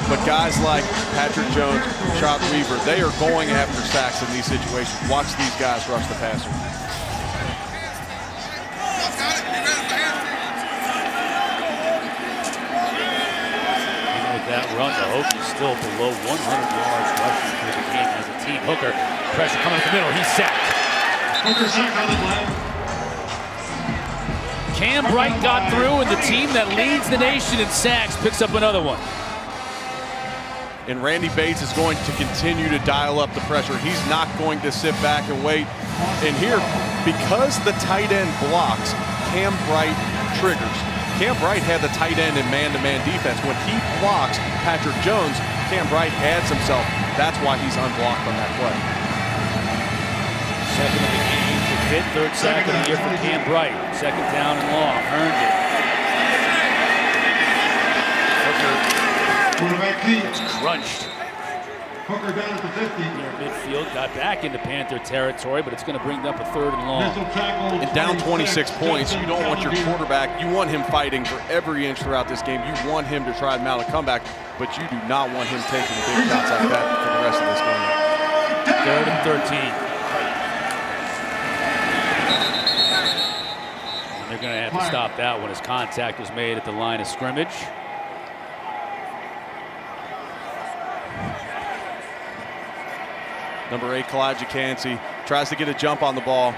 But guys like Patrick Jones, Rashad Weaver, they are going after sacks in these situations. Watch these guys rush the passer. That run, the Hokies still below 100 yards rushing through the game as a team. Hooker, pressure coming up the middle, he's sacked. Cam Bright got through, and the team that leads the nation in sacks picks up another one. And Randy Bates is going to continue to dial up the pressure. He's not going to sit back and wait. And here, because the tight end blocks, Cam Bright triggers. Cam Bright had the tight end in man-to-man defense. When he blocks Patrick Jones, Cam Bright adds himself. That's why he's unblocked on that play. Second of the game for Pitt, third sack of the year for Cam Bright. Second down and long, earned it. Hooker gets crunched. Hooker down at the 50. Near midfield, got back into Panther territory, but it's going to bring up a 3rd and long. And down 26 points, you don't want your quarterback, you want him fighting for every inch throughout this game. You want him to try to mount a comeback, but you do not want him taking big shots like that for the rest of this game. 3rd and 13. And they're going to have to stop that one as contact was made at the line of scrimmage. Number 8, Kalijah Cansey, tries to get a jump on the ball.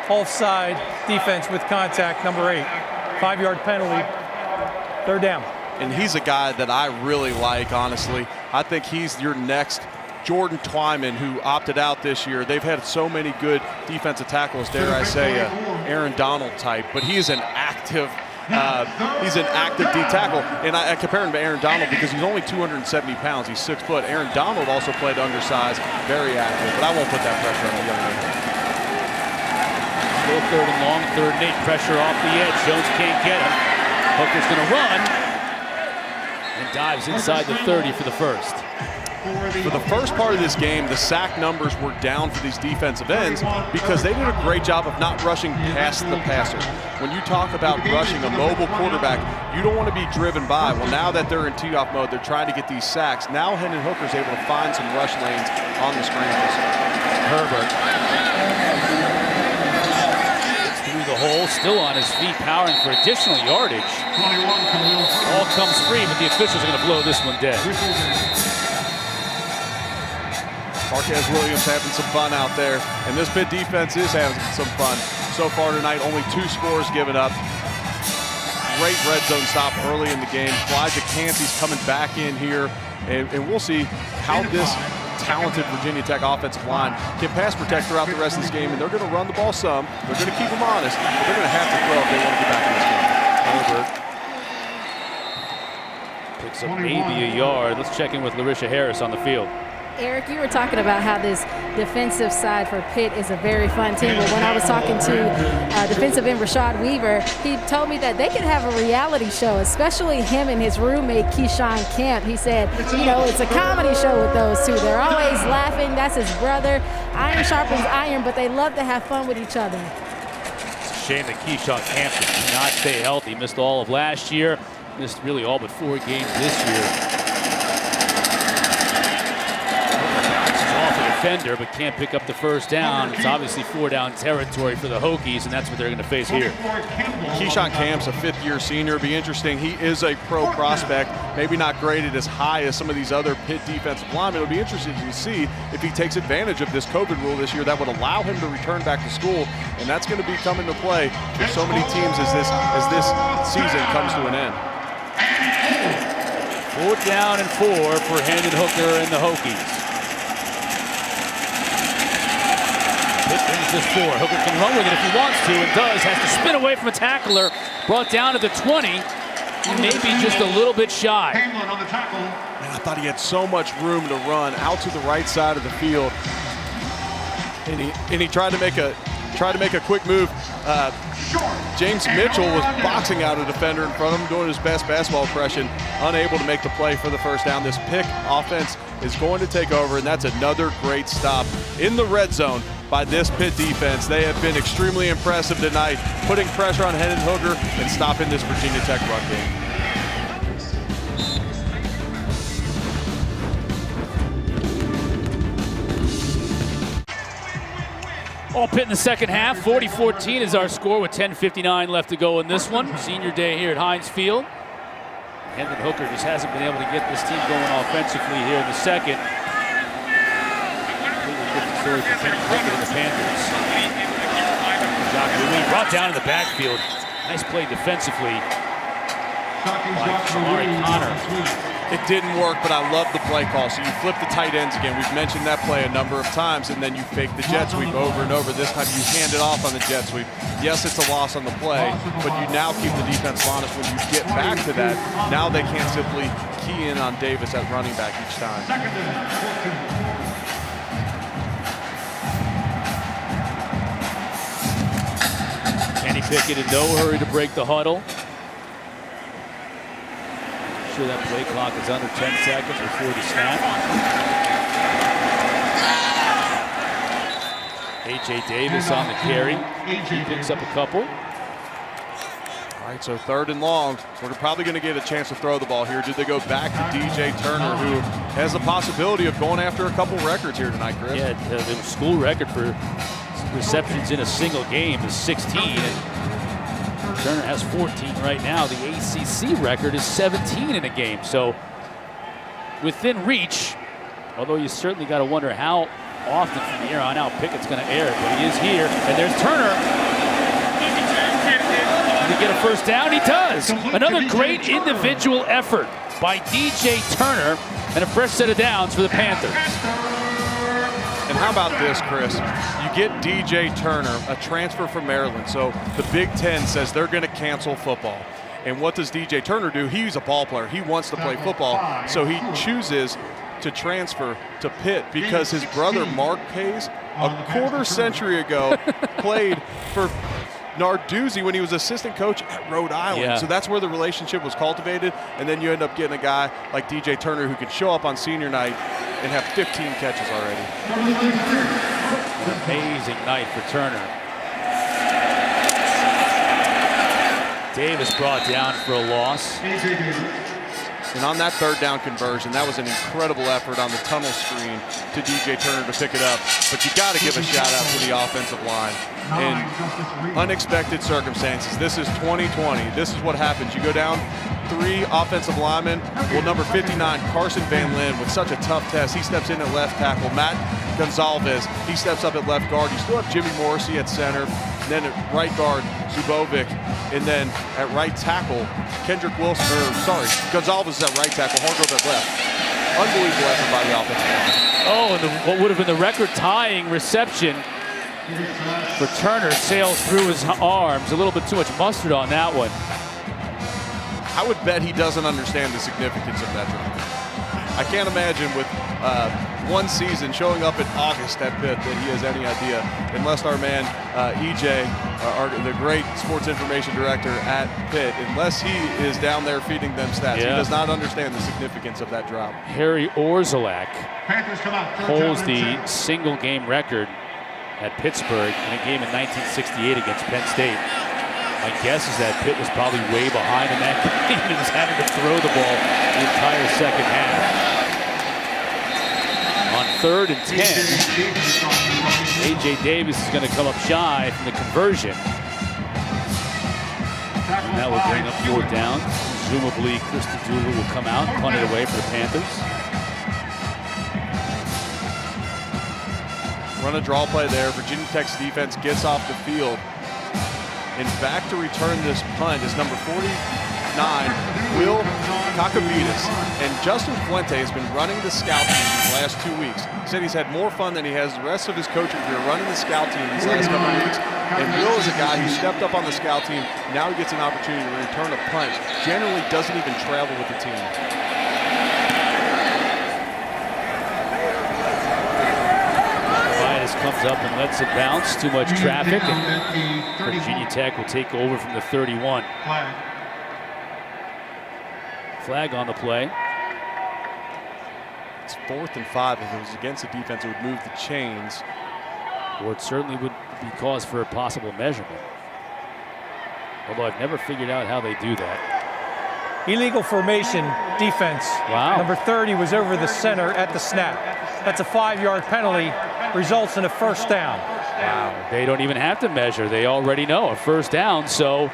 Offside, defense with contact, number 8. 5-yard penalty, 3rd down. And he's a guy that I really like, honestly. I think he's your next Jordan Twyman, who opted out this year. They've had so many good defensive tackles, dare I say, Aaron Donald type, but he is an active he's an active D tackle, and I compare him to Aaron Donald because he's only 270 pounds. He's 6 foot. Aaron Donald also played undersized, very active, but I won't put that pressure on the young man. Still 3rd and long, 3rd and 8. Pressure off the edge. Jones can't get him. Hooker's going to run and dives inside the 30 for the first. For the first part of this game, the sack numbers were down for these defensive ends because they did a great job of not rushing past the passer. When you talk about rushing a mobile quarterback, you don't want to be driven by. Well, now that they're in tee-off mode, they're trying to get these sacks. Now Hendon Hooker's able to find some rush lanes on the scrambles. Herbert gets through the hole, still on his feet, powering for additional yardage. All comes free, but the officials are going to blow this one dead. Marquez Williams having some fun out there, and this Pitt defense is having some fun. So far tonight, only 2 scores given up. Great red zone stop early in the game. Kalijah Cansey's coming back in here, and we'll see how this talented Virginia Tech offensive line can pass protect throughout the rest of this game, and they're going to run the ball some. They're going to keep them honest, but they're going to have to throw if they want to get back in this game. Picks up maybe a yard. Let's check in with Larisha Harris on the field. Eric, you were talking about how this defensive side for Pitt is a very fun team. But when I was talking to defensive end Rashad Weaver, he told me that they could have a reality show, especially him and his roommate Keyshawn Camp. He said, you know, it's a comedy show with those two. They're always laughing. That's his brother. Iron sharpens iron, but they love to have fun with each other. It's a shame that Keyshawn Camp did not stay healthy. Missed all of last year. Missed really all but 4 games this year. Defender, but can't pick up the first down. It's obviously 4-down territory for the Hokies, and that's what they're going to face here. Keyshawn Camp's a 5th-year senior. It'll be interesting. He is a pro prospect, maybe not graded as high as some of these other Pitt defensive linemen. It'll be interesting to see if he takes advantage of this COVID rule this year that would allow him to return back to school, and that's going to be coming to play for so many teams as this season comes to an end. 4th down and 4 for Hendon Hooker and the Hokies. This 4. Hooker can run with it if he wants to, and does. Has to spin away from a tackler. Brought down to the 20. Maybe just a little bit shy. Man, I thought he had so much room to run out to the right side of the field, and he tried to make a quick move. James Mitchell was boxing out a defender in front of him, doing his best basketball impression, unable to make the play for the first down. This Pitt offense is going to take over, and that's another great stop in the red zone by this Pitt defense. They have been extremely impressive tonight, putting pressure on Hendon Hooker and stopping this Virginia Tech run game. All Pitt in the second half. 40-14 is our score with 10:59 left to go in this one. Senior day here at Heinz Field. Hendon Hooker just hasn't been able to get this team going offensively here in the second. Completely different story for Kenny Pickett and the Panthers. Brought down in the backfield. Nice play defensively by Shamari Connor. It didn't work, but I love the play call. So you flip the tight ends again. We've mentioned that play a number of times, and then you fake the jet sweep over and over. This time you hand it off on the jet sweep. Yes, it's a loss on the play, but you now keep the defense honest when you get back to that. Now they can't simply key in on Davis at running back each time. Kenny Pickett in no hurry to break the huddle. sure that play clock is under 10 seconds before the snap. A.J. Davis on the carry. He picks up a couple. All right, so 3rd and long. We're probably going to get a chance to throw the ball here. Did they go back to DJ Turner, who has the possibility of going after a couple records here tonight, Chris? Yeah, the school record for receptions in a single game is 16. And Turner has 14 right now. The ACC record is 17 in a game. So within reach, although you certainly got to wonder how often from here on out Pickett's going to air it. But he is here, and there's Turner. To get a first down, he does. Another great individual effort by DJ Turner, and a fresh set of downs for the Panthers. And how about this, Chris? You get DJ Turner, a transfer from Maryland. So the Big Ten says they're going to cancel football. And what does DJ Turner do? He's a ball player. He wants to play football. So he chooses to transfer to Pitt because his brother Mark Hayes, a quarter century ago, played for Narduzzi when he was assistant coach at Rhode Island. Yeah. So that's where the relationship was cultivated. And then you end up getting a guy like DJ Turner who can show up on senior night and have 15 catches already. An amazing night for Turner. Davis brought down for a loss. And on that 3rd down conversion, that was an incredible effort on the tunnel screen to DJ Turner to pick it up. But you got to give a shout out to the offensive line. In unexpected circumstances, this is 2020. This is what happens. You go down 3 offensive linemen. Well, number 59, Carson Van Lin, with such a tough test, he steps in at left tackle. Matt Gonzalez, he steps up at left guard. You still have Jimmy Morrissey at center. And then at right guard, Zubovic. And then at right tackle, Gonzalez is at right tackle, Hargrove at left. Unbelievable effort by the offensive line. Oh, and what would have been the record-tying reception for Turner sails through his arms. A little bit too much mustard on that one. I would bet he doesn't understand the significance of that drive. I can't imagine with one season showing up in August at Pitt that he has any idea, unless our man EJ, the great sports information director at Pitt, unless he is down there feeding them stats. Yeah. He does not understand the significance of that drop. Harry Orzelak holds the single game record at Pittsburgh in a game in 1968 against Penn State. My guess is that Pitt was probably way behind in that game and was having to throw the ball the entire second half. On 3rd and 10, A.J. Davis is going to come up shy from the conversion. And that will bring up 4th down. Presumably, Krista Dooley will come out and punt it away for the Panthers. Run a draw play there. Virginia Tech's defense gets off the field. And back to return this punt is number 49, Will Cacavitas. And Justin Fuente has been running the scout team these last 2 weeks. He said he's had more fun than he has the rest of his coaching career running the scout team these last couple of weeks. And Will is a guy who stepped up on the scout team. Now he gets an opportunity to return a punt. Generally doesn't even travel with the team. Comes up and lets it bounce. Too much traffic, and Virginia Tech will take over from the 31. Flag on the play. It's 4th and 5. If it was against the defense, it would move the chains. Or it certainly would be cause for a possible measurement. Although I've never figured out how they do that. Illegal formation defense. Wow. Number 30 was over the center at the snap. That's a 5-yard penalty. Results in a first down. Wow. They don't even have to measure. They already know a first down, so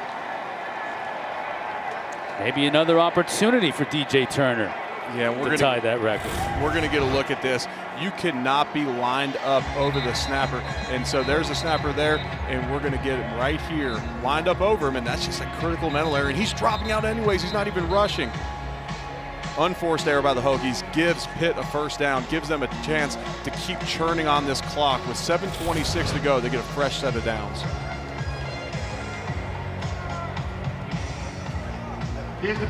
maybe another opportunity for DJ Turner to tie that record. We're going to get a look at this. You cannot be lined up over the snapper. And so there's a snapper there, and we're going to get him right here, lined up over him, and that's just a critical mental error. And he's dropping out anyways. He's not even rushing. Unforced error by the Hokies gives Pitt a first down, gives them a chance to keep churning on this clock. With 7:26 to go, they get a fresh set of downs.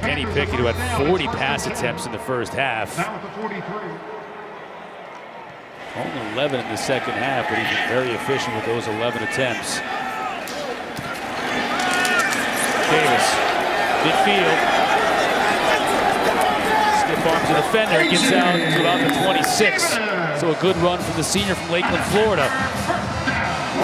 Kenny Pickett, who had 40 pass attempts in the first half. Only 11 in the second half, but he's been very efficient with those 11 attempts. Davis, midfield. Farms a defender. It gets out to about the 26. So a good run from the senior from Lakeland, Florida.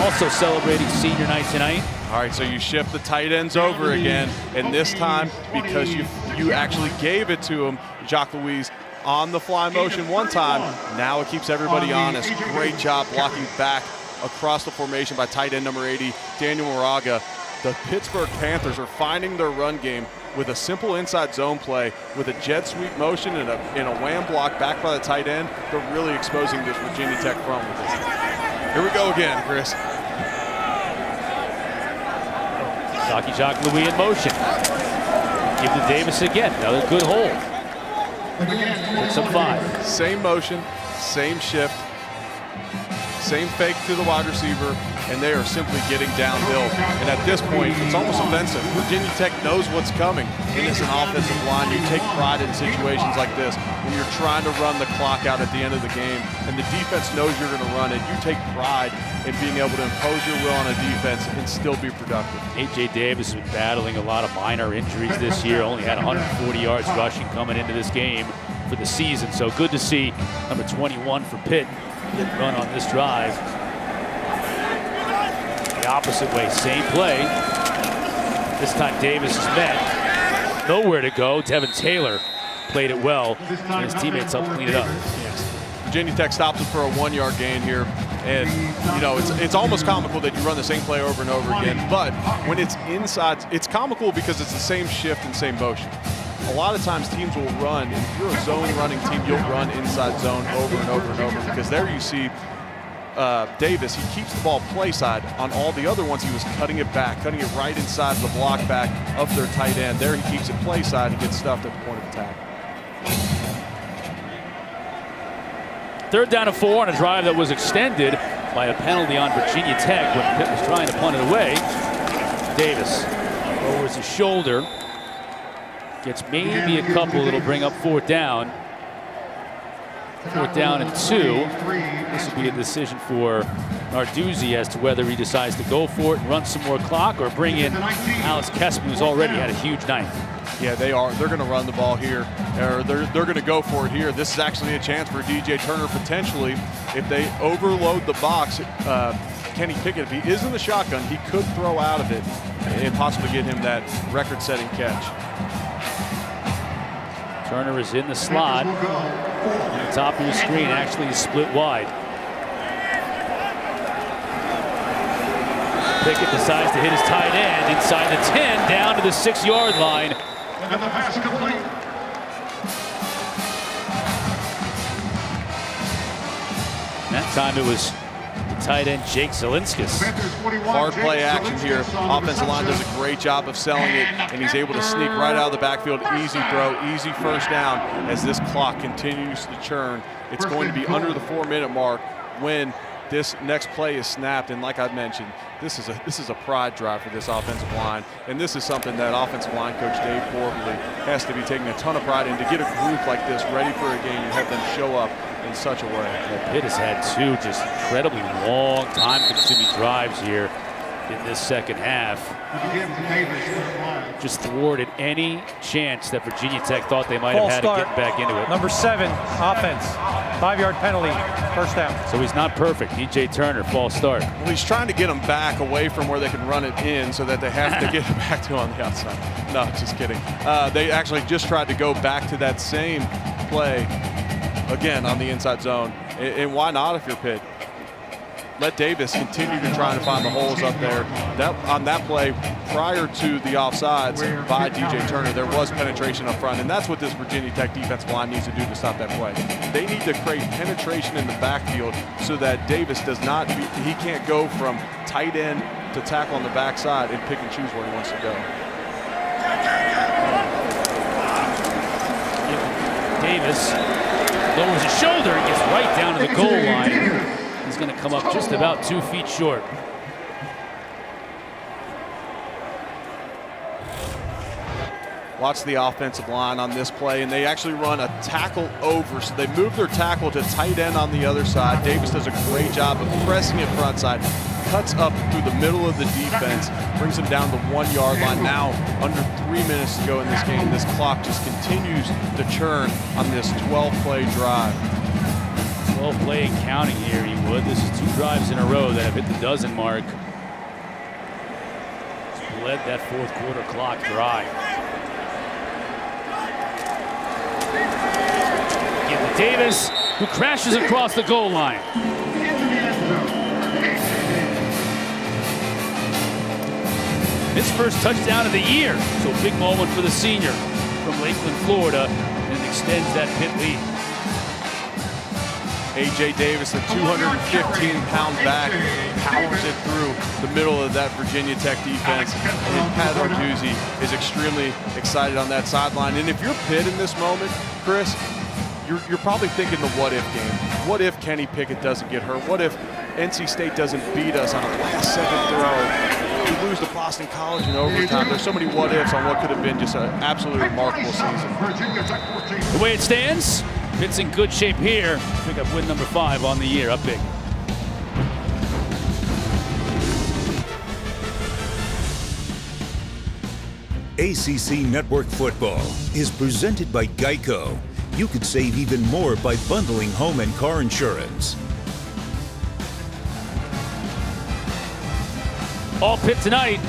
Also celebrating senior night tonight. All right, so you shift the tight ends over again, and this time, because you actually gave it to him, Jacques Louise, on the fly motion one time, now it keeps everybody honest. Great job blocking back across the formation by tight end number 80, Daniel Moraga. The Pittsburgh Panthers are finding their run game with a simple inside zone play, with a jet sweep motion and a wham block back by the tight end. They're really exposing this Virginia Tech front with this. Here we go again, Chris. Jacques Louis in motion. Give to Davis again. Another good hold. Picks up 5. Same motion, same shift, same fake to the wide receiver, and they are simply getting downhill. And at this point, it's almost offensive. Virginia Tech knows what's coming. And as an offensive line, you take pride in situations like this when you're trying to run the clock out at the end of the game, and the defense knows you're going to run it. You take pride in being able to impose your will on a defense and still be productive. A.J. Davis has been battling a lot of minor injuries this year. Only had 140 yards rushing coming into this game for the season. So good to see number 21 for Pitt get run on this drive. The opposite way, same play. This time Davis is met. Nowhere to go. Devin Taylor played it well, and his teammates helped clean it up. Yes. Virginia Tech stops it for a 1-yard gain here. And, you know, it's almost comical that you run the same play over and over again. But when it's inside, it's comical because it's the same shift and same motion. A lot of times teams will run, if you're a zone running team, you'll run inside zone over and over and over, because there you see Davis, he keeps the ball play side. On all the other ones, he was cutting it back, cutting it right inside the block back of their tight end. There he keeps it play side and gets stuffed at the point of attack. 3rd down and 4 on a drive that was extended by a penalty on Virginia Tech when Pitt was trying to punt it away. Davis lowers his shoulder. Gets maybe a couple that'll bring up 4th down. 4th down and 2. This will be a decision for Narduzzi as to whether he decides to go for it and run some more clock or bring in Alex Kessman, who's already had a huge night. Yeah, they are. They're going to run the ball here, or they're going to go for it here. This is actually a chance for DJ Turner potentially. If they overload the box, Kenny Pickett, if he is in the shotgun, he could throw out of it and possibly get him that record-setting catch. Turner is in the slot. On the top of your screen, actually is split wide. Pickett decides to hit his tight end inside the 10, down to the 6-yard line. And the pass complete. And that time it was the tight end Jake Zelinskis. Hard play action here. Offensive line does a great job of selling it, and he's able to sneak right out of the backfield. Easy throw, easy first down. As this clock continues to churn, it's going to be under the 4-minute mark when this next play is snapped. And like I mentioned, this is a pride drive for this offensive line, and this is something that offensive line coach Dave Forbley has to be taking a ton of pride in, to get a group like this ready for a game and have them show up in such a way. Well, Pitt has had 2 just incredibly long, time-consuming drives here in this second half. Just thwarted any chance that Virginia Tech thought they might have had of getting back into it. Number 7, offense. 5-yard penalty, 1st down. So he's not perfect. DJ Turner, false start. Well, he's trying to get them back away from where they can run it in so that they have to get it back to on the outside. No, just kidding. They actually just tried to go back to that same play again on the inside zone. And why not if you're Pitt? Let Davis continue to try and find the holes up there. On that play, prior to the offsides by DJ Turner, there was penetration up front, and that's what this Virginia Tech defensive line needs to do to stop that play. They need to create penetration in the backfield so that Davis does not, he can't go from tight end to tackle on the backside and pick and choose where he wants to go. Davis lowers his shoulder and gets right down to the goal line. He's going to come up just about 2 feet short. Watch the offensive line on this play, and they actually run a tackle over. So they move their tackle to tight end on the other side. Davis does a great job of pressing it front side, cuts up through the middle of the defense, brings them down the 1 yard line. Now, under 3 minutes to go in this game, this clock just continues to churn on this 12-play drive. 12 play and counting here, he would. This is 2 drives in a row that have hit the dozen mark. Led that fourth quarter clock dry. Give to Davis, who crashes across the goal line. His first touchdown of the year, so big moment for the senior from Lakeland, Florida, and extends that Pitt lead. A.J. Davis, the 215-pound back, powers it through the middle of that Virginia Tech defense. And Pat Arduzzi is extremely excited on that sideline. And if you're Pitt in this moment, Chris, you're probably thinking the what-if game. What if Kenny Pickett doesn't get hurt? What if NC State doesn't beat us on a last-second throw? We lose to Boston College in overtime. There's so many what-ifs on what could have been just an absolutely remarkable season. The way it stands, Pitt's in good shape here. Pick up win number 5 on the year, up big. ACC Network Football is presented by Geico. You could save even more by bundling home and car insurance. All Pitt tonight.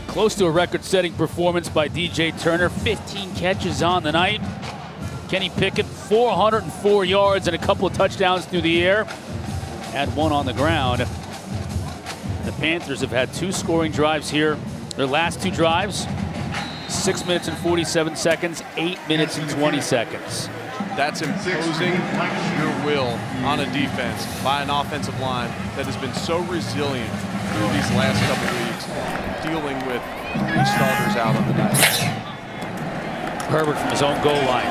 Close to a record-setting performance by DJ Turner. 15 catches on the night. Kenny Pickett, 404 yards and a couple of touchdowns through the air. Had 1 on the ground. The Panthers have had 2 scoring drives here. Their last 2 drives, 6 minutes and 47 seconds, 8 minutes and 20 seconds. That's imposing your will on a defense by an offensive line that has been so resilient through these last couple weeks, dealing with 3 starters out on the night. Herbert from his own goal line.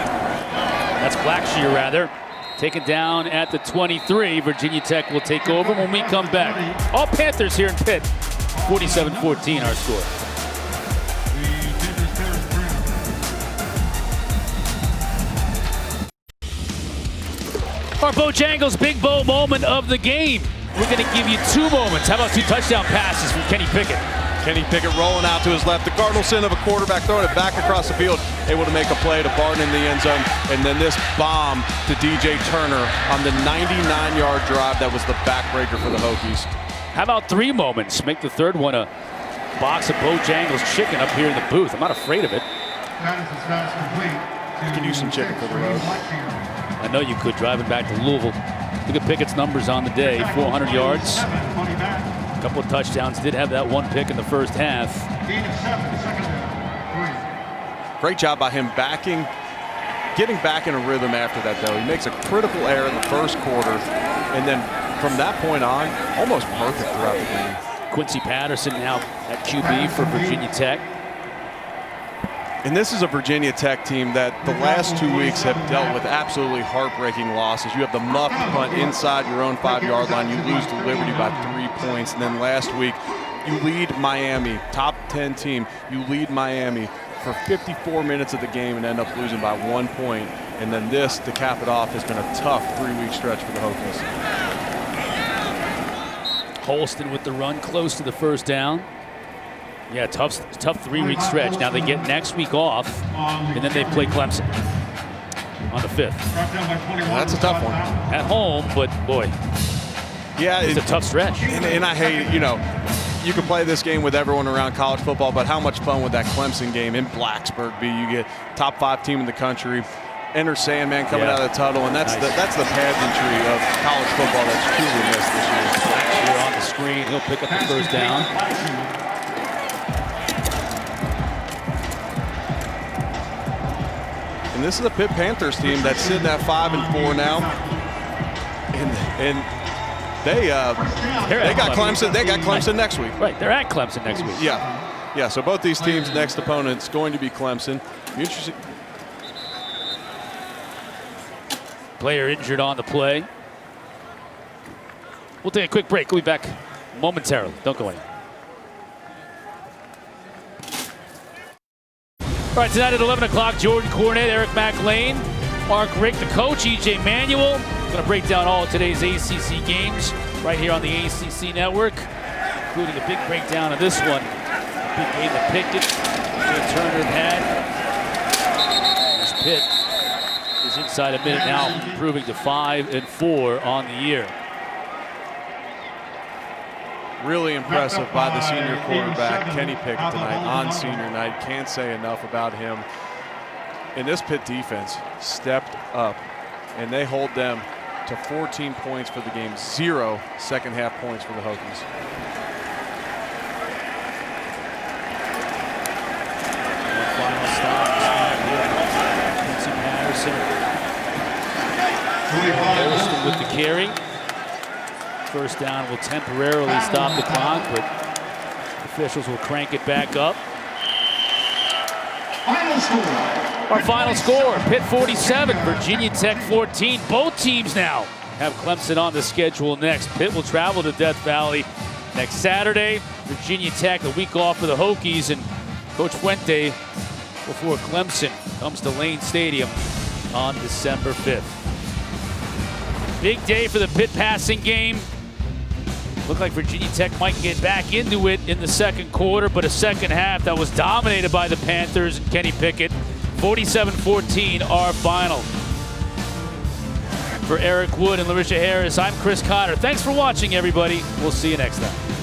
That's Blackshear, rather. Taken down at the 23. Virginia Tech will take over when we come back. All Panthers here in Pitt. 47-14 our score. Our Bojangles Big Bowl moment of the game. We're going to give you 2 moments. How about 2 touchdown passes from Kenny Pickett? Kenny Pickett rolling out to his left. The Cardinals sin of a quarterback throwing it back across the field, able to make a play to Barton in the end zone. And then this bomb to DJ Turner on the 99-yard drive that was the backbreaker for the Hokies. How about 3 moments? Make the third one a box of Bojangles chicken up here in the booth. I'm not afraid of it. You can use some chicken for the road. I know you could, driving back to Louisville. Look at Pickett's numbers on the day. 400 yards, a couple of touchdowns. Did have that 1 pick in the first half. Great job by him getting back in a rhythm after that, though. He makes a critical error in the first quarter, and then from that point on, almost perfect throughout the game. Quincy Patterson now at QB for Virginia Tech. And this is a Virginia Tech team that the last 2 weeks have dealt with absolutely heartbreaking losses. You have the muffed punt inside your own 5-yard line. You lose to Liberty by 3 points. And then last week, you lead Miami, top 10 team. You lead Miami for 54 minutes of the game and end up losing by 1 point. And then this, to cap it off, has been a tough 3-week stretch for the Hokies. Holston with the run close to the first down. Yeah, tough 3-week stretch. Now they get next week off, and then they play Clemson on the 5th. That's a tough one. At home, but boy, yeah, it's a tough stretch. And I hate, you can play this game with everyone around college football, but how much fun would that Clemson game in Blacksburg be? You get top 5 team in the country, enter Sandman coming out of the tunnel, and that's the pageantry of college football that's truly missed this year. Blackshear on the screen, he'll pick up the first down. And this is a Pitt Panthers team that's sitting at 5-4 now, and they got Clemson. They got Clemson next week. Right, they're at Clemson next week. Yeah. So both these teams' next opponent's going to be Clemson. Interesting. Player injured on the play. We'll take a quick break. We'll be back momentarily. Don't go anywhere. All right, tonight at 11 o'clock, Jordan Cornette, Eric McLean, Mark Rick, the coach, EJ Manuel. Going to break down all of today's ACC games. right here on the ACC network, including a big breakdown of this one. Big game of Pickett, Turner had. This Pitt is inside a minute now, improving to 5-4 on the year. Really impressive by the senior quarterback, Kenny Pickett, tonight on senior night. Can't say enough about him. And this Pitt defense stepped up, and they hold them to 14 points for the game, 0 second-half points for the Hokies. Final stop. Harrison with the carry. First down will temporarily stop the clock, but officials will crank it back up. Our final score, Pitt 47, Virginia Tech 14. Both teams now have Clemson on the schedule next. Pitt will travel to Death Valley next Saturday. Virginia Tech a week off for the Hokies, and Coach Fuente before Clemson comes to Lane Stadium on December 5th. Big day for the Pitt passing game. Looked like Virginia Tech might get back into it in the second quarter, but a second half that was dominated by the Panthers and Kenny Pickett. 47-14, our final. For Eric Wood and Larisha Harris, I'm Chris Cotter. Thanks for watching, everybody. We'll see you next time.